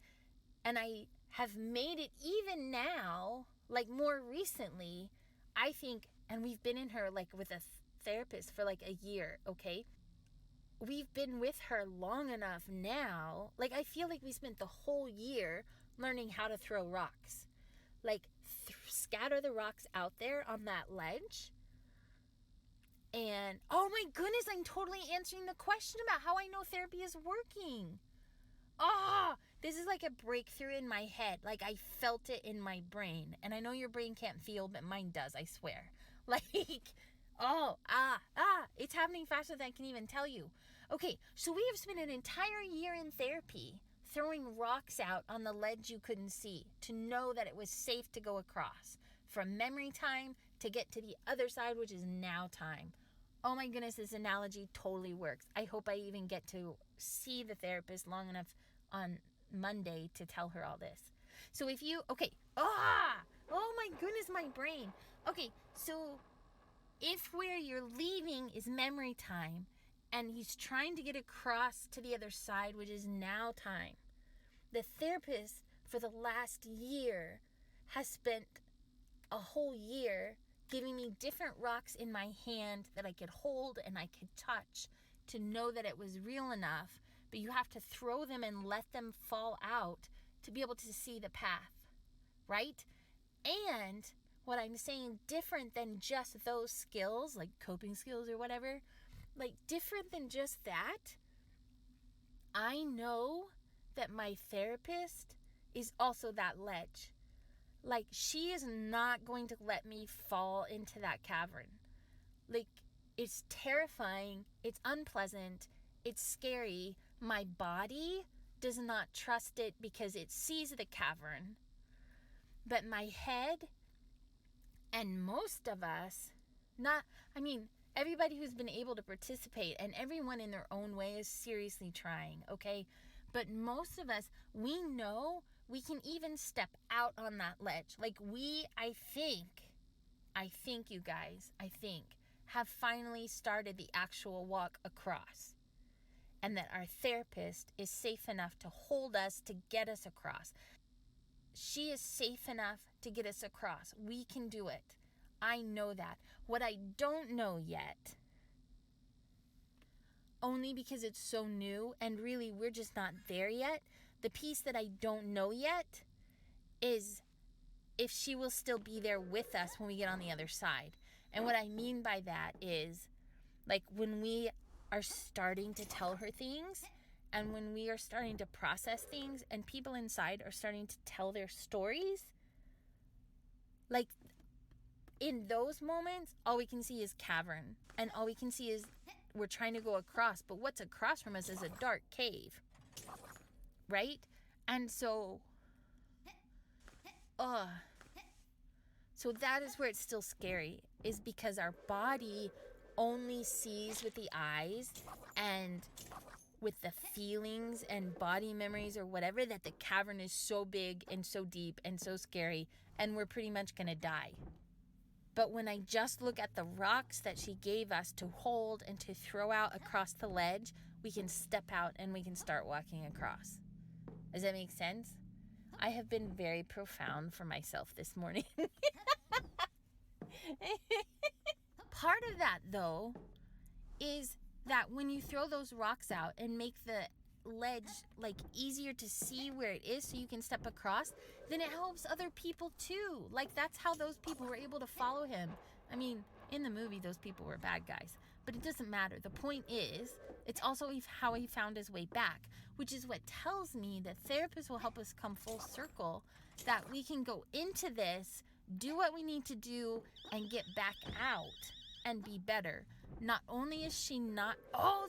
And I have made it even now, like more recently, I think, and we've been in her like with a therapist for like a year, okay? We've been with her long enough now. Like, I feel like we spent the whole year learning how to throw rocks. Like, scatter the rocks out there on that ledge. And, oh my goodness, I'm totally answering the question about how I know therapy is working. This is like a breakthrough in my head. Like, I felt it in my brain. And I know your brain can't feel, but mine does, I swear. Like, it's happening faster than I can even tell you. Okay, so we have spent an entire year in therapy throwing rocks out on the ledge you couldn't see to know that it was safe to go across. From memory time to get to the other side, which is now time. Oh my goodness, this analogy totally works. I hope I even get to see the therapist long enough on Monday to tell her all this. So if you, oh my goodness, my brain. Okay, so if where you're leaving is memory time and he's trying to get across to the other side, which is now time, the therapist for the last year has spent a whole year giving me different rocks in my hand that I could hold and I could touch to know that it was real enough, but you have to throw them and let them fall out to be able to see the path, right? And what I'm saying, different than just those skills, like coping skills or whatever, like different than just that, I know that my therapist is also that ledge. Like, she is not going to let me fall into that cavern. Like, it's terrifying, it's unpleasant, it's scary. My body does not trust it because it sees the cavern. But my head, and most of us, everybody who's been able to participate, and everyone in their own way is seriously trying, okay? But most of us, we know we can even step out on that ledge. Like, I think you guys, have finally started the actual walk across. And that our therapist is safe enough to hold us, to get us across. She is safe enough to get us across. We can do it. I know that. What I don't know yet, only because it's so new and really we're just not there yet, the piece that I don't know yet is if she will still be there with us when we get on the other side. And what I mean by that is, like, when we are starting to tell her things and when we are starting to process things and people inside are starting to tell their stories, like, in those moments, all we can see is cavern. And all we can see is we're trying to go across. But what's across from us is a dark cave. Right? And so that is where it's still scary, is because our body only sees with the eyes and with the feelings and body memories or whatever, that the cavern is so big and so deep and so scary and we're pretty much gonna die. But when I just look at the rocks that she gave us to hold and to throw out across the ledge, we can step out and we can start walking across. Does that make sense? I have been very profound for myself this morning. Part of that, though, is that when you throw those rocks out and make the ledge like easier to see where it is so you can step across, then it helps other people too. Like, that's how those people were able to follow him. I mean, in the movie, those people were bad guys, but it doesn't matter. The point is, it's also how he found his way back, which is what tells me that therapists will help us come full circle, that we can go into this, do what we need to do, and get back out and be better. Not only is she not,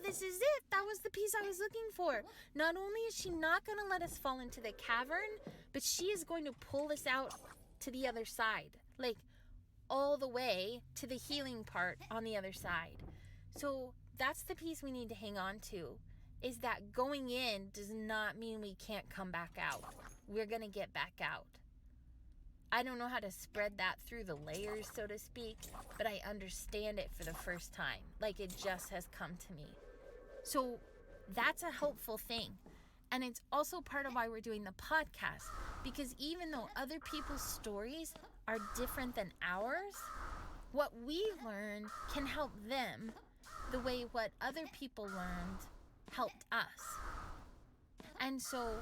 this is it. That was the piece I was looking for. Not only is she not going to let us fall into the cavern, but she is going to pull us out to the other side. Like, all the way to the healing part on the other side. So that's the piece we need to hang on to, is that going in does not mean we can't come back out. We're going to get back out. I don't know how to spread that through the layers, so to speak, but I understand it for the first time. Like, it just has come to me. So that's a helpful thing. And it's also part of why we're doing the podcast, because even though other people's stories are different than ours, what we learn can help them the way what other people learned helped us. And so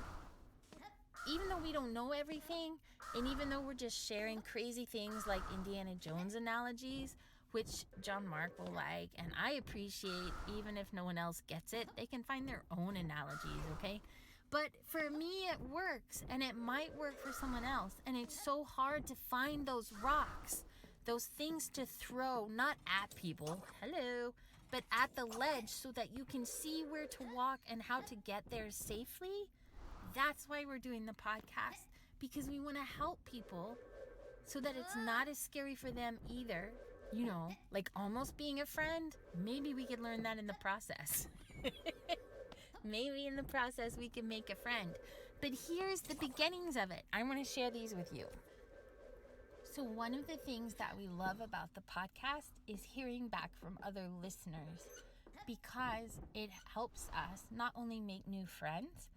even though we don't know everything, and even though we're just sharing crazy things like Indiana Jones analogies, which John Mark will like, and I appreciate, even if no one else gets it, they can find their own analogies, okay? But for me, it works, and it might work for someone else, and it's so hard to find those rocks, those things to throw, not at people, hello, but at the ledge so that you can see where to walk and how to get there safely. That's why we're doing the podcast, because we want to help people so that it's not as scary for them either. You know, like almost being a friend. Maybe we could learn that in the process. Maybe in the process we can make a friend. But here's the beginnings of it. I want to share these with you. So one of the things that we love about the podcast is hearing back from other listeners, because it helps us not only make new friends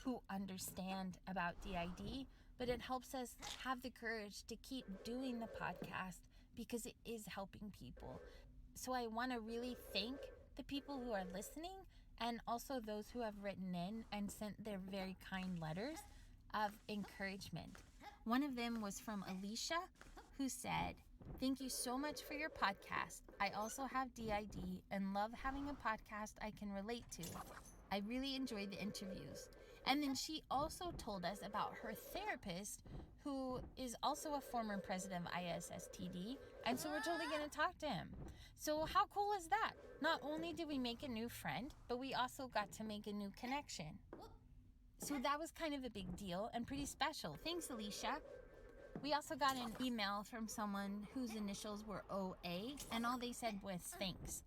who understand about DID, but it helps us have the courage to keep doing the podcast because it is helping people. So I want to really thank the people who are listening, and also those who have written in and sent their very kind letters of encouragement. One of them was from Alicia, who said, "Thank you so much for your podcast. I also have DID and love having a podcast I can relate to. I really enjoy the interviews." And then she also told us about her therapist, who is also a former president of ISSTD, and so we're totally going to talk to him. So how cool is that? Not only did we make a new friend, but we also got to make a new connection. So that was kind of a big deal and pretty special. Thanks, Alicia. We also got an email from someone whose initials were OA, and all they said was thanks.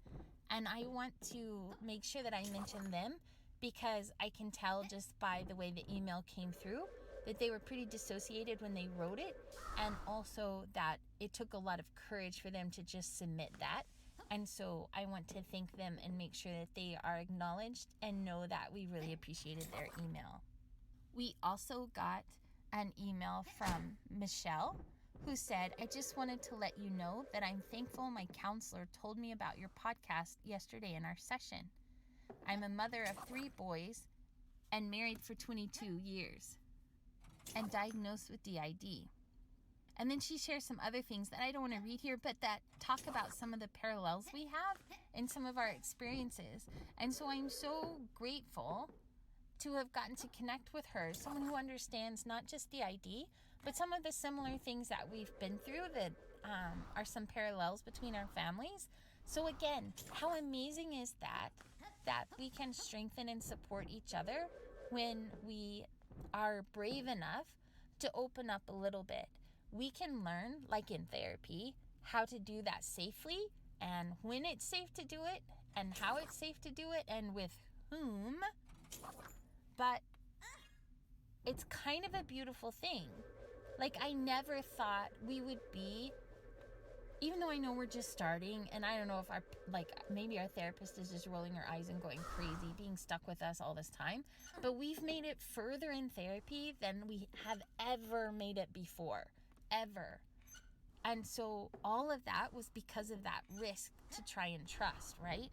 And I want to make sure that I mention them, because I can tell just by the way the email came through that they were pretty dissociated when they wrote it, and also that it took a lot of courage for them to just submit that. And so I want to thank them and make sure that they are acknowledged and know that we really appreciated their email. We also got an email from Michelle, who said, "I just wanted to let you know that I'm thankful my counselor told me about your podcast yesterday in our session. I'm a mother of 3 boys and married for 22 years and diagnosed with DID." And then she shares some other things that I don't want to read here, but that talk about some of the parallels we have in some of our experiences. And so I'm so grateful to have gotten to connect with her, someone who understands not just DID, but some of the similar things that we've been through that are some parallels between our families. So again, how amazing is that we can strengthen and support each other when we are brave enough to open up a little bit. We can learn, like in therapy, how to do that safely, and when it's safe to do it, and how it's safe to do it, and with whom. But it's kind of a beautiful thing. Like, I never thought we would be, even though I know we're just starting, and I don't know if maybe our therapist is just rolling her eyes and going crazy, being stuck with us all this time, but we've made it further in therapy than we have ever made it before, ever. And so all of that was because of that risk to try and trust, right?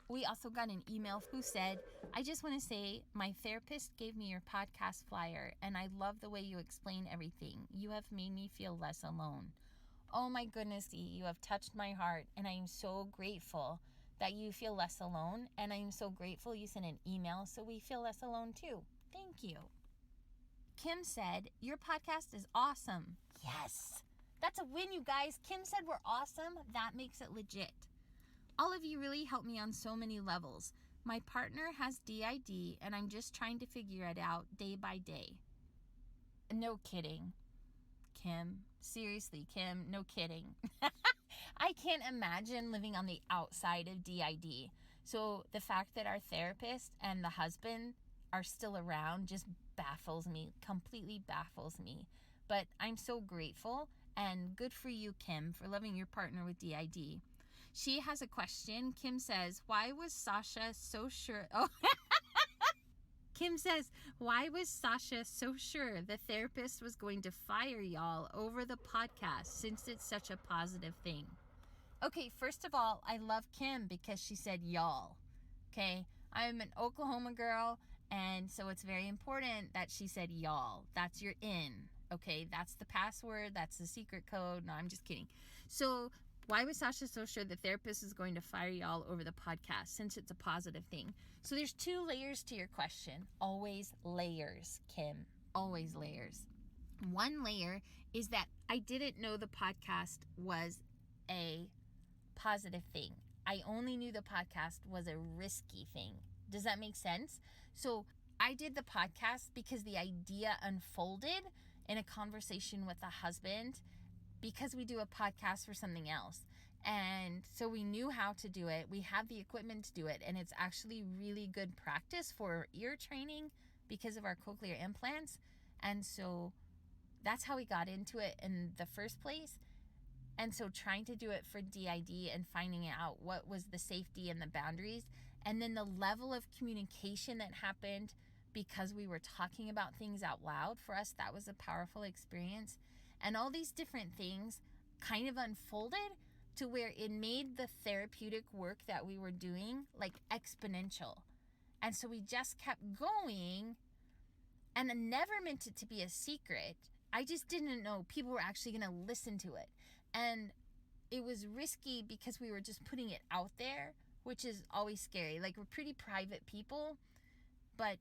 We also got an email who said, "I just want to say my therapist gave me your podcast flyer, and I love the way you explain everything. You have made me feel less alone." Oh my goodness, you have touched my heart, and I am so grateful that you feel less alone, and I am so grateful you sent an email so we feel less alone too. Thank you. Kim said, "Your podcast is awesome." Yes, that's a win, you guys. Kim said we're awesome. That makes it legit. "All of you really help me on so many levels. My partner has DID, and I'm just trying to figure it out day by day." No kidding, Kim. Seriously, Kim, no kidding. I can't imagine living on the outside of DID. So the fact that our therapist and the husband are still around just baffles me, completely baffles me. But I'm so grateful, and good for you, Kim, for loving your partner with DID. She has a question. Kim says, "Why was Sasha so sure?" Oh, Kim says, why was Sasha so sure the therapist was going to fire y'all over the podcast since it's such a positive thing? Okay, first of all, I love Kim because she said y'all. Okay, I'm an Oklahoma girl, and so it's very important that she said y'all. That's your in. Okay, that's the password. That's the secret code. No, I'm just kidding. So why was Sasha so sure the therapist is going to fire y'all over the podcast since it's a positive thing? So there's 2 layers to your question. Always layers, Kim. Always layers. One layer is that I didn't know the podcast was a positive thing. I only knew the podcast was a risky thing. Does that make sense? So I did the podcast because the idea unfolded in a conversation with a husband, because we do a podcast for something else. And so we knew how to do it. We have the equipment to do it. And it's actually really good practice for ear training because of our cochlear implants. And so that's how we got into it in the first place. And so trying to do it for DID and finding out what was the safety and the boundaries, and then the level of communication that happened because we were talking about things out loud, for us, that was a powerful experience. And all these different things kind of unfolded to where it made the therapeutic work that we were doing like exponential. And so we just kept going, and I never meant it to be a secret. I just didn't know people were actually going to listen to it. And it was risky because we were just putting it out there, which is always scary. Like, we're pretty private people, but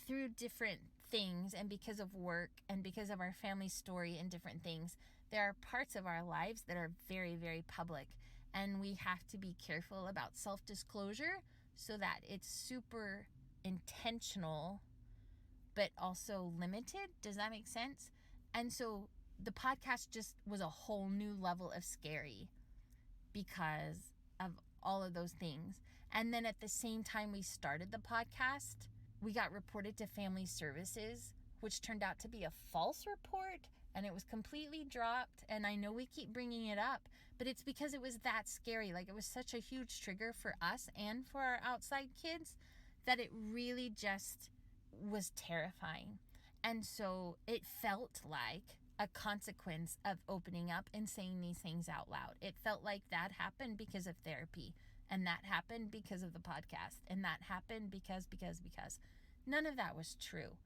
through different things and because of work and because of our family story and different things, there are parts of our lives that are very, very public. And we have to be careful about self-disclosure so that it's super intentional, but also limited. Does that make sense? And so the podcast just was a whole new level of scary because of all of those things. And then at the same time we started the podcast, we got reported to Family Services, which turned out to be a false report, and it was completely dropped. And I know we keep bringing it up, but it's because it was that scary. Like, it was such a huge trigger for us and for our outside kids that it really just was terrifying. And so it felt like a consequence of opening up and saying these things out loud. It felt like that happened because of therapy, and that happened because of the podcast, and that happened because. None of that was true.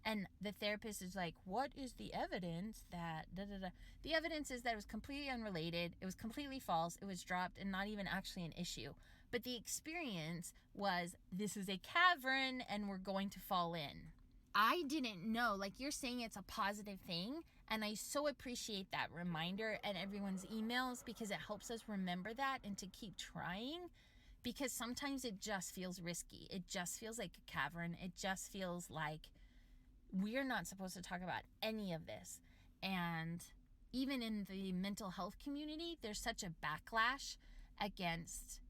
And the therapist is like, what is the evidence that The evidence is that it was completely unrelated, it was completely false, it was dropped, and not even actually an issue. But the experience was, this is a cavern and we're going to fall in. I didn't know, like you're saying, it's a positive thing. And I so appreciate that reminder and everyone's emails, because it helps us remember that and to keep trying, because sometimes it just feels risky. It just feels like a cavern. It just feels like we're not supposed to talk about any of this. And even in the mental health community, there's such a backlash against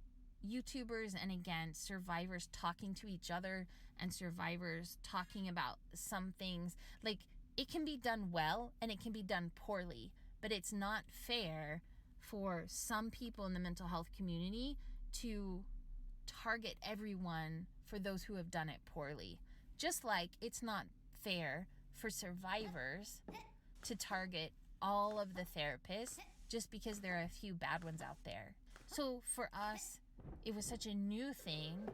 YouTubers and against survivors talking to each other and survivors talking about some things. Like, it can be done well and it can be done poorly, but it's not fair for some people in the mental health community to target everyone for those who have done it poorly. Just like it's not fair for survivors to target all of the therapists just because there are a few bad ones out there. So for us, it was such a new thing,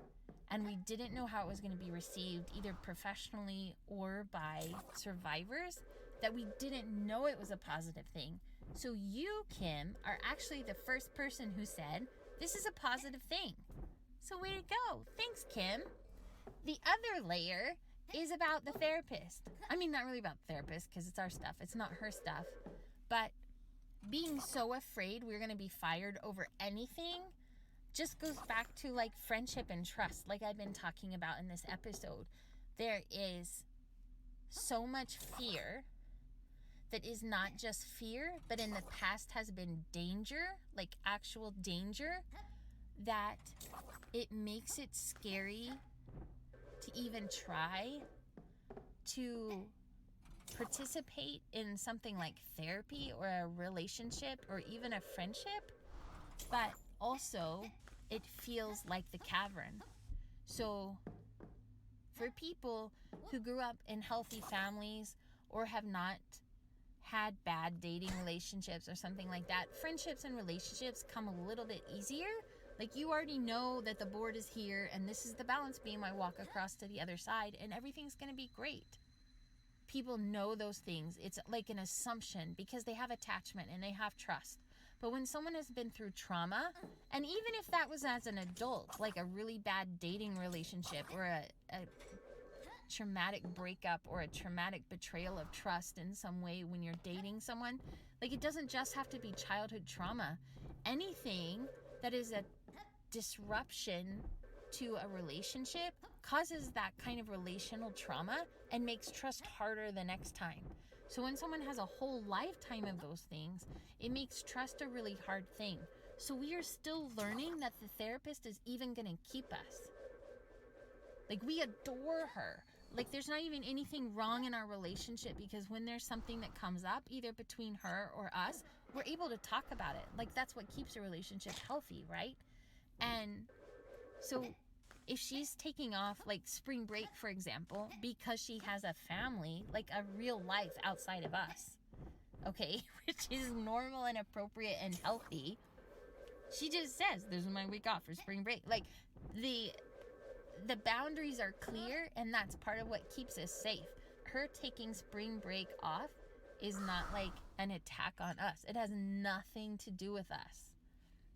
and we didn't know how it was going to be received, either professionally or by survivors, that we didn't know it was a positive thing. So you, Kim, are actually the first person who said, this is a positive thing. So way to go. Thanks, Kim. The other layer is about the therapist. I mean, not really about the therapist, because it's our stuff. It's not her stuff. But being so afraid we're going to be fired over anything just goes back to like friendship and trust, like I've been talking about in this episode. There is so much fear that is not just fear, but in the past has been danger, like actual danger, that it makes it scary to even try to participate in something like therapy or a relationship or even a friendship. But also, it feels like the cavern. So For people who grew up in healthy families or have not had bad dating relationships or something like that, friendships and relationships come a little bit easier. Like, you already know that the board is here and this is the balance beam I walk across to the other side and everything's going to be great. People know those things. It's like an assumption because they have attachment and they have trust. But when someone has been through trauma, and even if that was as an adult, like a really bad dating relationship or a traumatic breakup or a traumatic betrayal of trust in some way when you're dating someone, like, it doesn't just have to be childhood trauma. Anything that is a disruption to a relationship causes that kind of relational trauma and makes trust harder the next time. So when someone has a whole lifetime of those things, it makes trust a really hard thing. So we are still learning that the therapist is even going to keep us. Like, we adore her. Like, there's not even anything wrong in our relationship because when there's something that comes up, either between her or us, we're able to talk about it. Like, that's what keeps a relationship healthy, right? And so if she's taking off, like, spring break, for example, because she has a family, like a real life outside of us, okay, which is normal and appropriate and healthy, she just says, this is my week off for spring break. Like, the boundaries are clear, and that's part of what keeps us safe. Her taking spring break off is not like an attack on us. It has nothing to do with us.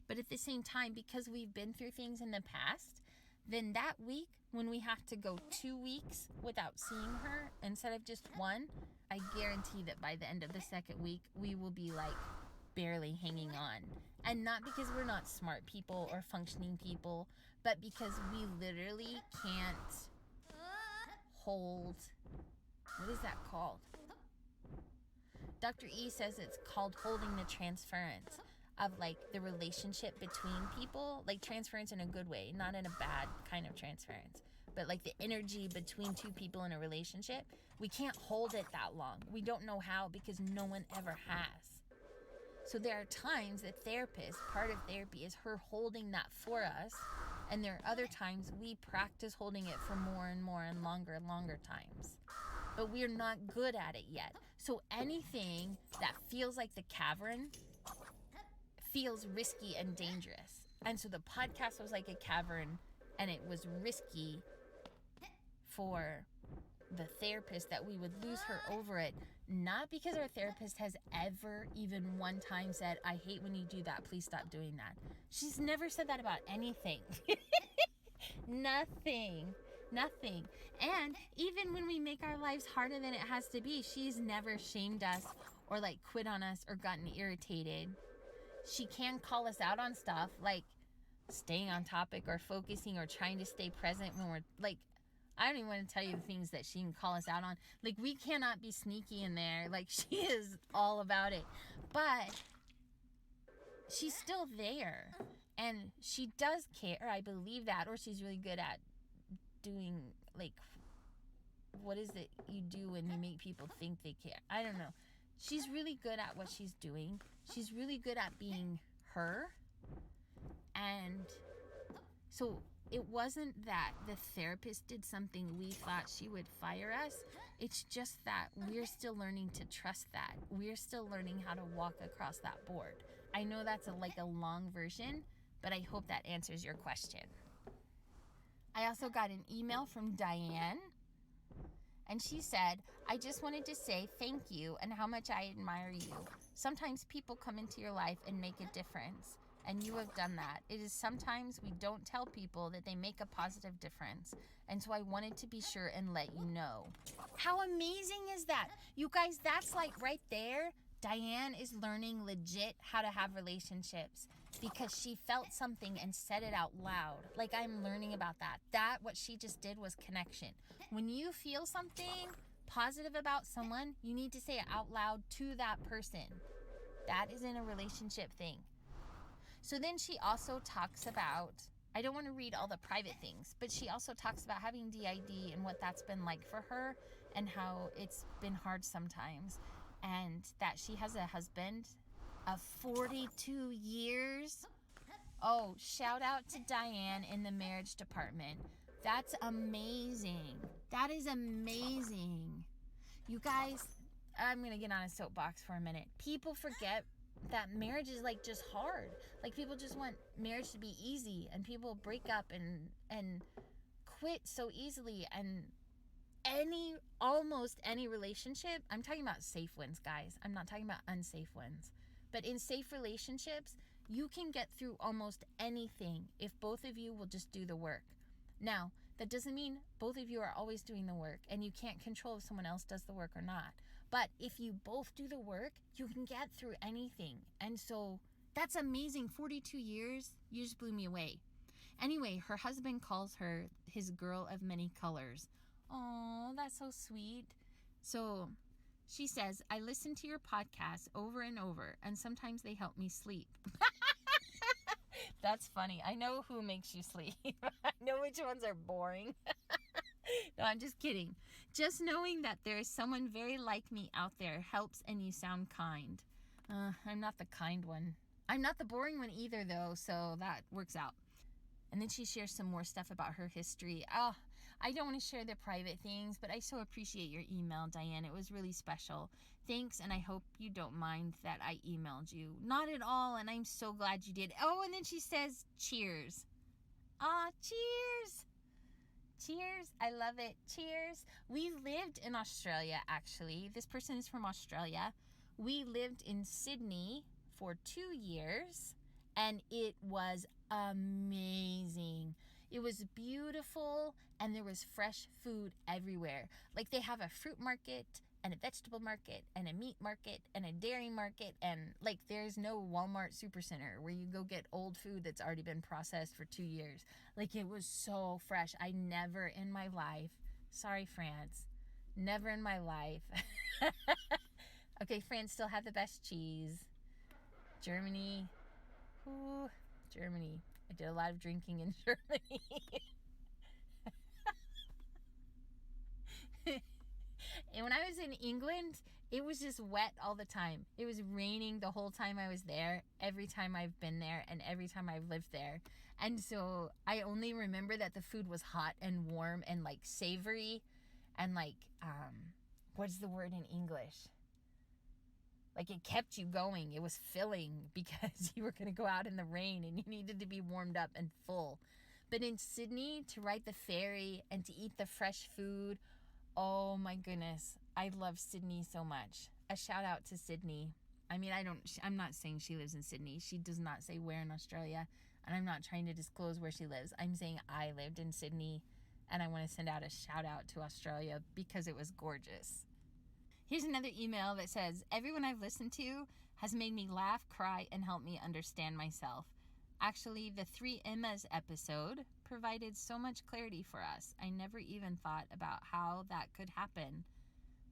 But at the same time, because we've been through things in the past, then that week, when we have to go 2 weeks without seeing her instead of just one, I guarantee that by the end of the second week, we will be like barely hanging on. And not because we're not smart people or functioning people, but because we literally can't hold, what is that called? Dr. E says it's called holding the transference of, like, the relationship between people, like transference in a good way, not in a bad kind of transference, but like the energy between two people in a relationship. We can't hold it that long. We don't know how because no one ever has. So there are times that part of therapy is her holding that for us, and there are other times we practice holding it for more and more and longer times. But we're not good at it yet. So anything that feels like the cavern feels risky and dangerous. And so the podcast was like a cavern, and it was risky for the therapist that we would lose her over it. Not because our therapist has ever even one time said, I hate when you do that, please stop doing that. She's never said that about anything. Nothing. And even when we make our lives harder than it has to be, she's never shamed us or like quit on us or gotten irritated. She can call us out on stuff like staying on topic or focusing or trying to stay present when we're like, I don't even want to tell you the things that she can call us out on. Like, we cannot be sneaky in there. Like, she is all about it. But she's still there. And she does care. I believe that. Or she's really good at doing, like, what is it you do when you make people think they care? I don't know. She's really good at what she's doing. She's really good at being her. And so it wasn't that the therapist did something we thought she would fire us. It's just that we're still learning to trust that. We're still learning how to walk across that board. I know that's a long version, but I hope that answers your question. I also got an email from Diane, and she said, I just wanted to say thank you and how much I admire you. Sometimes people come into your life and make a difference. And you have done that. It is sometimes we don't tell people that they make a positive difference. And so I wanted to be sure and let you know. How amazing is that? You guys, that's like right there. Diane is learning legit how to have relationships because she felt something and said it out loud. Like, I'm learning about that. What she just did was connection. When you feel something positive about someone, you need to say it out loud to that person. That is in a relationship thing. So then she also talks about, I don't want to read all the private things, but she also talks about having DID and what that's been like for her and how it's been hard sometimes, and that she has a husband of 42 years. Oh, shout out to Diane in the marriage department. That's amazing. That is amazing. You guys, I'm going to get on a soapbox for a minute. People forget that marriage is like just hard. Like people just want marriage to be easy, and people break up and quit so easily. And almost any relationship, I'm talking about safe ones, guys. I'm not talking about unsafe ones. But in safe relationships, you can get through almost anything if both of you will just do the work. Now, that doesn't mean both of you are always doing the work, and you can't control if someone else does the work or not. But if you both do the work, you can get through anything. And so that's amazing. 42 years, you just blew me away. Anyway, her husband calls her his girl of many colors. Oh, that's so sweet. So she says, I listen to your podcast over and over, and sometimes they help me sleep. That's funny. I know who makes you sleep. I know which ones are boring. No, I'm just kidding. Just knowing that there is someone very like me out there helps, and you sound kind. I'm not the kind one. I'm not the boring one either, though, so that works out. And then she shares some more stuff about her history. I don't want to share the private things, but I so appreciate your email, Diane. It was really special. Thanks, and I hope you don't mind that I emailed you. Not at all, and I'm so glad you did. Oh, and then she says, cheers. Cheers. Cheers. I love it. Cheers. We lived in Australia, actually. This person is from Australia. We lived in Sydney for 2 years. And it was amazing. It was beautiful, and there was fresh food everywhere. Like they have a fruit market and a vegetable market and a meat market and a dairy market, and like there's no Walmart supercenter where you go get old food that's already been processed for 2 years. Like it was so fresh. I never in my life, sorry France, never in my life. Okay, France still have the best cheese. Germany. Ooh, Germany. I did a lot of drinking in Germany. And when I was in England, it was just wet all the time. It was raining the whole time I was there, every time I've been there, and every time I've lived there. And so I only remember that the food was hot and warm and like savory and like, what's the word in English? Like it kept you going. It was filling because you were going to go out in the rain and you needed to be warmed up and full. But in Sydney, to ride the ferry and to eat the fresh food, oh my goodness. I love Sydney so much. A shout out to Sydney. I mean, I'm not saying she lives in Sydney. She does not say where in Australia. And I'm not trying to disclose where she lives. I'm saying I lived in Sydney. And I want to send out a shout out to Australia because it was gorgeous. Here's another email that says, everyone I've listened to has made me laugh, cry, and help me understand myself. Actually, the 3 Emmas episode provided so much clarity for us. I never even thought about how that could happen,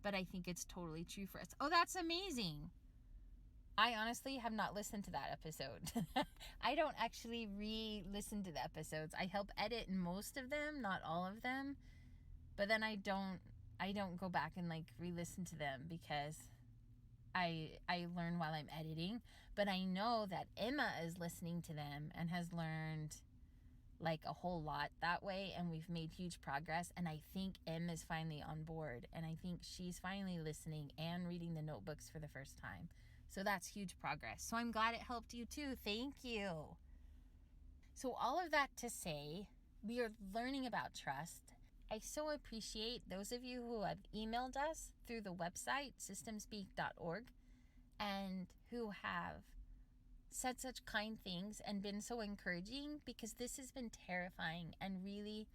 but I think it's totally true for us. Oh, that's amazing. I honestly have not listened to that episode. I don't actually re-listen to the episodes. I help edit most of them, not all of them, but then I don't go back and like re-listen to them because I learn while I'm editing. But I know that Emma is listening to them and has learned like a whole lot that way, and we've made huge progress. And I think Em is finally on board, and I think she's finally listening and reading the notebooks for the first time. So that's huge progress. So I'm glad it helped you too. Thank you. So all of that to say, we are learning about trust. I so appreciate those of you who have emailed us through the website, systemspeak.org, and who have said such kind things and been so encouraging, because this has been terrifying and really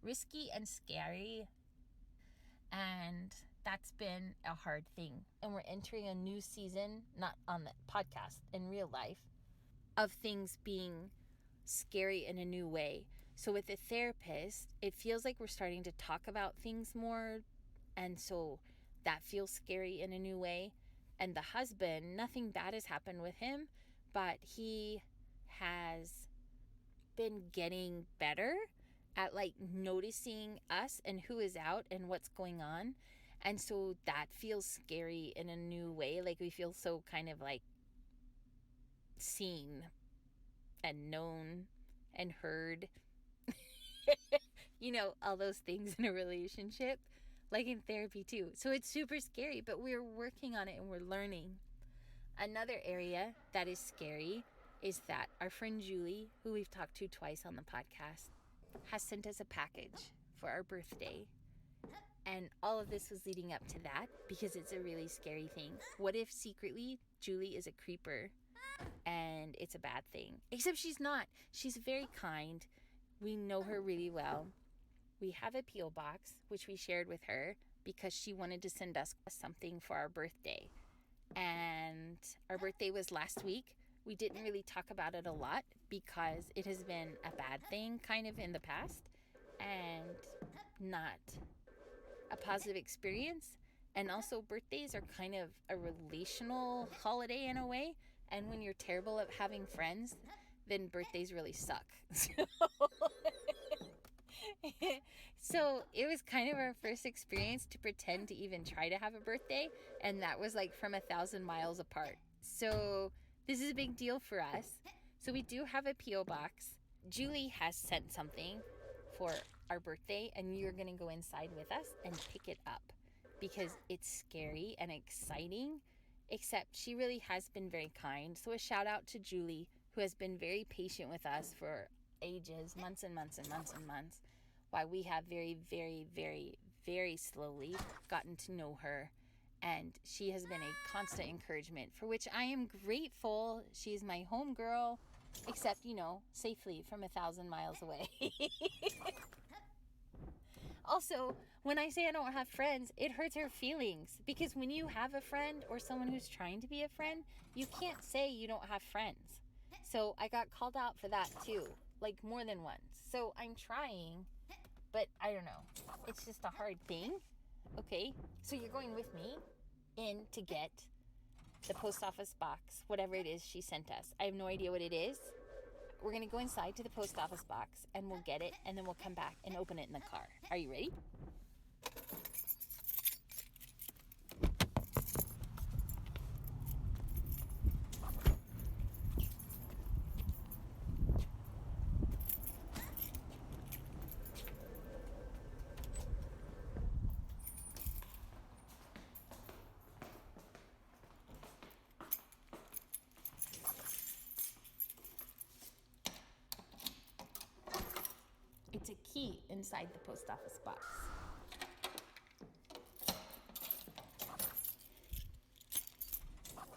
risky and scary. And that's been a hard thing. And we're entering a new season, not on the podcast, in real life, of things being scary in a new way. So with the therapist, it feels like we're starting to talk about things more, and so that feels scary in a new way. And the husband, nothing bad has happened with him, but he has been getting better at like noticing us and who is out and what's going on. And so that feels scary in a new way. Like we feel so kind of like seen and known and heard. you know, all those things in a relationship, like in therapy too. So it's super scary, but we're working on it and we're learning. Another area that is scary is that our friend Julie, who we've talked to twice on the podcast, has sent us a package for our birthday. And all of this was leading up to that because it's a really scary thing. What if secretly Julie is a creeper and it's a bad thing? Except she's not. She's very kind. We know her really well. We have a P.O. box, which we shared with her because she wanted to send us something for our birthday. And our birthday was last week. We didn't really talk about it a lot because it has been a bad thing kind of in the past and not a positive experience. And also birthdays are kind of a relational holiday in a way. And when you're terrible at having friends, then birthdays really suck. So it was kind of our first experience to pretend to even try to have a birthday. And that was like from 1,000 miles apart. So this is a big deal for us. So we do have a P.O. box. Julie has sent something for our birthday, and you're going to go inside with us and pick it up because it's scary and exciting, except she really has been very kind. So a shout out to Julie, who has been very patient with us for ages, months and months and months and months, while we have very, very, very, very slowly gotten to know her. And she has been a constant encouragement, for which I am grateful. She's my homegirl, except, you know, safely from 1,000 miles away. Also, when I say I don't have friends, it hurts her feelings. Because when you have a friend or someone who's trying to be a friend, you can't say you don't have friends. So I got called out for that too, like more than once. So I'm trying, but I don't know. It's just a hard thing. Okay, so you're going with me in to get the post office box, whatever it is she sent us. I have no idea what it is. We're going to go inside to the post office box and we'll get it, and then we'll come back and open it in the car. Are you ready? It's a key inside the post office box.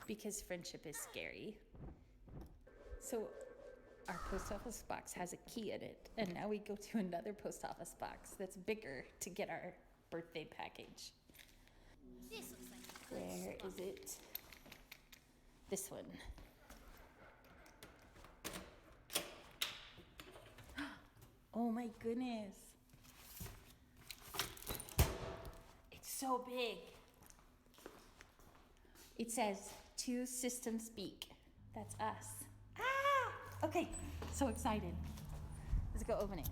Because friendship is scary. So our post office box has a key in it, and now we go to another post office box that's bigger to get our birthday package. This looks like a good Where spot. is it? This one. Oh my goodness. It's so big. It says, "To system speak." That's us. Ah! Okay, so excited. Let's go open it.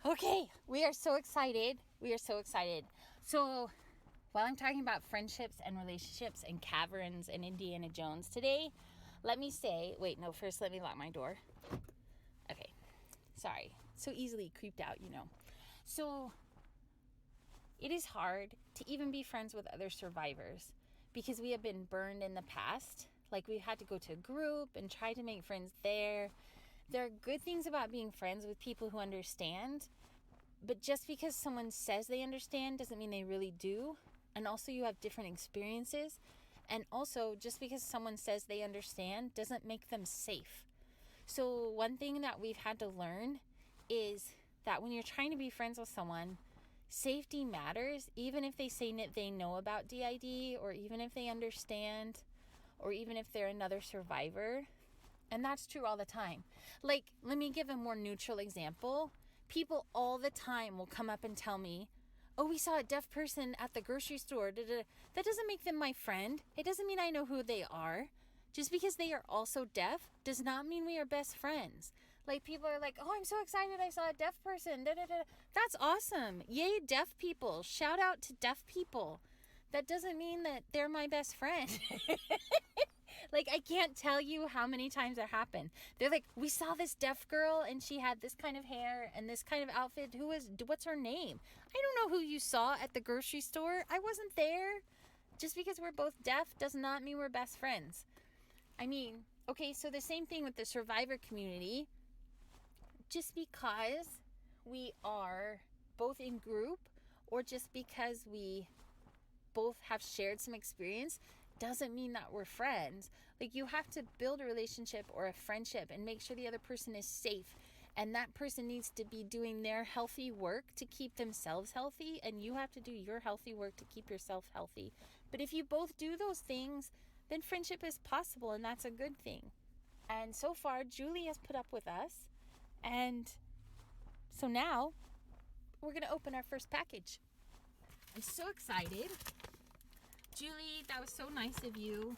Okay, we are so excited. We are so excited. So, while I'm talking about friendships and relationships and caverns and Indiana Jones today, let me say, first let me lock my door. Okay, sorry. So easily creeped out, you know. So, it is hard to even be friends with other survivors because we have been burned in the past. Like, we had to go to a group and try to make friends there. There are good things about being friends with people who understand, but just because someone says they understand doesn't mean they really do. And also, you have different experiences. And also, just because someone says they understand doesn't make them safe. So one thing that we've had to learn is that when you're trying to be friends with someone, safety matters, even if they say that they know about DID, or even if they understand, or even if they're another survivor. And that's true all the time. Like, let me give a more neutral example. People all the time will come up and tell me, "Oh, we saw a deaf person at the grocery store." That doesn't make them my friend. It doesn't mean I know who they are. Just because they are also deaf does not mean we are best friends. Like, people are like, oh, I'm so excited I saw a deaf person. Da, da, da. That's awesome. Yay, deaf people. Shout out to deaf people. That doesn't mean that they're my best friend. Like, I can't tell you how many times that happened. They're like, we saw this deaf girl and she had this kind of hair and this kind of outfit. What's her name? I don't know who you saw at the grocery store. I wasn't there. Just because we're both deaf does not mean we're best friends. I mean, okay, so the same thing with the survivor community. Just because we are both in group or just because we both have shared some experience doesn't mean that we're friends. Like, you have to build a relationship or a friendship and make sure the other person is safe. And that person needs to be doing their healthy work to keep themselves healthy. And you have to do your healthy work to keep yourself healthy. But if you both do those things, then friendship is possible, and that's a good thing. And so far, Julie has put up with us. And so now we're going to open our first package. I'm so excited. Julie, that was so nice of you.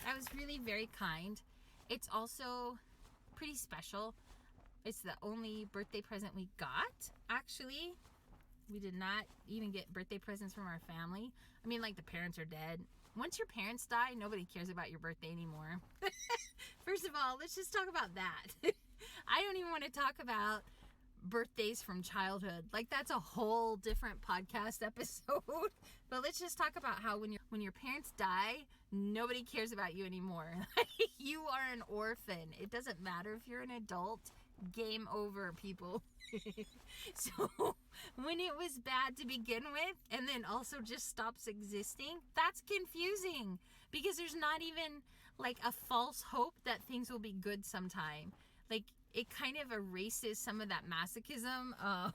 That was really very kind. It's also pretty special. It's the only birthday present we got, actually. We did not even get birthday presents from our family. I mean, like, the parents are dead. Once your parents die, nobody cares about your birthday anymore. First of all, let's just talk about that. I don't even want to talk about birthdays from childhood. Like, that's a whole different podcast episode. But let's just talk about how when your parents die, nobody cares about you anymore. You are an orphan. It doesn't matter if you're an adult. Game over, people. So when it was bad to begin with and then also just stops existing, that's confusing, because there's not even like a false hope that things will be good sometime. Like, it kind of erases some of that masochism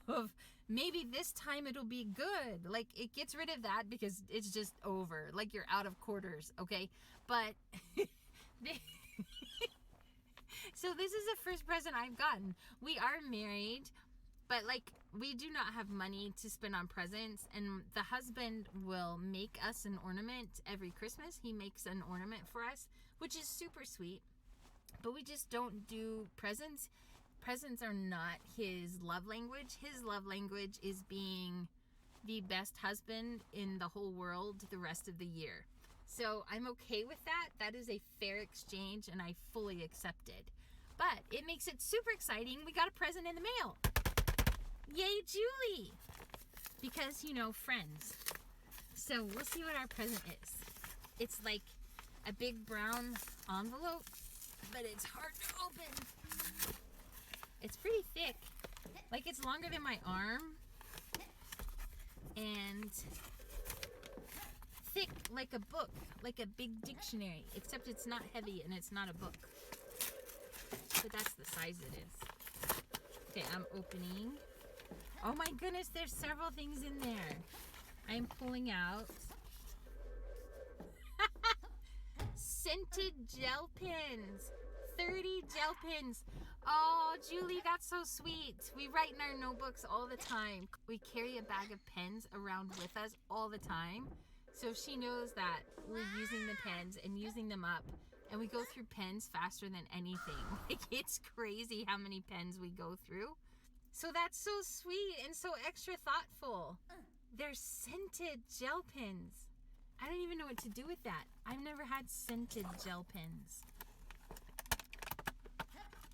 of maybe this time it'll be good. Like, it gets rid of that because it's just over. Like, you're out of quarters, okay? But so this is the first present I've gotten. We are married, but like, we do not have money to spend on presents, and the husband will make us an ornament every Christmas. He makes an ornament for us, which is super sweet. But we just don't do presents. Presents are not his love language. His love language is being the best husband in the whole world the rest of the year. So I'm okay with that. That is a fair exchange, and I fully accept it. But it makes it super exciting. We got a present in the mail. Yay, Julie! Because, you know, friends. So we'll see what our present is. It's like a big brown envelope, but it's hard to open. It's pretty thick. Like, it's longer than my arm. And thick like a book, like a big dictionary, except it's not heavy and it's not a book. But that's the size it is. Okay, I'm opening. Oh my goodness, there's several things in there. I'm pulling out scented gel pens. 30 gel pens. Oh, Julie, that's so sweet. We write in our notebooks all the time. We carry a bag of pens around with us all the time. So she knows that we're using the pens and using them up. And we go through pens faster than anything. Like, it's crazy how many pens we go through. So that's so sweet and so extra thoughtful. They're scented gel pens. I don't even know what to do with that. I've never had scented gel pens.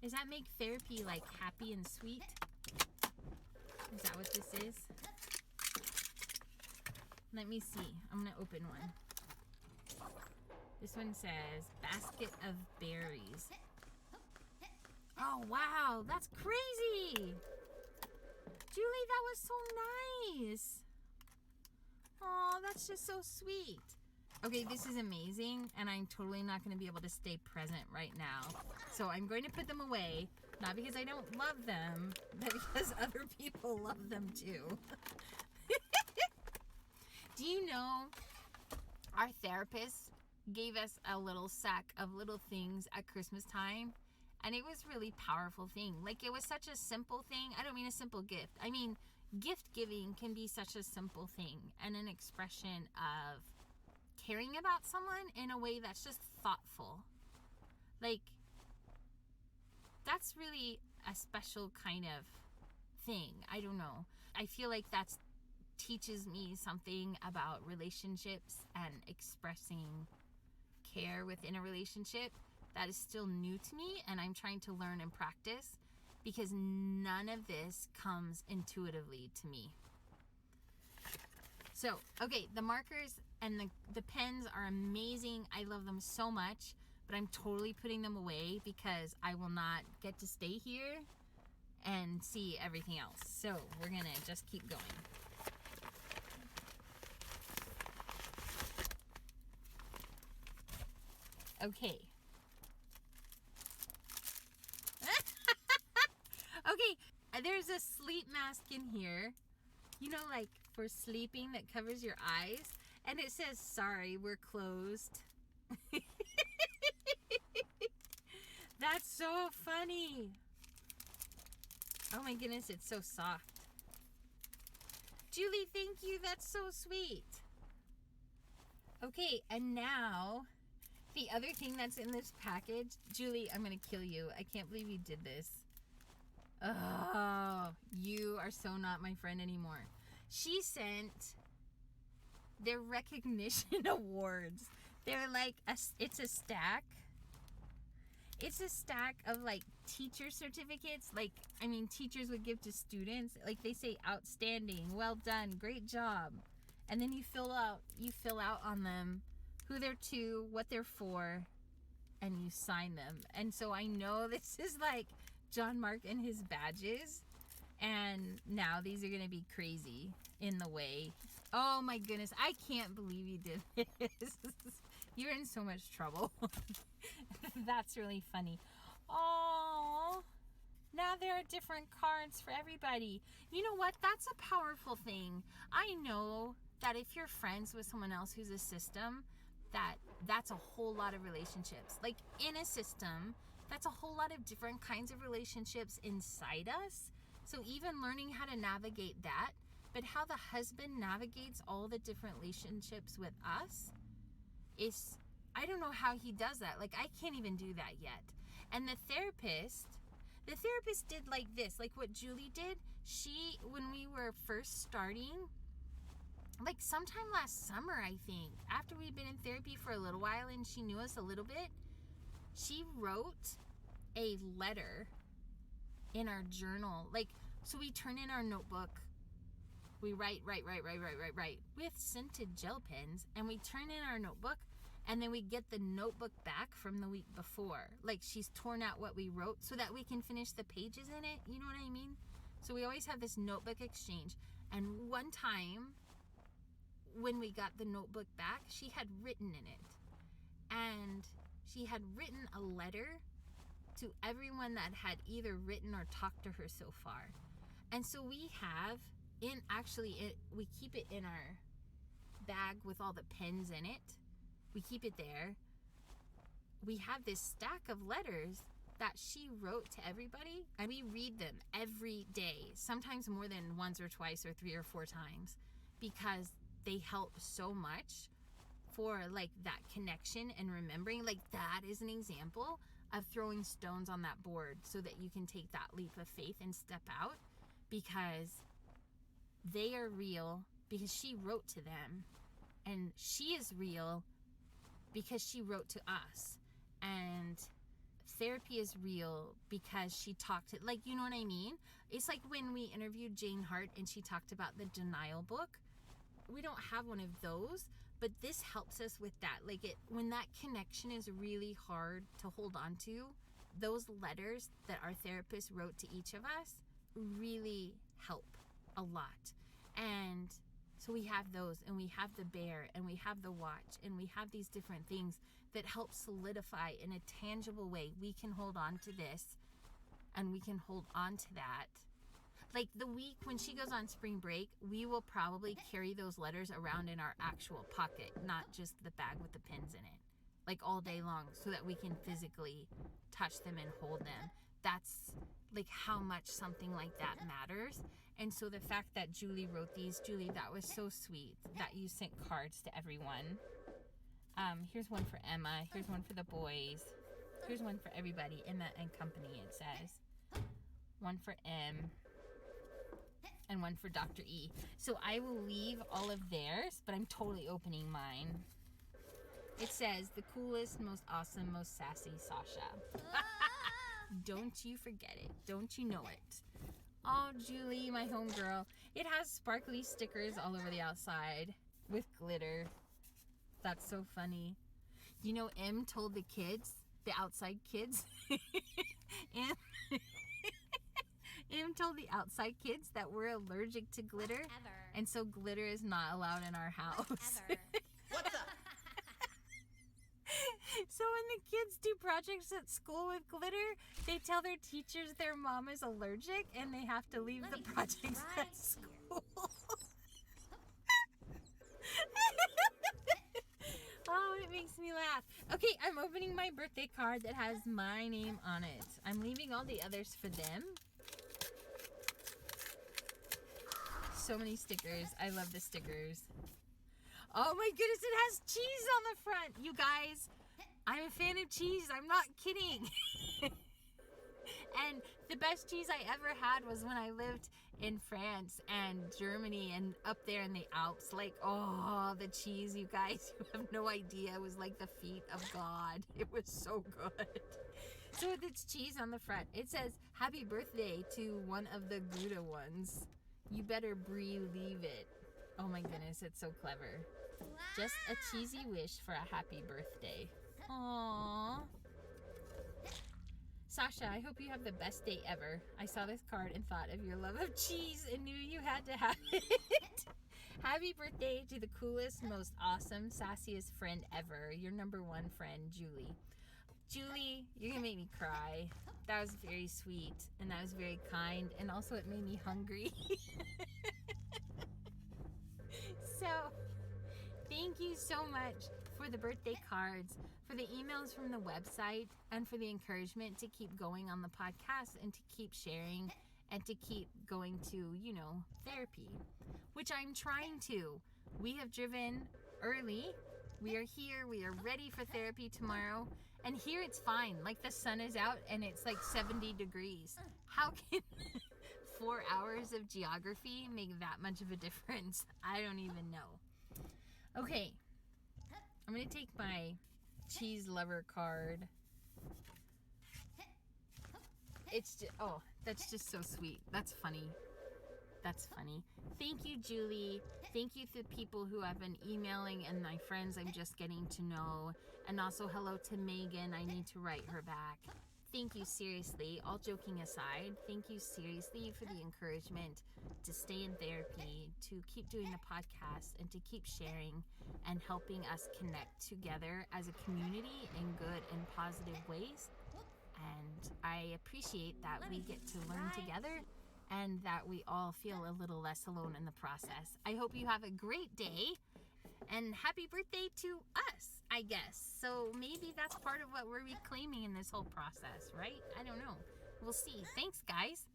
Does that make therapy like happy and sweet? Is that what this is? Let me see. I'm gonna open one. This one says basket of berries. Oh wow, that's crazy! Julie, that was so nice. Oh, that's just so sweet. Okay, this is amazing, and I'm totally not going to be able to stay present right now. So I'm going to put them away, not because I don't love them, but because other people love them too. Do you know, our therapist gave us a little sack of little things at Christmas time, and it was really powerful thing. Like, it was such a simple thing. I don't mean a simple gift. I mean, gift giving can be such a simple thing and an expression of caring about someone in a way that's just thoughtful. Like, that's really a special kind of thing. I don't know. I feel like that's teaches me something about relationships and expressing care within a relationship that is still new to me, and I'm trying to learn and practice, because none of this comes intuitively to me. So, okay, the markers and the pens are amazing. I love them so much, but I'm totally putting them away because I will not get to stay here and see everything else. So we're gonna just keep going. Okay. Okay, there's a sleep mask in here. You know, like for sleeping, that covers your eyes. And it says, sorry, we're closed. That's so funny. Oh my goodness, it's so soft. Julie, thank you. That's so sweet. Okay, and now the other thing that's in this package. Julie, I'm going to kill you. I can't believe you did this. Oh, you are so not my friend anymore. She sent their recognition awards. They're like, it's a stack. It's a stack of like teacher certificates. Like, I mean, teachers would give to students. Like they say, outstanding, well done, great job. And then you fill out on them who they're to, what they're for, and you sign them. And so I know this is like John Mark and his badges. And now these are going to be crazy in the way. Oh my goodness. I can't believe you did this. You're in so much trouble. That's really funny. Oh, now there are different cards for everybody. You know what? That's a powerful thing. I know that if you're friends with someone else who's a system, that's a whole lot of relationships. Like in a system, that's a whole lot of different kinds of relationships inside us. So even learning how to navigate that, but how the husband navigates all the different relationships with us is, I don't know how he does that. Like I can't even do that yet. And the therapist did like this, like what Julie did. She, when we were first starting, like sometime last summer, I think, after we'd been in therapy for a little while and she knew us a little bit, she wrote a letter in our journal. Like, so we turn in our notebook, we write with scented gel pens, and we turn in our notebook, and then we get the notebook back from the week before. Like she's torn out what we wrote so that we can finish the pages in it. You know what I mean? So we always have this notebook exchange. And one time when we got the notebook back, she had written in it. And she had written a letter to everyone that had either written or talked to her so far. And so we have we keep it in our bag with all the pens in it. We keep it there. We have this stack of letters that she wrote to everybody, and we read them every day, sometimes more than once or twice or 3 or 4 times, because they help so much for like that connection and remembering. Like that is an example of throwing stones on that board so that you can take that leap of faith and step out, because they are real because she wrote to them, and she is real because she wrote to us, and therapy is real because she talked to, like, you know what I mean? It's like when we interviewed Jane Hart and she talked about the denial book. We don't have one of those, but this helps us with that. Like when that connection is really hard to hold on to, those letters that our therapist wrote to each of us really help a lot. And so we have those, and we have the bear, and we have the watch, and we have these different things that help solidify in a tangible way. We can hold on to this, and we can hold on to that. Like the week when she goes on spring break, we will probably carry those letters around in our actual pocket, not just the bag with the pens in it, like all day long, so that we can physically touch them and hold them. That's like how much something like that matters. And so the fact that Julie wrote these, Julie, that was so sweet that you sent cards to everyone. Here's one for Emma. Here's one for the boys. Here's one for everybody. Emma and Company, it says. One for M. And one for Dr. E. So I will leave all of theirs, but I'm totally opening mine. It says, the coolest, most awesome, most sassy Sasha. Don't you forget it. Don't you know it. Oh, Julie, my homegirl. It has sparkly stickers all over the outside with glitter. That's so funny. You know, M told the kids, the outside kids, Em told the outside kids that we're allergic to glitter. Whatever. And so glitter is not allowed in our house. Whatever. What's up? So when the kids do projects at school with glitter, they tell their teachers their mom is allergic and they have to leave Let the me projects right at school. Oh, it makes me laugh. Okay, I'm opening my birthday card that has my name on it. I'm leaving all the others for them. So many stickers. I love the stickers. Oh my goodness, it has cheese on the front. You guys, I'm a fan of cheese. I'm not kidding. And the best cheese I ever had was when I lived in France and Germany and up there in the Alps. Like, oh, the cheese, you guys, you have no idea. It was like the feet of God. It was so good. So with its cheese on the front, it says, happy birthday to one of the Gouda ones. You better believe it. Oh my goodness, it's so clever. Just a cheesy wish for a happy birthday. Aww. Sasha, I hope you have the best day ever. I saw this card and thought of your love of cheese and knew you had to have it. Happy birthday to the coolest, most awesome, sassiest friend ever. Your number one friend, Julie. Julie, you're gonna make me cry. That was very sweet and that was very kind, and also it made me hungry. So, thank you so much for the birthday cards, for the emails from the website, and for the encouragement to keep going on the podcast and to keep sharing and to keep going to, you know, therapy, which I'm trying to. We have driven early. We are here. We are ready for therapy tomorrow. And here it's fine. Like the sun is out and it's like 70 degrees. How can 4 hours of geography make that much of a difference? I don't even know. Okay. I'm going to take my cheese lover card. It's just, oh, that's just so sweet. That's funny. That's funny. Thank you, Julie. Thank you to the people who have been emailing and my friends I'm just getting to know. And also hello to Megan. I need to write her back. Thank you, seriously. All joking aside, thank you seriously for the encouragement to stay in therapy, to keep doing the podcast, and to keep sharing and helping us connect together as a community in good and positive ways. And I appreciate that we get to learn together and that we all feel a little less alone in the process. I hope you have a great day and happy birthday to us, I guess. So maybe that's part of what we're reclaiming in this whole process, right? I don't know. We'll see. Thanks, guys.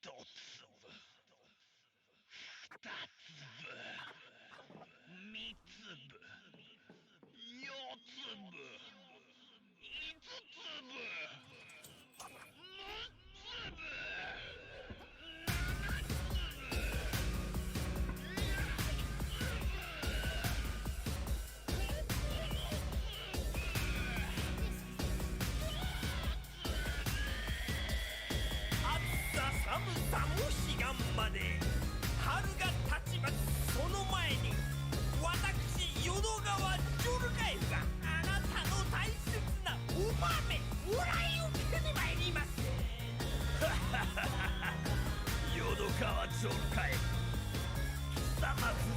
暑さ寒さも彼岸まで春が立ちますその前に私淀川ジョルカエがあなたの大切なお豆もらい受けに参ります淀川ジョルカエ貴様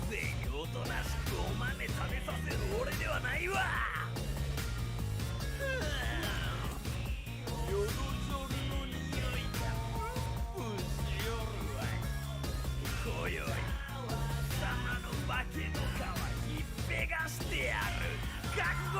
風情におとなしくお豆食べさせる俺ではないわ淀ジョルの匂いがプンプンしよるわい今宵貴様の化けの皮ひっぺがしてやる覚悟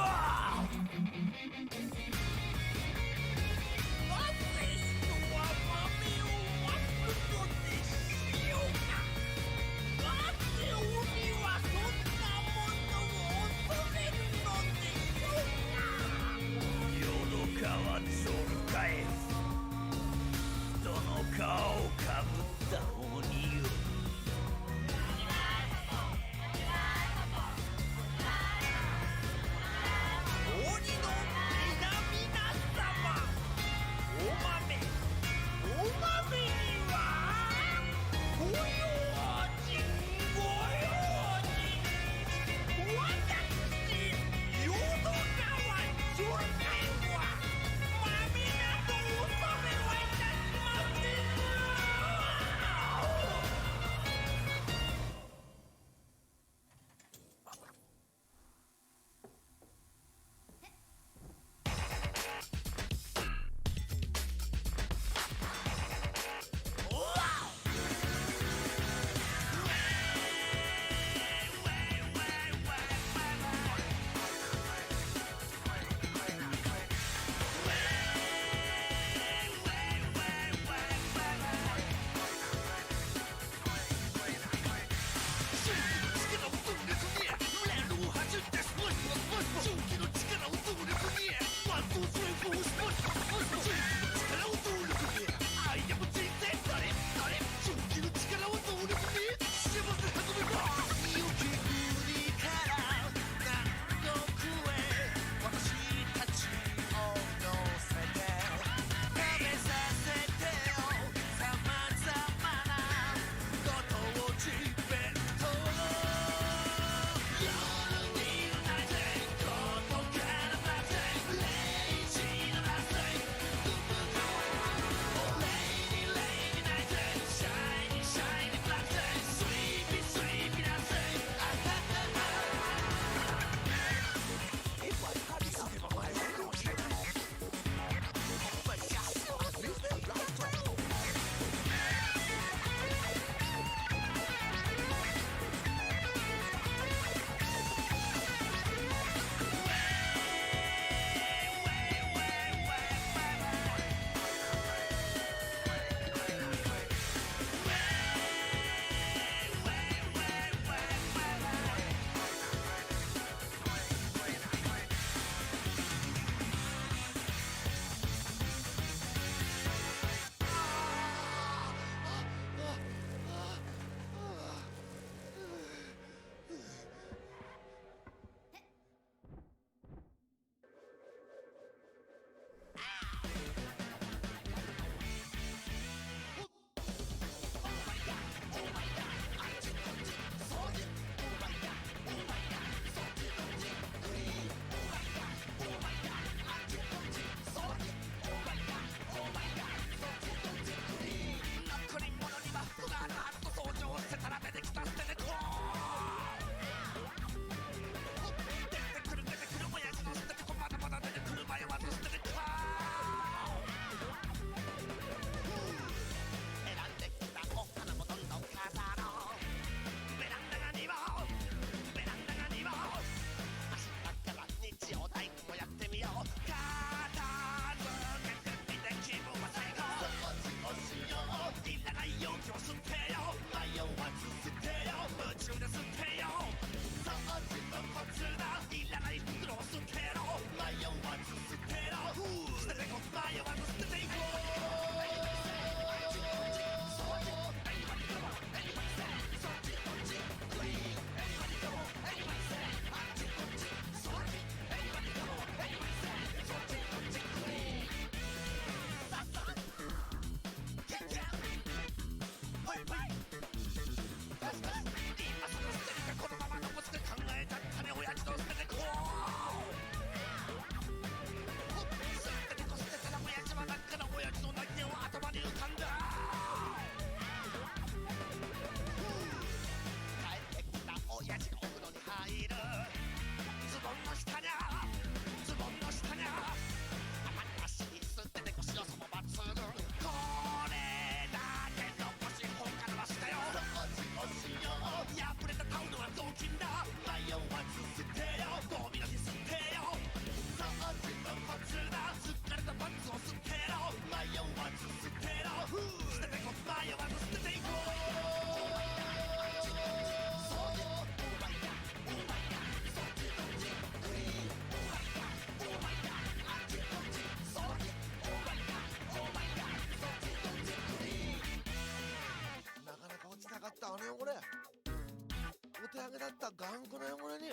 った頑固な汚れに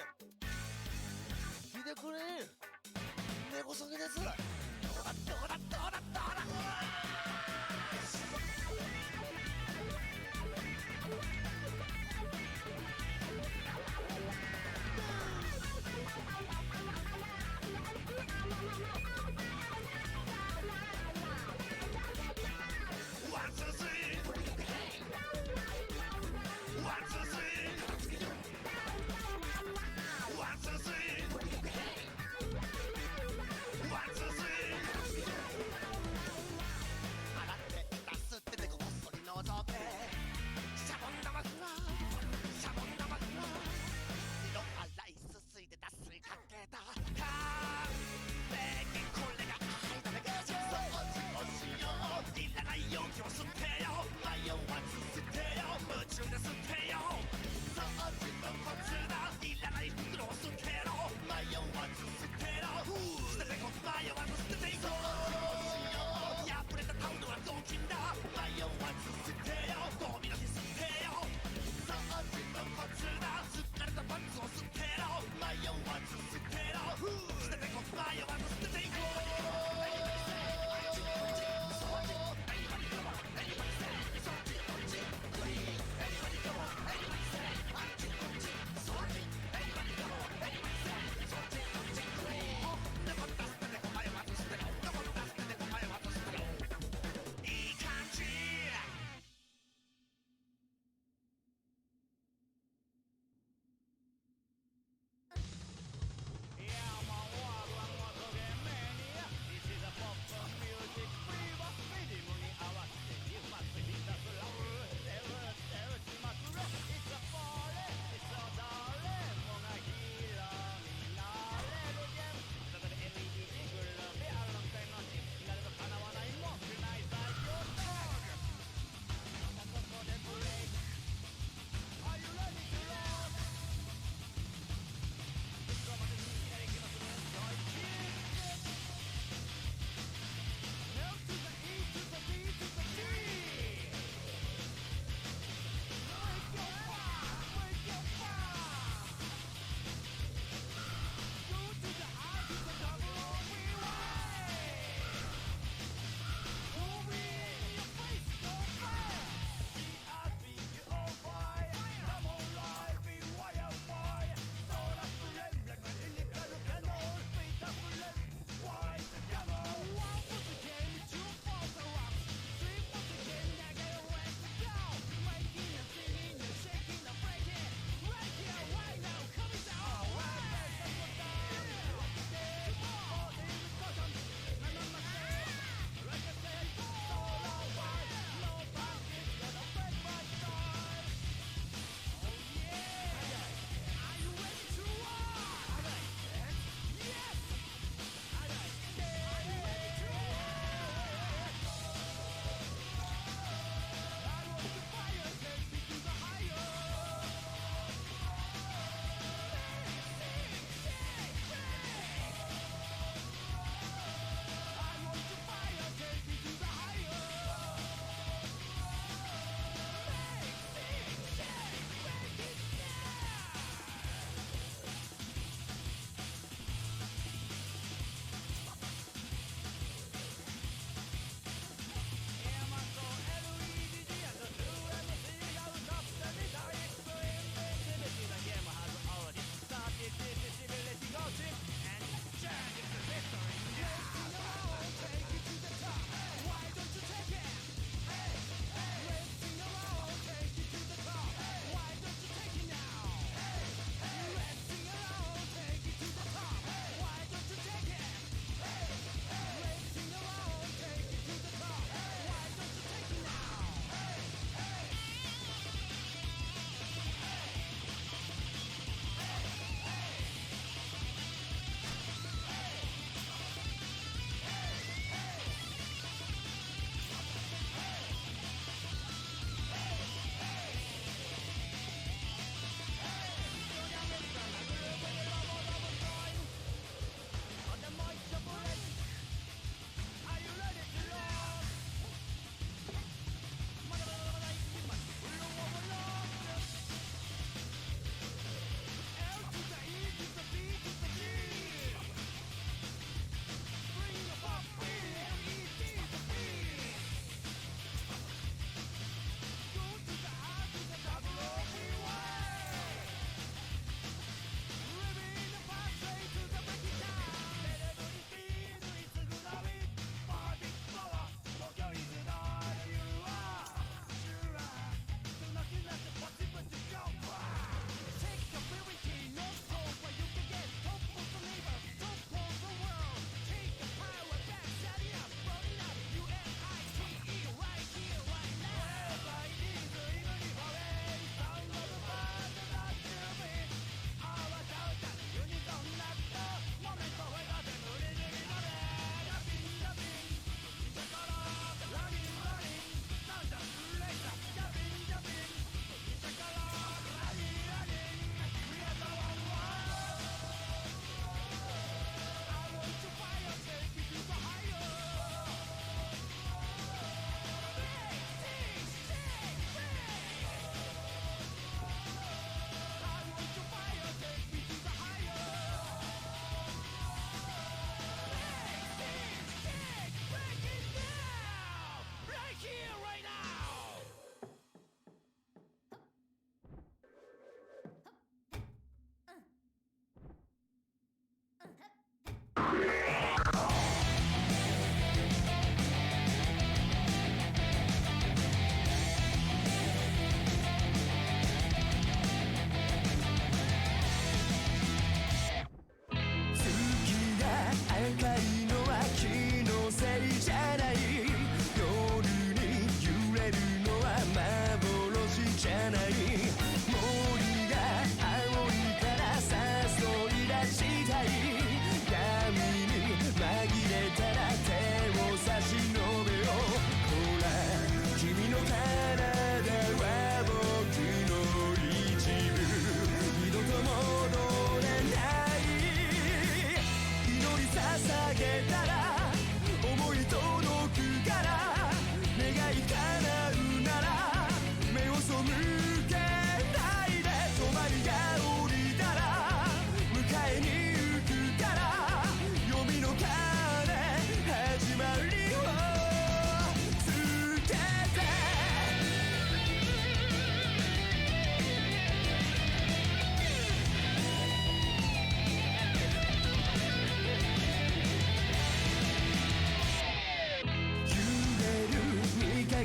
聞いてくれ根こそぎです。どうだどうだどうだどうだどうだ。ワンツースリーワンツースリーワンツースリーワンツースリー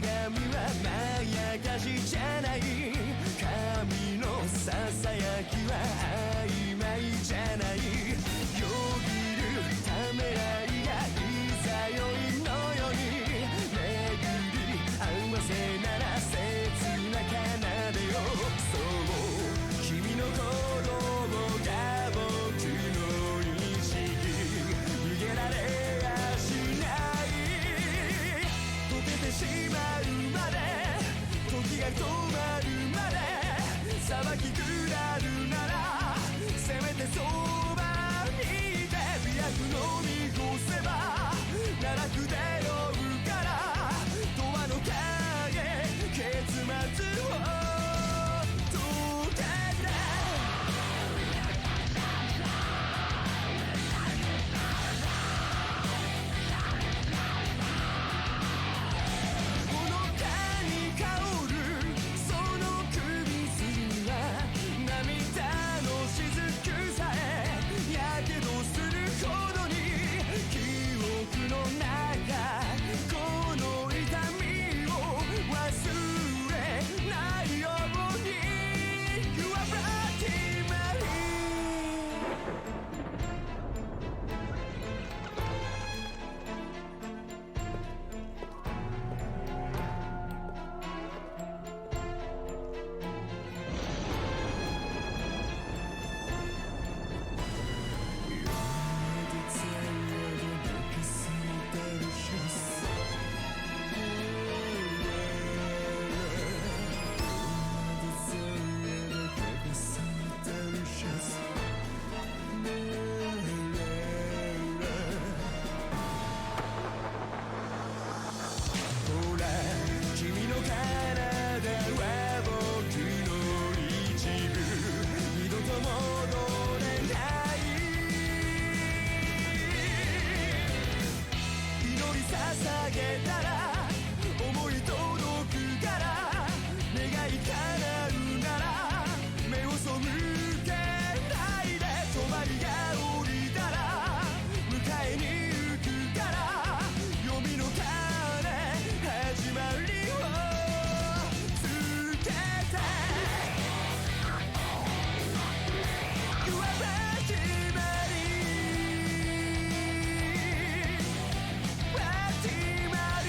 神はまやかしじゃない神のささやきは曖昧じゃないよぎるためらいがいざよいのように巡り合わせなら切な奏でよそう君の鼓動が僕の意識逃げられやしない溶けてしまうまで時が止まるまで騒ぎ下るならせめてそばにいて美薬飲み干せば奈落で呼ぶからドアの影結末を解けてほのかに香るその首筋には涙の雫さえやけどするほどに記憶の中この痛みを忘れないように You are breaking my heart ほら君の体は僕の一部二度と戻れない祈り捧げたら思い届くから願い叶うなら目を背けないで帳が降りたら迎えに行くから読みの鐘始まりをつけて You are breaking my heart breaking my heart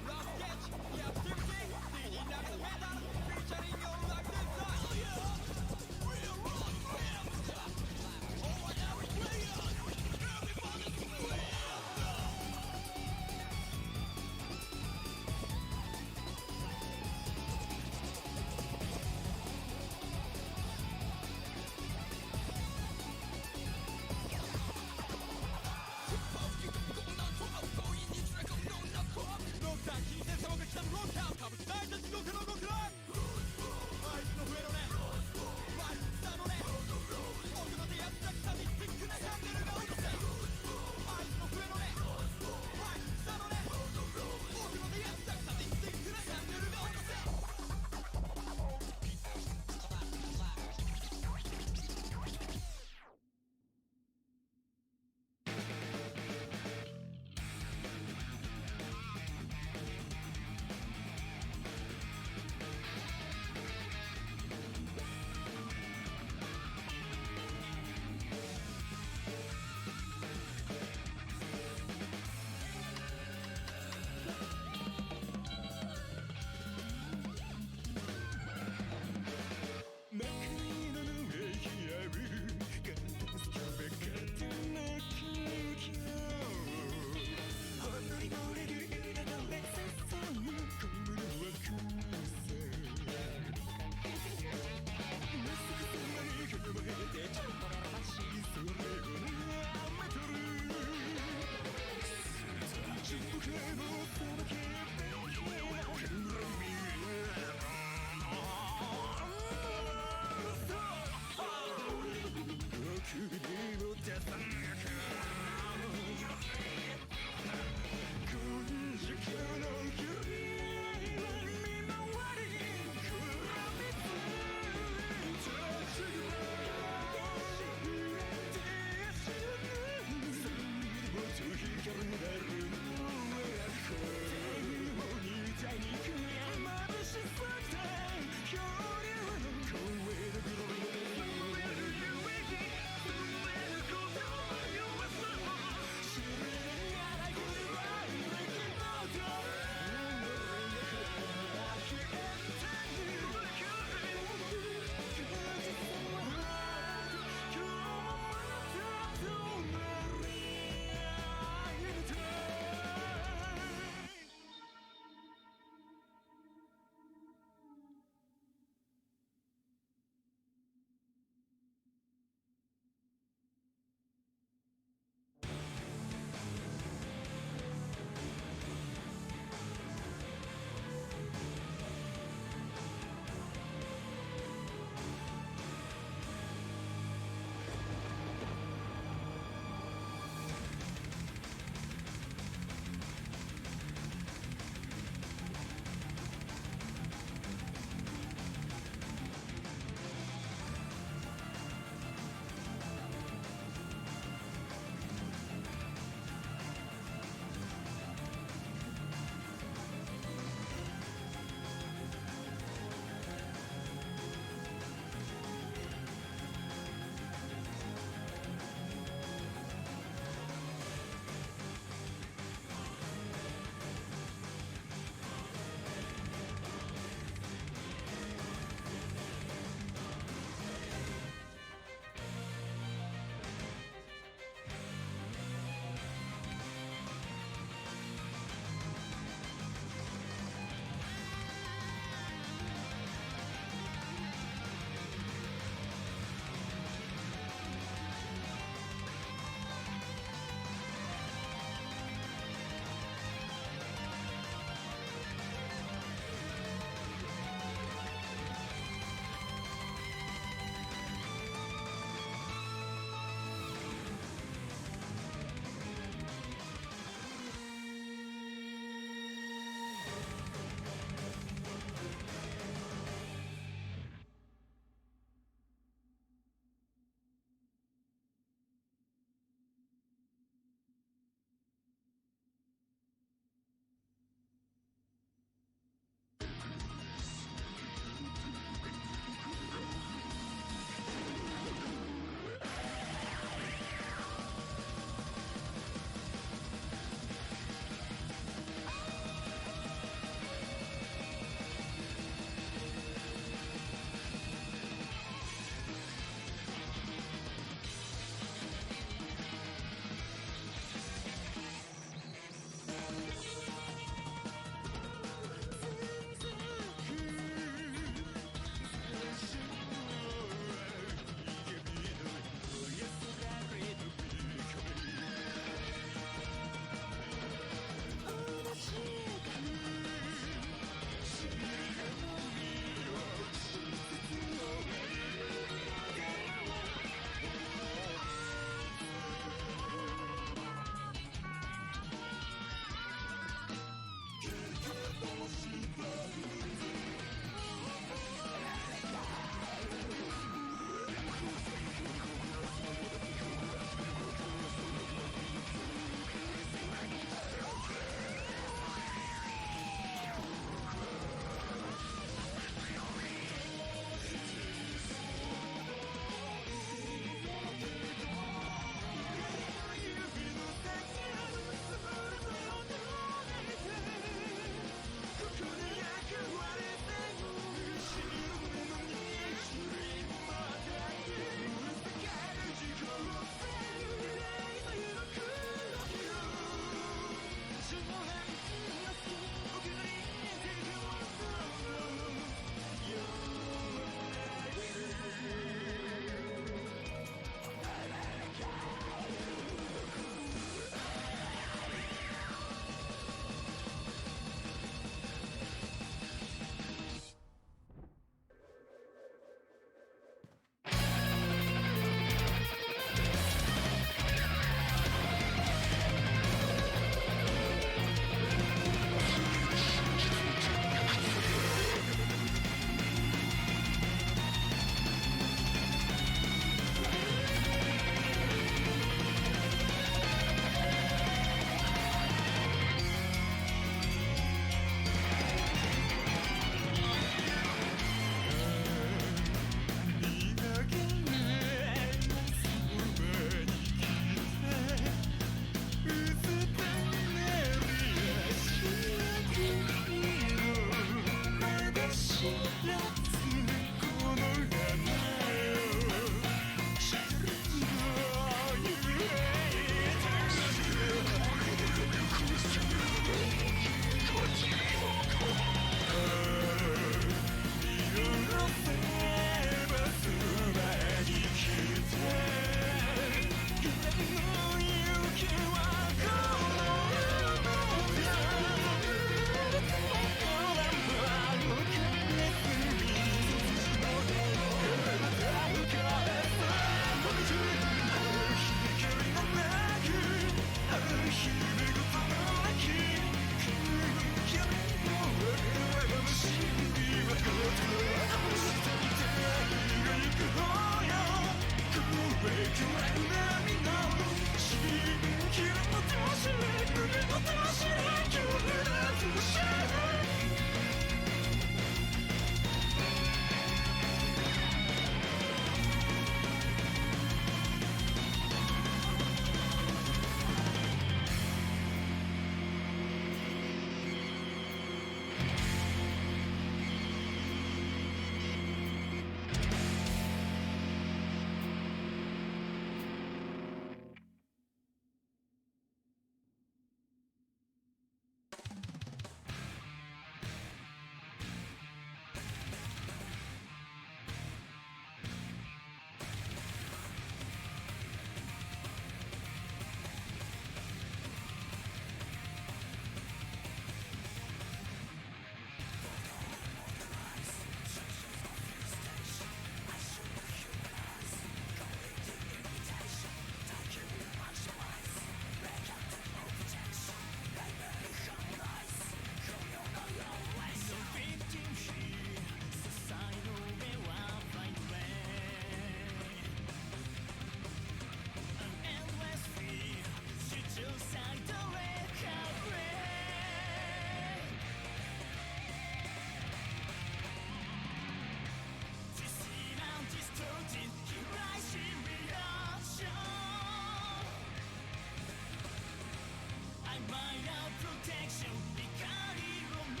昧なプロテクション光を見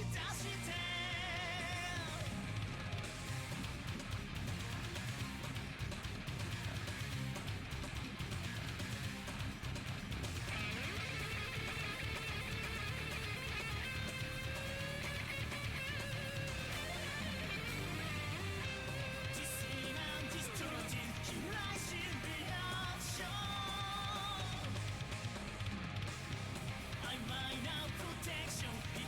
出して曖昧なプロテクション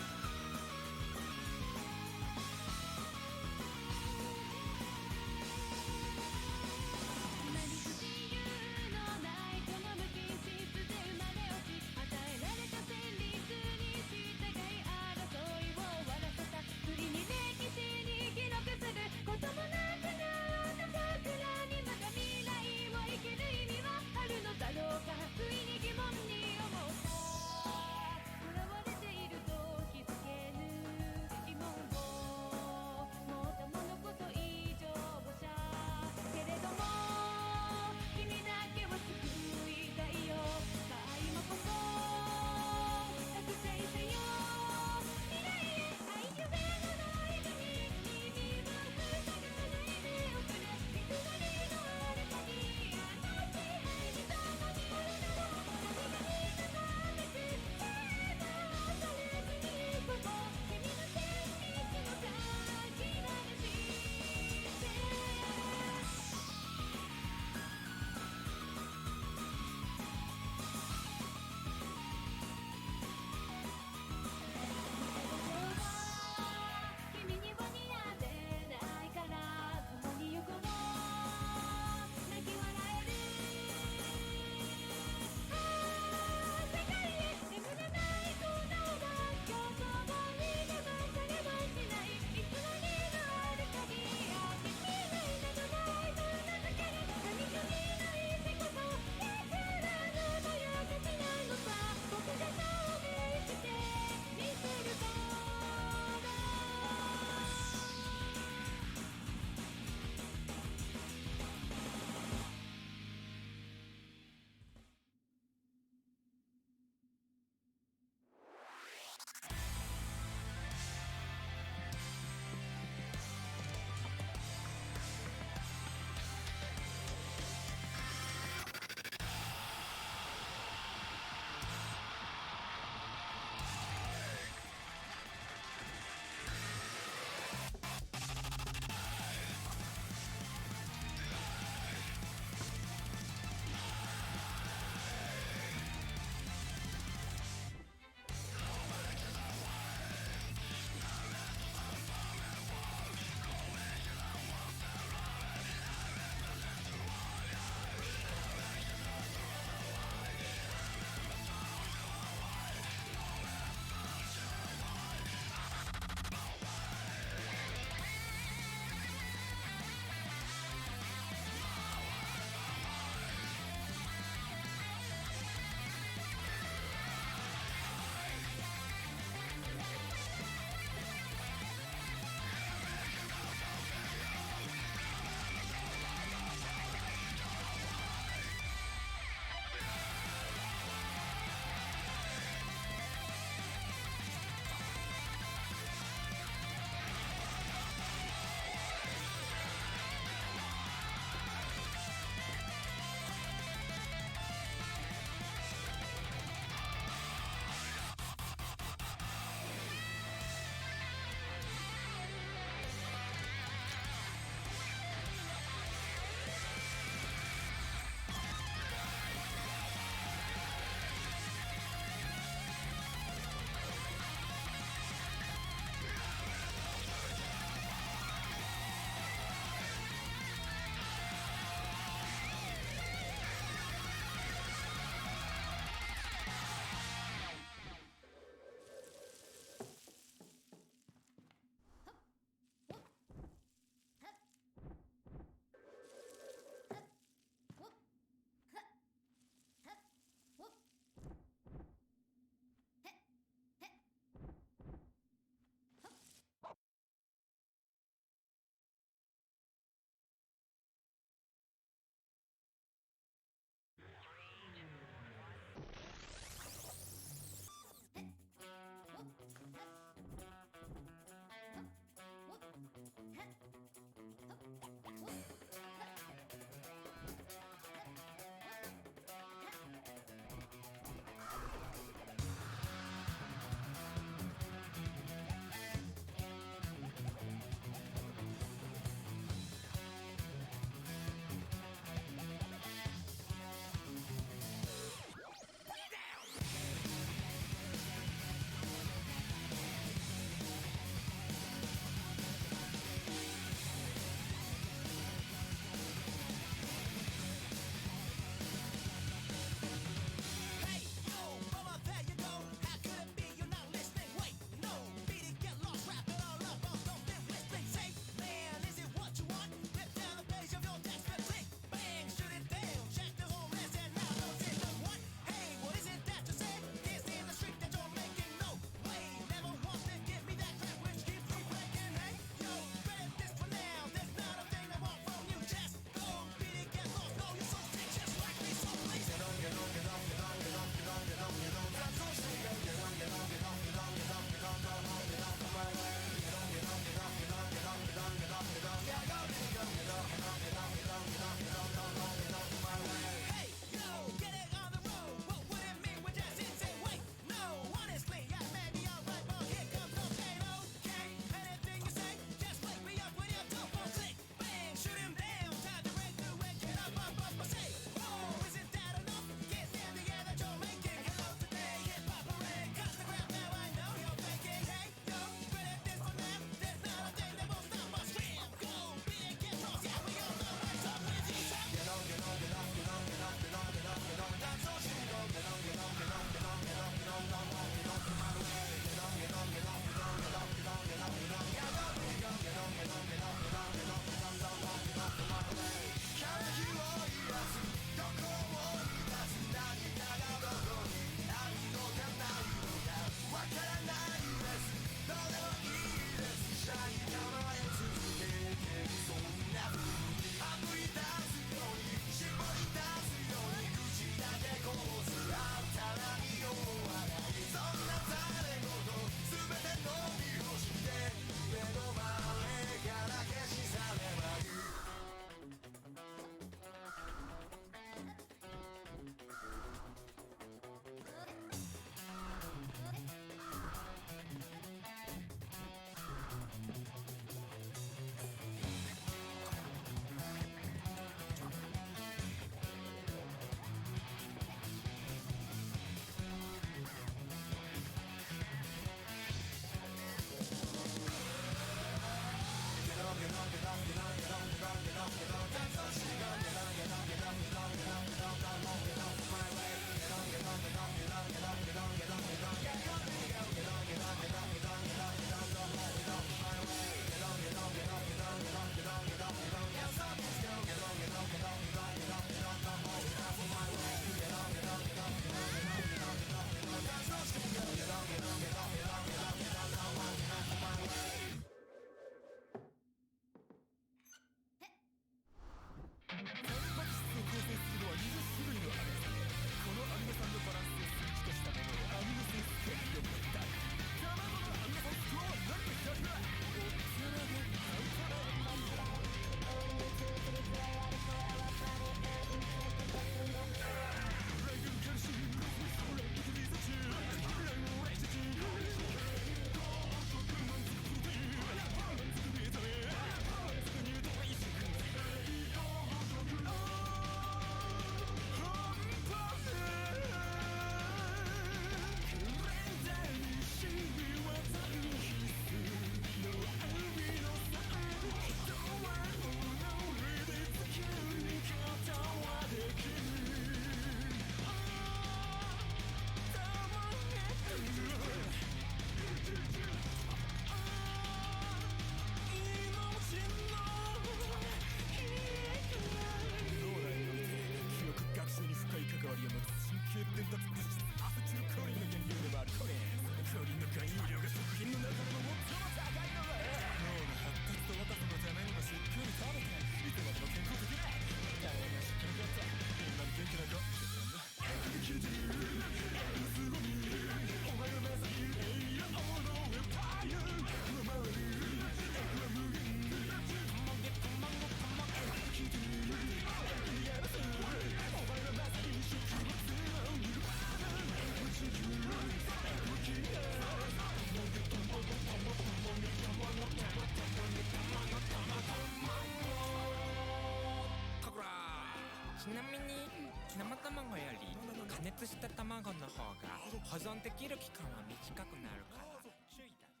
発した卵の方が保存できる期間は短くなるから注意だぞ。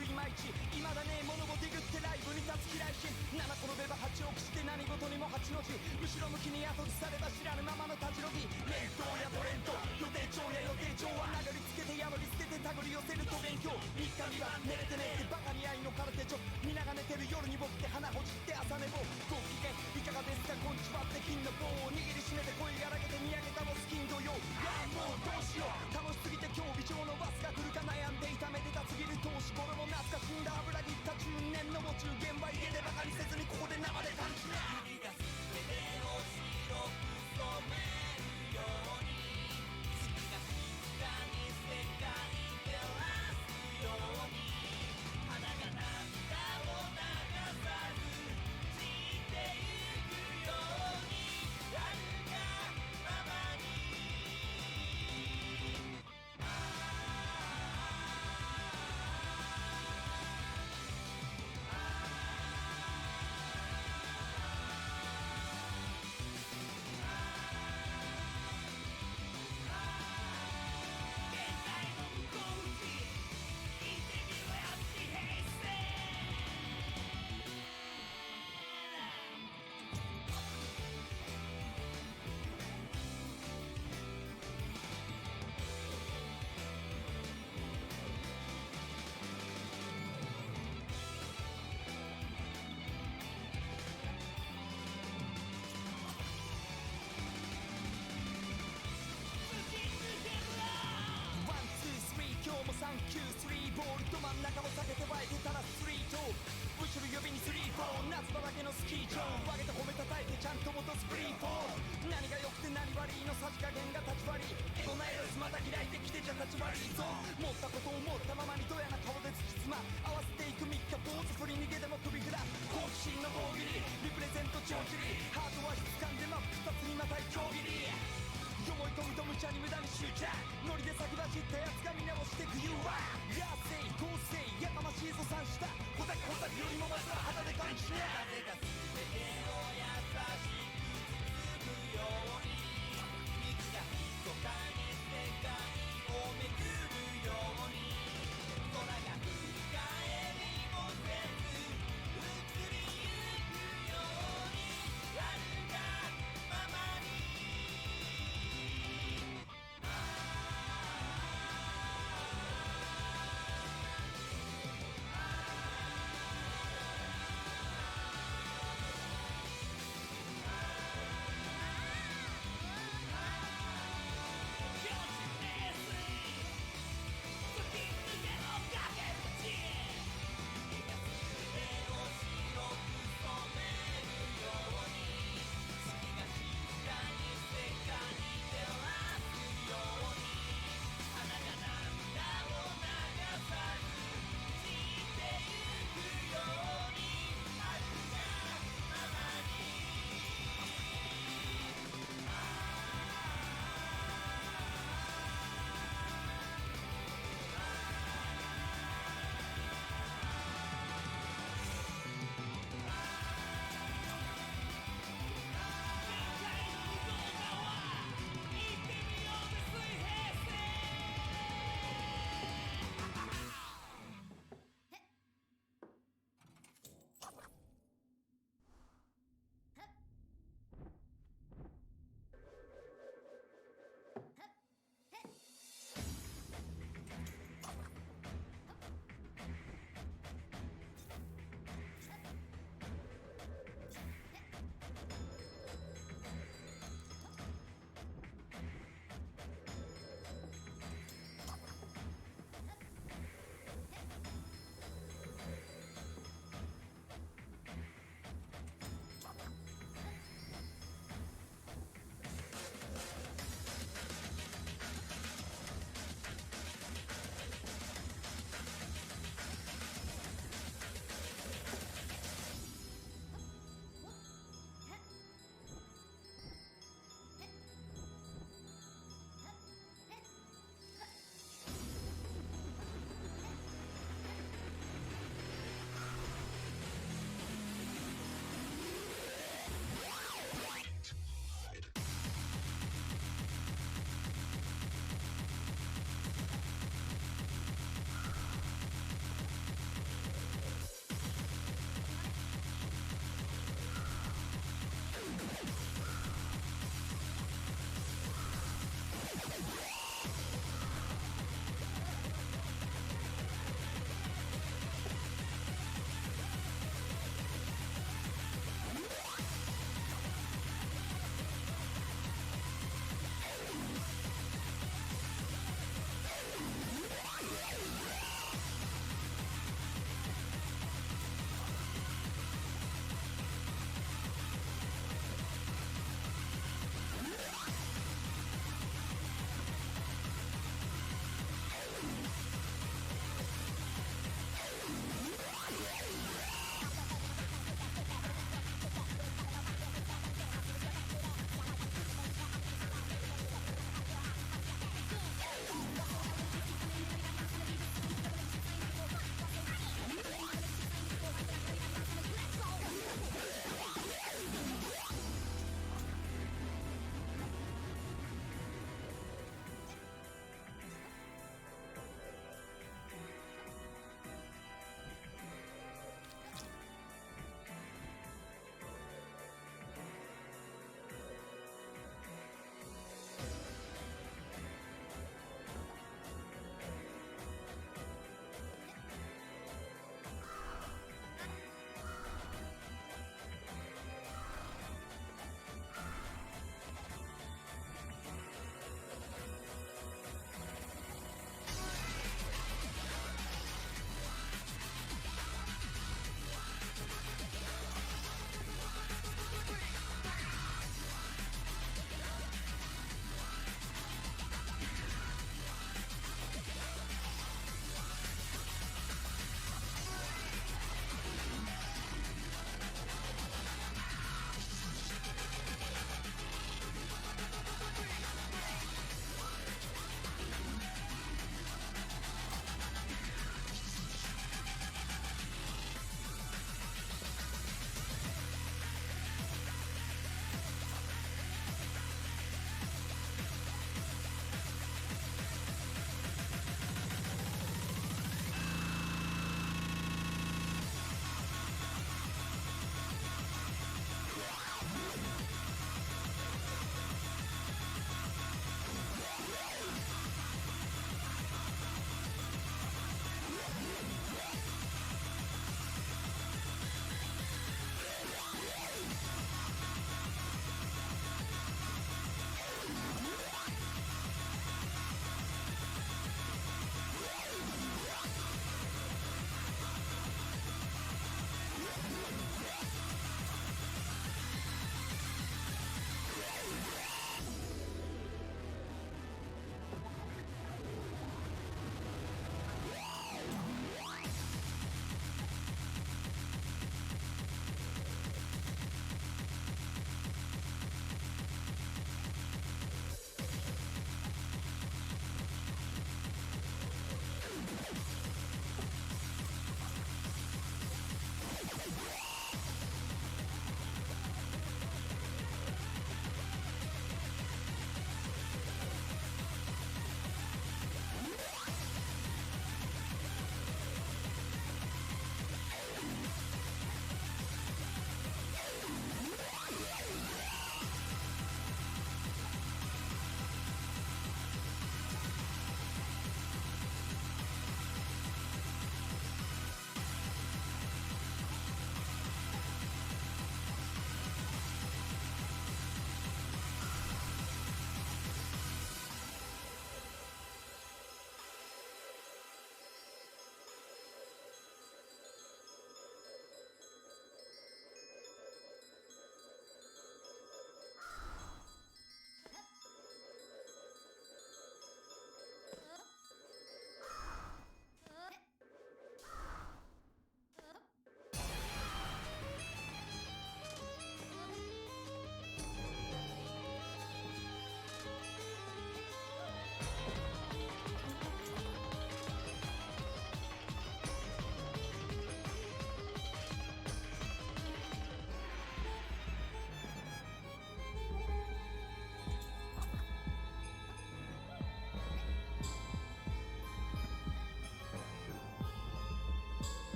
るいまいち未だねえものをディグってライブに立つ嫌いし7個のべば8をして何事にも8の字後ろ向きに後ずされば知らぬままの立ちろぎ連投やトレンド予定調や予定調は殴りつけて破り捨てて手繰り寄せると勉強3日には寝れてねえってバカに愛のカルテチョ皆が寝てる夜に僕って鼻ほじって朝寝坊ご機嫌いかがですかこんちはって金の棒を握りしめて声荒げて見上げたモスキン同様もうどうしよう楽しすぎて今日微調のバスが来るか悩んでいためでたすぎる投資これも懐かしんだ油切った中年のも中現場家でバカにせずにここで生でパンチな指が全てを白く染めるように月が静かに世界照らすように花が涙を流さず散ってゆくようにあるがままに393ボールど真ん中を下げて湧いてたらスリート後ろ指にスリーフォー夏場だけのスキー場上げて褒めたたえてちゃんと戻すフリーフォー何が良くて何悪いのさじ加減が立ち割りエゴなエロスまた開いてきてじゃ立ち割りそう持ったことを持ったままにどやな顔で突き妻合わせていく3日坊主振り逃げでも首振ら好奇心の大喜利リプレゼント帳尻ハートは質感で真っ二つにまたい丁切り思い込むと無茶に無駄に執着ノリで先走ったやつが見直してく言うわ野生合成やかましいぞ三下ほざきほざきよりもまずは肌で感じね風が全てを優しく包むように水が密かに世界を巡るように空が振り返りもせず移りゆくようにあるがままに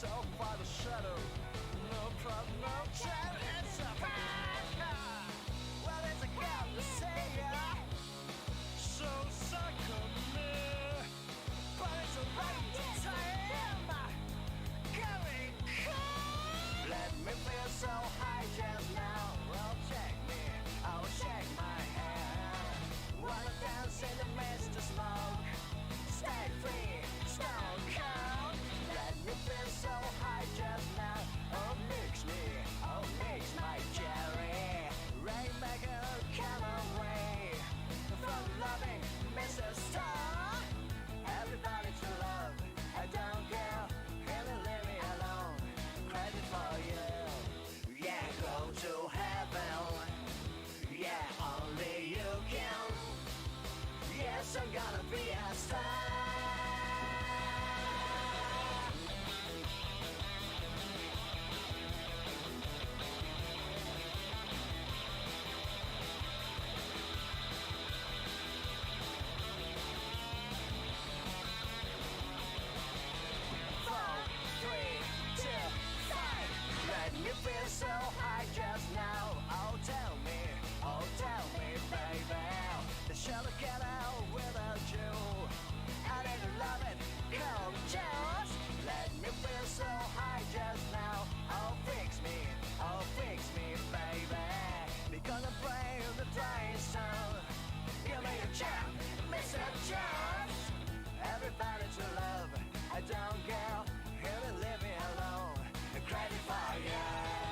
myself by the shadow. No problem, no chat, it's a bad. Well, it's a god to say ya. So suck on me. But it's a right time. Coming cool. Let me feel so high just now. Oh, check me, oh, shake my hand. Wanna dance in the mist of smoke. Stay free, stone cold. Let me feel so high just now. Oh, mix me, oh, mix my cherry. Rainmaker, come away from loving Mrs. Star. Everybody to love, I don't care. Can you leave me alone? Crazy for you. Yeah, go to heaven. Yeah, only you can. Yes, I'm gonna be a star. Four, three, two, five. Let me feel so high just now. Oh, tell me, baby. The shall get out without you. I didn't love it, come just. Let me feel so high just now. Oh, fix me, baby. Because I'm brave, the dry sun. Give me a chance, miss a chance. Everybody to love, I don't care. Here to leave me alone. I'm crazy for you.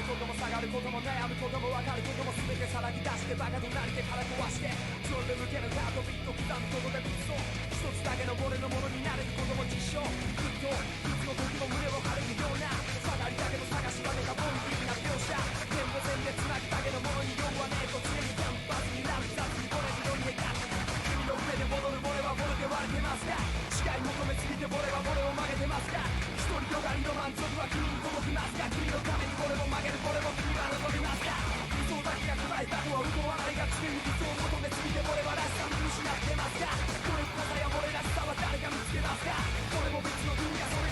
ことも下がることも悩むことも分かることも全てさらぎ出してバカとなりでから壊してゾンで向けるハートビート刻むことで物騒一つだけの俺のものになれることも実証ずっといつの時も胸を張れるような下がりだけど探し分けたボンビーな描写全部全で繋ぎだけのものに用はねえと常にキャンパスになる雑にこれに乗り描く君の上で戻る俺は俺で割れてますか誓い求めすぎて俺は俺を曲げてますか一人よがりの満足は君に届きますか君のために俺も曲げるこれも君は望みますか理想だけが捉えたとは嘘はないが常に理想を求めすぎて俺はらしさ見失ってますかこれこそや俺らしさは誰が見つけますかこれも別の分野それ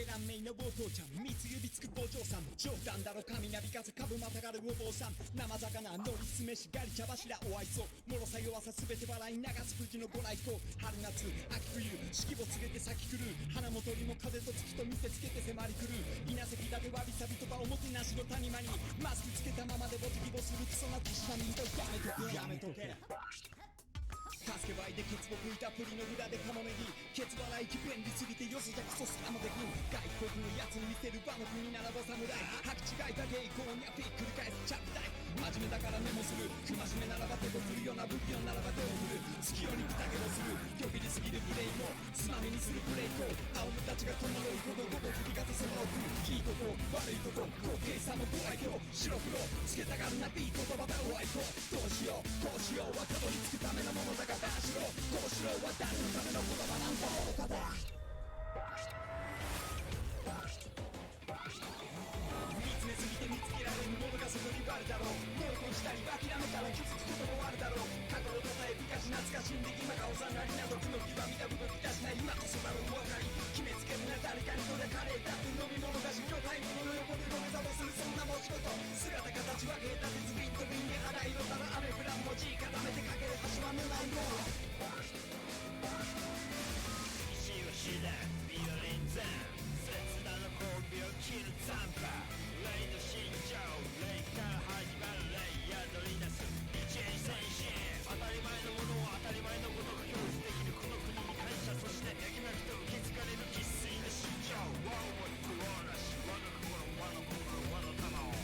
ベテラン名の冒頭ちゃん三つ指つく坊城さん冗談だろ雷風株またがるお坊さん生魚のり酢飯ガリ茶柱お愛想もろさ弱さすべて笑い流す富士のご来光春夏秋冬四季を告げて咲き狂う花も鳥も風と月と見せつけて迫り来る稲関だけわびさびとかおもてなしの谷間にマスクつけたままでボチギボするクソなたしなみとやめとけ助けばいでケツを拭いたプリの裏でカモネギケツ笑いき便利すぎてよそじゃクソすらもできん外国のやつに見せる場の国ならば侍履き違いだけ以降にはピッ繰り返すチャプタイ真面目だからメモする不真面目ならば手と振るような不器用ならば手を振る月夜にピタゲロするよびりすぎるプレイをつまみにするプレイと青ムたちが戸惑うほどごと振りがてその奥いいこと悪いこと合計さも怖いと白黒つけたがるないい言葉だおあいこどうしようこうしようはたどり着くためのものだがバーしろこうしろは誰のための言葉なんだ愚かだ見つめすぎて見つけられるものがそこにあるだろう合コンしたり諦めたら気づくこともあるだろう過去をたたえ美化し懐かしんで今がおさなりなど負の極みが動き出しない今こそだろうお分かり決めつけるな誰かにどれカレーだって飲み物だし魚体物の横で土下座をするそんな持ち事姿形分けた鉄瓶と瓶に肌色たら雨フラン文字固めてかける橋はめないも石を知らんビオリン山切断の交尾を切る残波レイの心情レイから始まるレイ宿り出す一円戦士当たり前のものを当たり前のごとく享受できるこの国に感謝そしてめきめきと受け継がれる生粋の心情ワオワクワなし我が心我の心我の玉を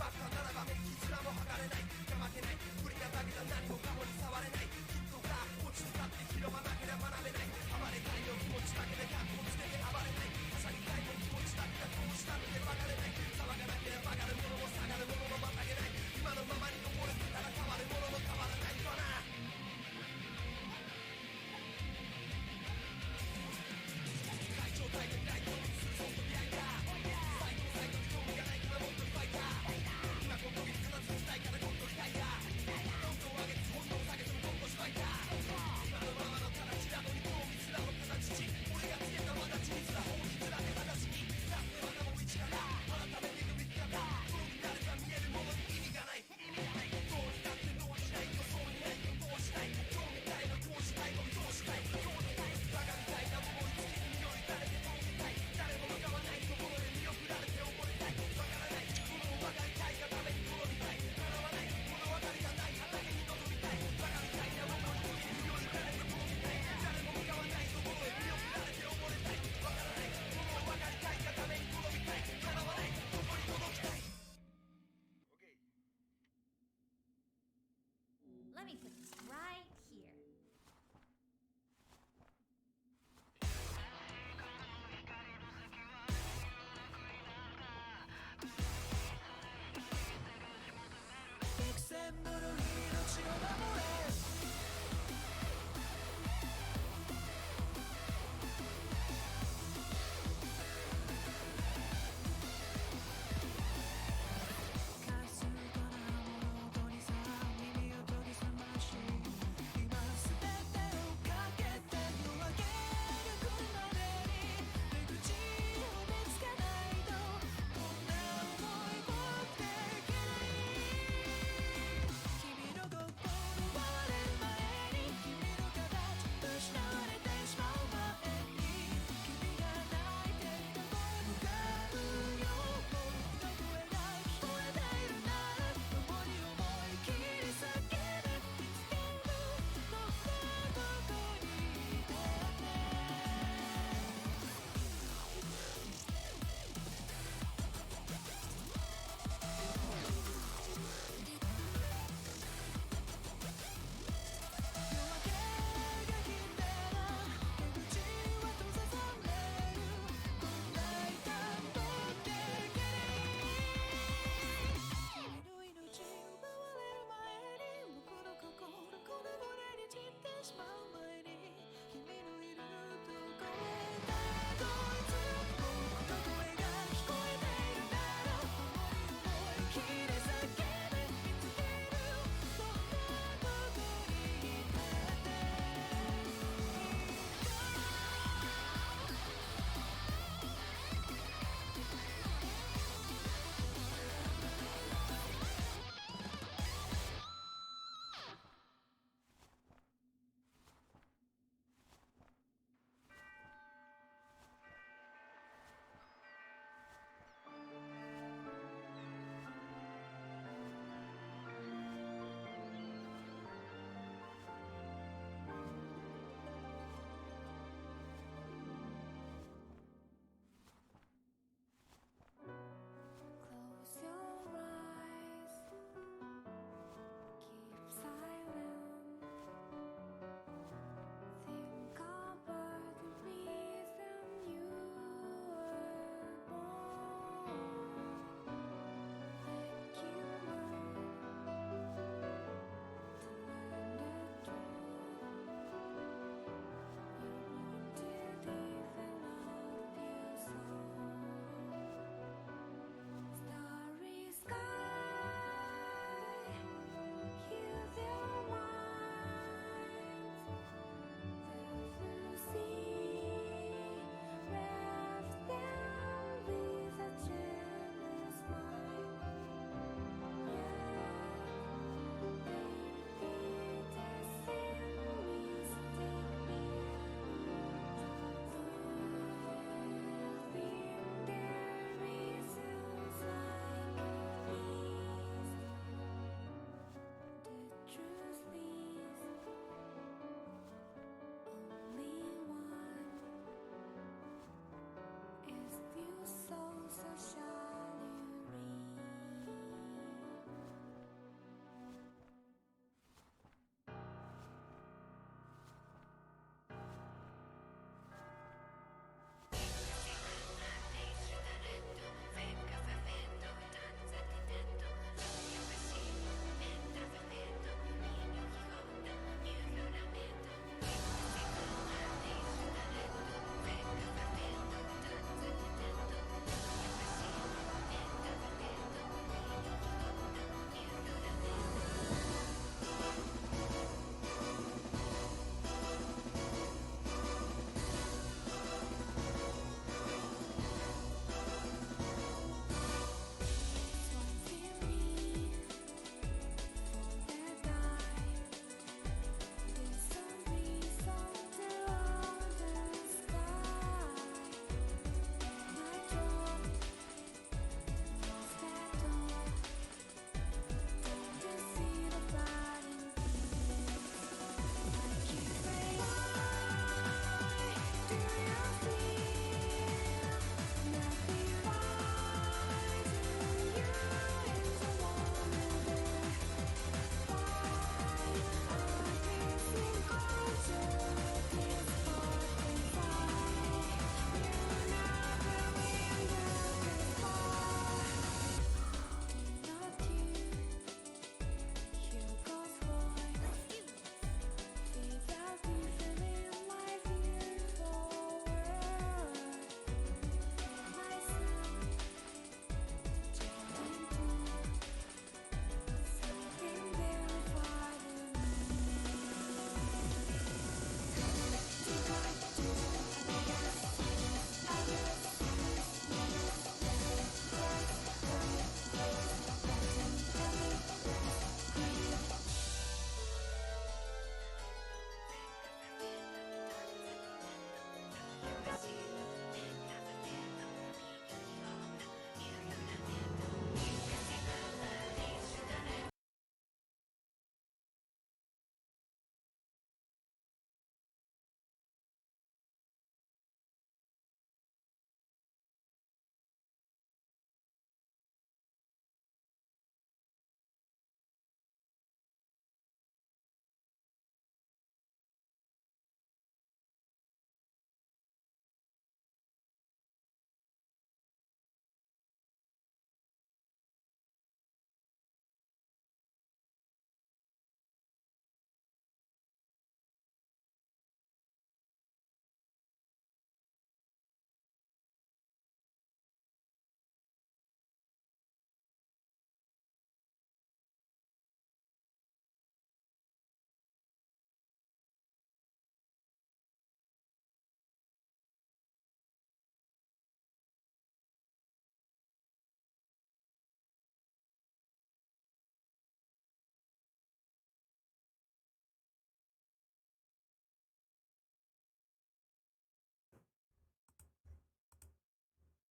「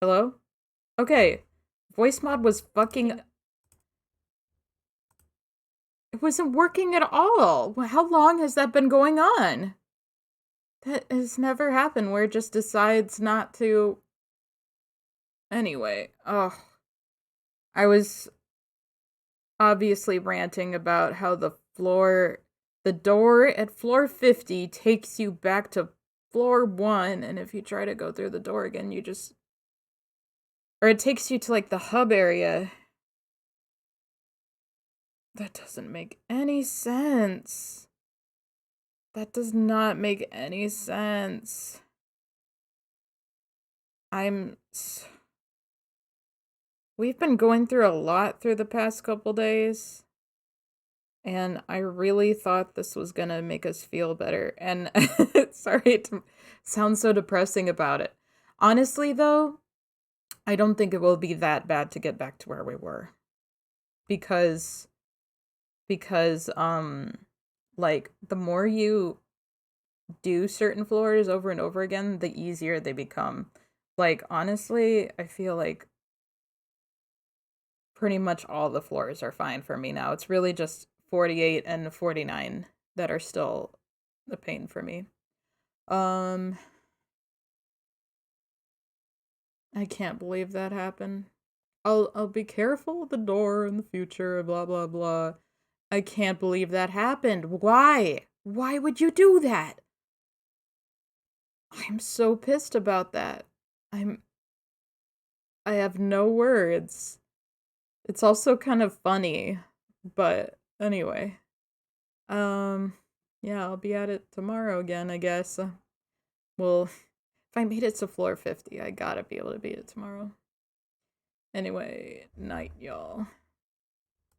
Hello? Okay. Voice mod was fucking... It wasn't working at all. How long has that been going on? That has never happened where it just decides not to... Anyway, oh. I was obviously ranting about how the door at floor 50 takes you back to floor 1, and if you try to go through the door again, you just... Or it takes you to, like, the hub area. That doesn't make any sense. That does not make any sense. We've been going through a lot through the past couple days, and I really thought this was gonna make us feel better, and sorry to sound so depressing about it. Honestly, though, I don't think it will be that bad to get back to where we were. Because, like, the more you do certain floors over and over again, the easier they become. Like, honestly, I feel like pretty much all the floors are fine for me now. It's really just 48 and 49 that are still a pain for me. I can't believe that happened. I'll be careful of the door in the future, blah blah blah. I can't believe that happened. Why? Why would you do that? I'm so pissed about that. I have no words. It's also kind of funny, but anyway. Yeah, I'll be at it tomorrow again, I guess. Well, if I made it to floor 50, I gotta be able to beat it tomorrow. Anyway, night, y'all.